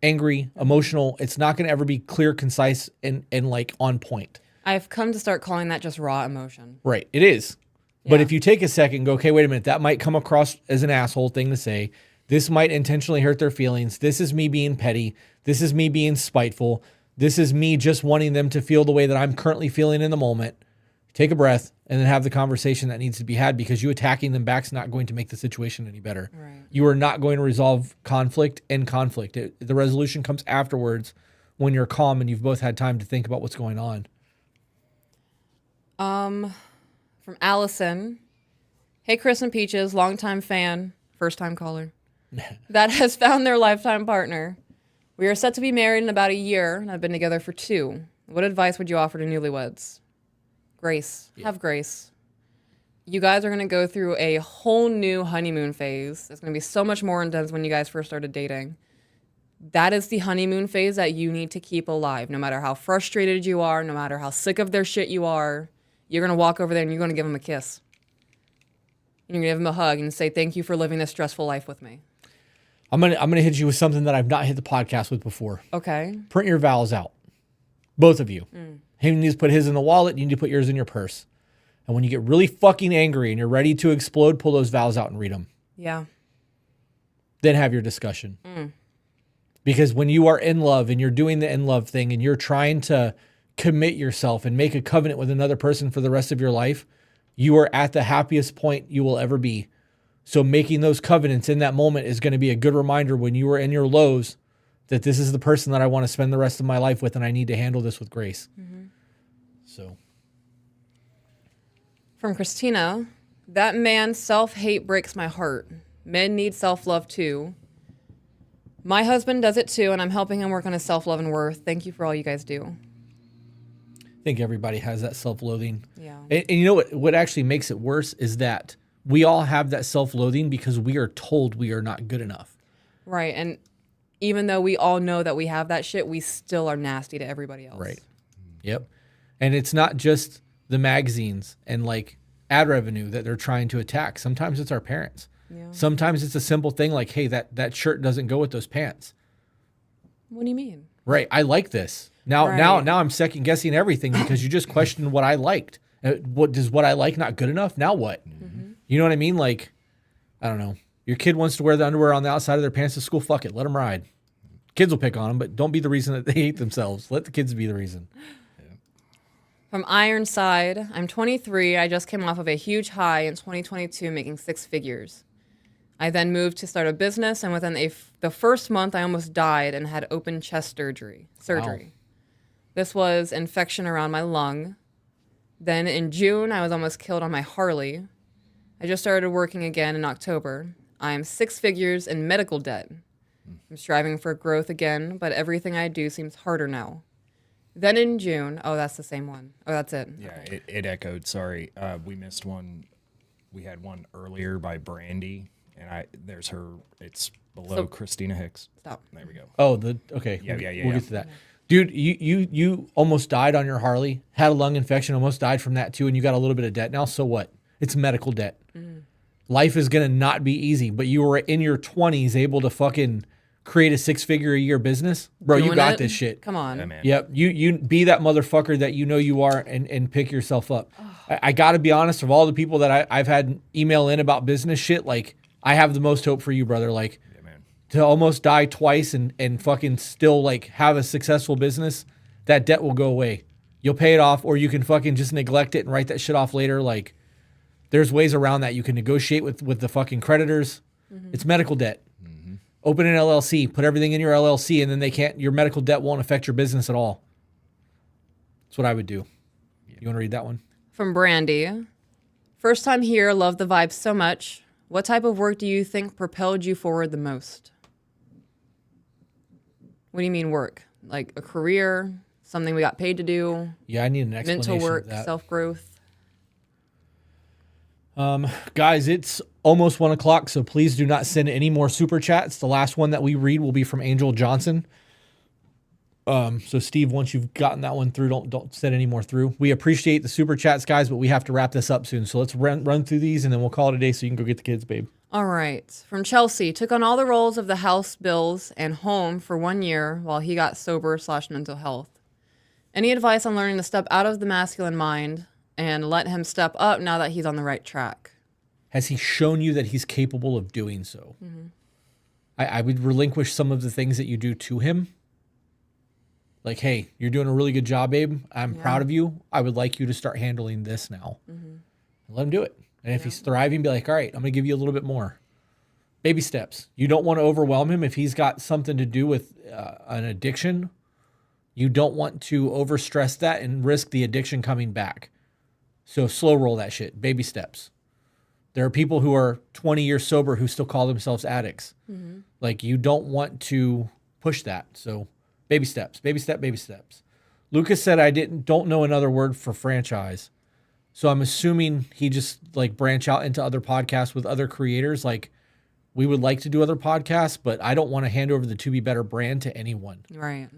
[SPEAKER 1] angry, emotional. It's not going to ever be clear, concise, and like on point.
[SPEAKER 2] I've come to start calling that just raw emotion.
[SPEAKER 1] Right. It is. But
[SPEAKER 2] Yeah.
[SPEAKER 1] if you take a second and go, okay, wait a minute, that might come across as an asshole thing to say. This might intentionally hurt their feelings. This is me being petty. This is me being spiteful. This is me just wanting them to feel the way that I'm currently feeling in the moment. Take a breath and then have the conversation that needs to be had, because you attacking them back is not going to make the situation any better.
[SPEAKER 2] Right.
[SPEAKER 1] You are not going to resolve conflict and conflict. The resolution comes afterwards when you're calm and you've both had time to think about what's going on.
[SPEAKER 2] From Allison. Hey, Chris and Peaches, longtime fan, first time caller, that has found their lifetime partner. We are set to be married in about a year, and I've been together for 2. What advice would you offer to newlyweds? Grace. Yeah. Have grace. You guys are going to go through a whole new honeymoon phase. It's going to be so much more intense when you guys first started dating. That is the honeymoon phase that you need to keep alive. No matter how frustrated you are, no matter how sick of their shit you are, you're going to walk over there and you're going to give them a kiss. And you're going to give them a hug and say, thank you for living this stressful life with me.
[SPEAKER 1] I'm gonna hit you with something that I've not hit the podcast with before.
[SPEAKER 2] Okay.
[SPEAKER 1] Print your vows out. Both of you. He needs to put his in the wallet. You need to put yours in your purse. And when you get really fucking angry and you're ready to explode, pull those vows out and read them.
[SPEAKER 2] Yeah.
[SPEAKER 1] Then have your discussion. Because when you are in love and you're doing the in love thing and you're trying to commit yourself and make a covenant with another person for the rest of your life, you are at the happiest point you will ever be. So making those covenants in that moment is going to be a good reminder when you are in your lows that this is the person that I want to spend the rest of my life with and I need to handle this with grace. So.
[SPEAKER 2] From Christina, that man's self-hate breaks my heart. Men need self-love too. My husband does it too, and I'm helping him work on his self-love and worth. Thank you for all you guys do.
[SPEAKER 1] I think everybody has that self-loathing.
[SPEAKER 2] Yeah.
[SPEAKER 1] And you know what actually makes it worse is that we all have that self-loathing because we are told we are not good enough.
[SPEAKER 2] Right. And even though we all know that we have that shit, we still are nasty to everybody else.
[SPEAKER 1] Right. Yep. And it's not just the magazines and like ad revenue that they're trying to attack. Sometimes it's our parents.
[SPEAKER 2] Yeah.
[SPEAKER 1] Sometimes it's a simple thing like, hey, that shirt doesn't go with those pants.
[SPEAKER 2] What do you mean?
[SPEAKER 1] Right. I like this. Now I'm second guessing everything because you just questioned what I liked. What I like not good enough? Now what? You know what I mean? Like, I don't know. Your kid wants to wear the underwear on the outside of their pants to school. Fuck it. Let them ride. Kids will pick on them, but don't be the reason that they hate themselves. Let the kids be the reason.
[SPEAKER 2] From Ironside, I'm 23. I just came off of a huge high in 2022, making 6 figures. I then moved to start a business, and within the first month, I almost died and had open chest surgery.
[SPEAKER 1] Wow.
[SPEAKER 2] This was infection around my lung. Then in June, I was almost killed on my Harley. I just started working again in October. I am 6 figures in medical debt. I'm striving for growth again, but everything I do seems harder now. Then in June, oh, that's the same one. Oh, that's it.
[SPEAKER 3] Yeah,
[SPEAKER 2] Okay.
[SPEAKER 3] it echoed. Sorry, we missed one. We had one earlier by Brandy, and there's her. It's below
[SPEAKER 2] So-
[SPEAKER 3] Christina Hicks.
[SPEAKER 2] Stop.
[SPEAKER 3] There we go.
[SPEAKER 1] Oh, okay.
[SPEAKER 3] Yeah,
[SPEAKER 1] we'll,
[SPEAKER 3] yeah,
[SPEAKER 1] We'll get to that. Dude, you almost died on your Harley, had a lung infection, almost died from that too, and you got a little bit of debt now. So what? It's medical debt. Life is going to not be easy, but you were in your 20s able to fucking create a 6-figure a year business. Bro, you
[SPEAKER 2] Doing
[SPEAKER 1] got
[SPEAKER 2] it?
[SPEAKER 1] this shit.
[SPEAKER 2] Come on.
[SPEAKER 3] Yeah, man.
[SPEAKER 1] Yep. You be that motherfucker that you know you are and pick yourself up. I got to be honest, of all the people that I've had email in about business shit, like I have the most hope for you, brother. Like
[SPEAKER 3] Yeah, man.
[SPEAKER 1] to almost die twice and fucking still like have a successful business, that debt will go away. You'll pay it off, or you can fucking just neglect it and write that shit off later. Like there's ways around that. You can negotiate with the fucking creditors. It's medical debt. Open an LLC, put everything in your LLC, and then your medical debt won't affect your business at all. That's what I would do. You want to read that one?
[SPEAKER 2] From Brandy. First time here, love the vibe so much. What type of work do you think propelled you forward the most? What do you mean work? Like a career? Something we got paid to do?
[SPEAKER 1] Yeah, I need an explanation
[SPEAKER 2] Mental work?
[SPEAKER 1] of that.
[SPEAKER 2] Self-growth?
[SPEAKER 1] Guys, it's almost 1 o'clock, so please do not send any more super chats. The last one that we read will be from Angel Johnson. So Steve, once you've gotten that one through, don't send any more through. We appreciate the super chats, guys, but we have to wrap this up soon. So let's run through these, and then we'll call it a day so you can go get the kids, babe.
[SPEAKER 2] All right. From Chelsea. Took on all the roles of the house, bills, and home for 1 year while he got sober/mental health. Any advice on learning to step out of the masculine mind and let him step up now that he's on the right track?
[SPEAKER 1] Has he shown you that he's capable of doing so? I would relinquish some of the things that you do to him. Like, hey, you're doing a really good job, babe. I'm proud of you. I would like you to start handling this now. Let him do it. And if he's thriving, be like, all right, I'm going to give you a little bit more. Baby steps. You don't want to overwhelm him. If he's got something to do with an addiction, you don't want to overstress that and risk the addiction coming back. So slow roll that shit. Baby steps. There are people who are 20 years sober who still call themselves addicts. Like, you don't want to push that. So baby steps, baby step, baby steps. Lucas said, don't know another word for franchise. So I'm assuming he just like branch out into other podcasts with other creators. Like, we would like to do other podcasts, but I don't want to hand over the To Be Better brand to anyone.
[SPEAKER 2] Right.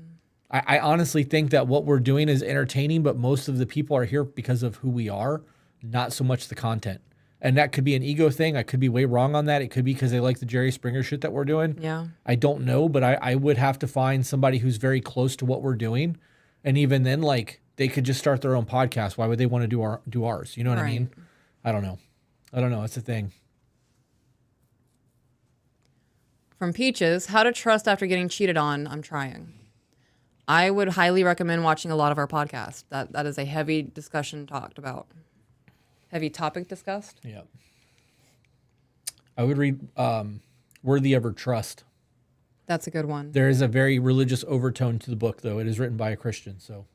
[SPEAKER 1] I honestly think that what we're doing is entertaining, but most of the people are here because of who we are, not so much the content. And that could be an ego thing. I could be way wrong on that. It could be because they like the Jerry Springer shit that we're doing.
[SPEAKER 2] Yeah.
[SPEAKER 1] I don't know, but I would have to find somebody who's very close to what we're doing. And even then, like, they could just start their own podcast. Why would they want to do ours? You know what I mean? I don't know. It's a thing.
[SPEAKER 2] From Peaches, how to trust after getting cheated on. I'm trying. I would highly recommend watching a lot of our podcasts. That is a heavy discussion talked about. Heavy topic discussed.
[SPEAKER 1] Yeah. I would read Worthy of Her Trust.
[SPEAKER 2] That's a good one.
[SPEAKER 1] There is a very religious overtone to the book, though. It is written by a Christian, so.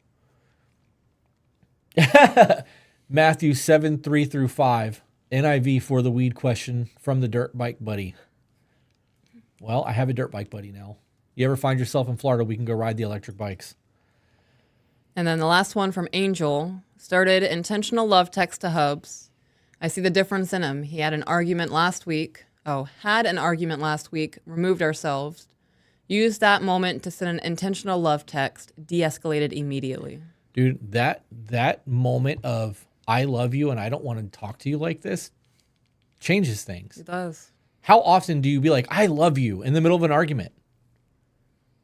[SPEAKER 1] Matthew 7:3-5. NIV for the weed question from the dirt bike buddy. Well, I have a dirt bike buddy now. You ever find yourself in Florida, we can go ride the electric bikes.
[SPEAKER 2] And then the last one from Angel. Started intentional love text to Hubs. I see the difference in him. He had an argument last week. Removed ourselves. Used that moment to send an intentional love text. De-escalated immediately.
[SPEAKER 1] Dude, that moment of I love you and I don't want to talk to you like this changes things.
[SPEAKER 2] It does.
[SPEAKER 1] How often do you be like, I love you in the middle of an argument?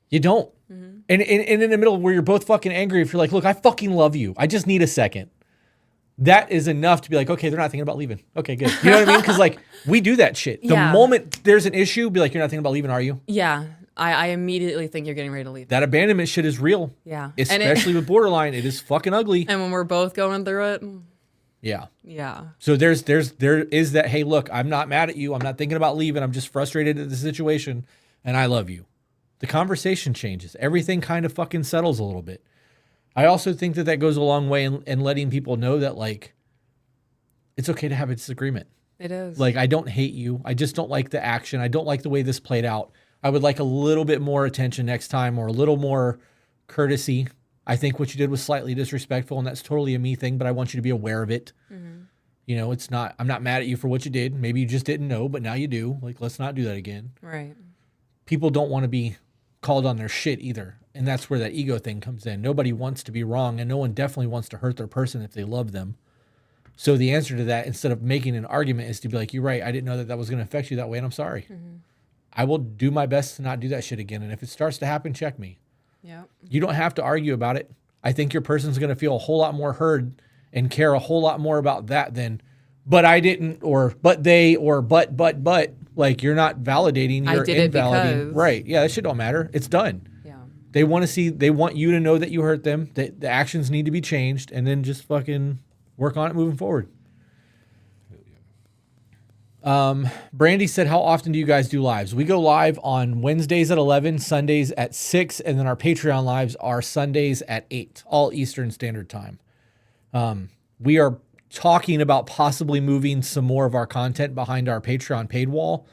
[SPEAKER 1] You don't. Mm-hmm. And in the middle where you're both fucking angry, if you're like, look, I fucking love you. I just need a second. That is enough to be like, okay, they're not thinking about leaving. Okay, good. You know what I mean? Because like we do that shit. The moment there's an issue, be like, you're not thinking about leaving, are you?
[SPEAKER 2] Yeah. I immediately think you're getting ready to leave.
[SPEAKER 1] That abandonment shit is real.
[SPEAKER 2] Yeah.
[SPEAKER 1] Especially with borderline. It is fucking ugly.
[SPEAKER 2] And when we're both going through it.
[SPEAKER 1] Yeah.
[SPEAKER 2] Yeah.
[SPEAKER 1] So there is that, hey, look, I'm not mad at you. I'm not thinking about leaving. I'm just frustrated at the situation and I love you. The conversation changes. Everything kind of fucking settles a little bit. I also think that goes a long way in letting people know that like, it's okay to have a disagreement.
[SPEAKER 2] It is.
[SPEAKER 1] Like, I don't hate you. I just don't like the action. I don't like the way this played out. I would like a little bit more attention next time or a little more courtesy. I think what you did was slightly disrespectful and that's totally a me thing, but I want you to be aware of it. Mm-hmm. You know, I'm not mad at you for what you did. Maybe you just didn't know, but now you do. Like, let's not do that again.
[SPEAKER 2] Right.
[SPEAKER 1] People don't want to be called on their shit either. And that's where that ego thing comes in. Nobody wants to be wrong and no one definitely wants to hurt their person if they love them. So the answer to that, instead of making an argument, is to be like, you're right. I didn't know that was going to affect you that way and I'm sorry. Mm-hmm. I will do my best to not do that shit again. And if it starts to happen, check me.
[SPEAKER 2] Yeah.
[SPEAKER 1] You don't have to argue about it. I think your person's going to feel a whole lot more heard and care a whole lot more about that than, but I didn't, or but they, or but. Like, you're not validating, you're invalidating. Right. Yeah, that shit don't matter. It's done. Yeah. They want you to know that you hurt them, that the actions need to be changed, and then just fucking work on it moving forward. Brandy said, how often do you guys do lives? We go live on Wednesdays at 11, Sundays at 6, and then our Patreon lives are Sundays at 8, all Eastern Standard Time. We are talking about possibly moving some more of our content behind our Patreon paid wall,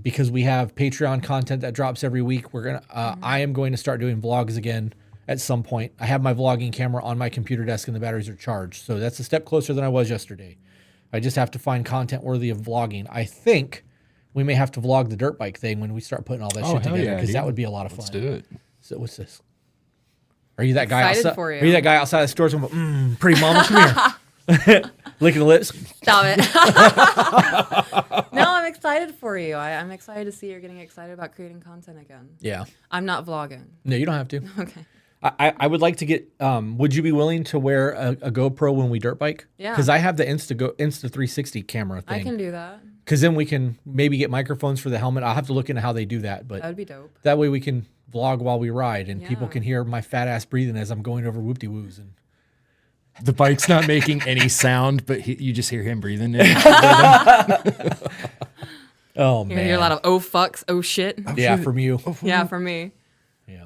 [SPEAKER 1] because we have Patreon content that drops every week. I am going to start doing vlogs again at some point. I have my vlogging camera on my computer desk and the batteries are charged. So that's a step closer than I was yesterday. I just have to find content worthy of vlogging. I think we may have to vlog the dirt bike thing when we start putting all that shit together, because that would be a lot of fun.
[SPEAKER 3] Let's do it.
[SPEAKER 1] So what's this? Are you that guy
[SPEAKER 2] outside?
[SPEAKER 1] Are you that guy outside the store going, pretty mama, come here. Licking the lips.
[SPEAKER 2] Stop it. No, I'm excited for you. I'm excited to see you're getting excited about creating content again.
[SPEAKER 1] Yeah.
[SPEAKER 2] I'm not vlogging.
[SPEAKER 1] No, you don't have to.
[SPEAKER 2] Okay.
[SPEAKER 1] I would like to get, would you be willing to wear a GoPro when we dirt bike?
[SPEAKER 2] Yeah.
[SPEAKER 1] Because I have the Insta 360 camera thing.
[SPEAKER 2] I can do that.
[SPEAKER 1] Because then we can maybe get microphones for the helmet. I'll have to look into how they do that. But
[SPEAKER 2] that would be dope.
[SPEAKER 1] That way we can vlog while we ride and people can hear my fat ass breathing as I'm going over whoop-de-woos. And
[SPEAKER 3] the bike's not making any sound, but you just hear him breathing.
[SPEAKER 1] Oh, man.
[SPEAKER 2] You hear a lot of oh fucks, oh shit.
[SPEAKER 1] Yeah, from you.
[SPEAKER 2] Yeah, from me.
[SPEAKER 1] Yeah.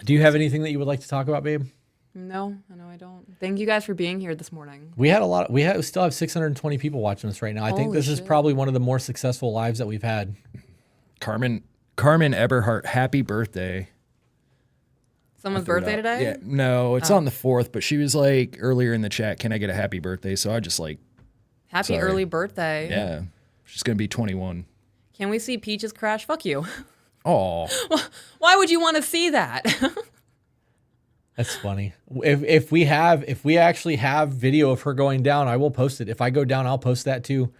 [SPEAKER 1] Do you have anything that you would like to talk about, babe?
[SPEAKER 2] No, I don't. Thank you guys for being here this morning.
[SPEAKER 1] We still have 620 people watching us right now. I think this is probably one of the more successful lives that we've had.
[SPEAKER 3] Carmen Eberhardt, happy birthday.
[SPEAKER 2] Someone's birthday today?
[SPEAKER 3] Yeah, no, it's on the 4th, but she was like earlier in the chat, can I get a happy birthday? So I just like,
[SPEAKER 2] happy early birthday.
[SPEAKER 3] Yeah, she's going to be 21. Can
[SPEAKER 2] we see Peaches crash? Fuck you.
[SPEAKER 3] Oh.
[SPEAKER 2] Why would you want to see that?
[SPEAKER 1] That's funny. If we actually have video of her going down, I will post it. If I go down, I'll post that too.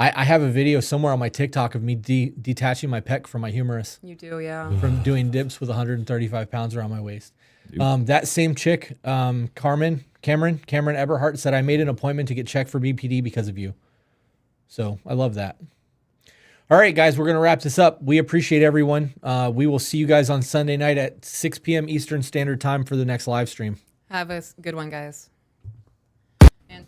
[SPEAKER 1] I have a video somewhere on my TikTok of me detaching my pec from my humerus.
[SPEAKER 2] You do, yeah.
[SPEAKER 1] From doing dips with 135 pounds around my waist. That same chick, Cameron Eberhardt said, I made an appointment to get checked for BPD because of you. So I love that. All right, guys, we're going to wrap this up. We appreciate everyone. We will see you guys on Sunday night at 6 p.m. Eastern Standard Time for the next live stream.
[SPEAKER 2] Have a good one, guys. And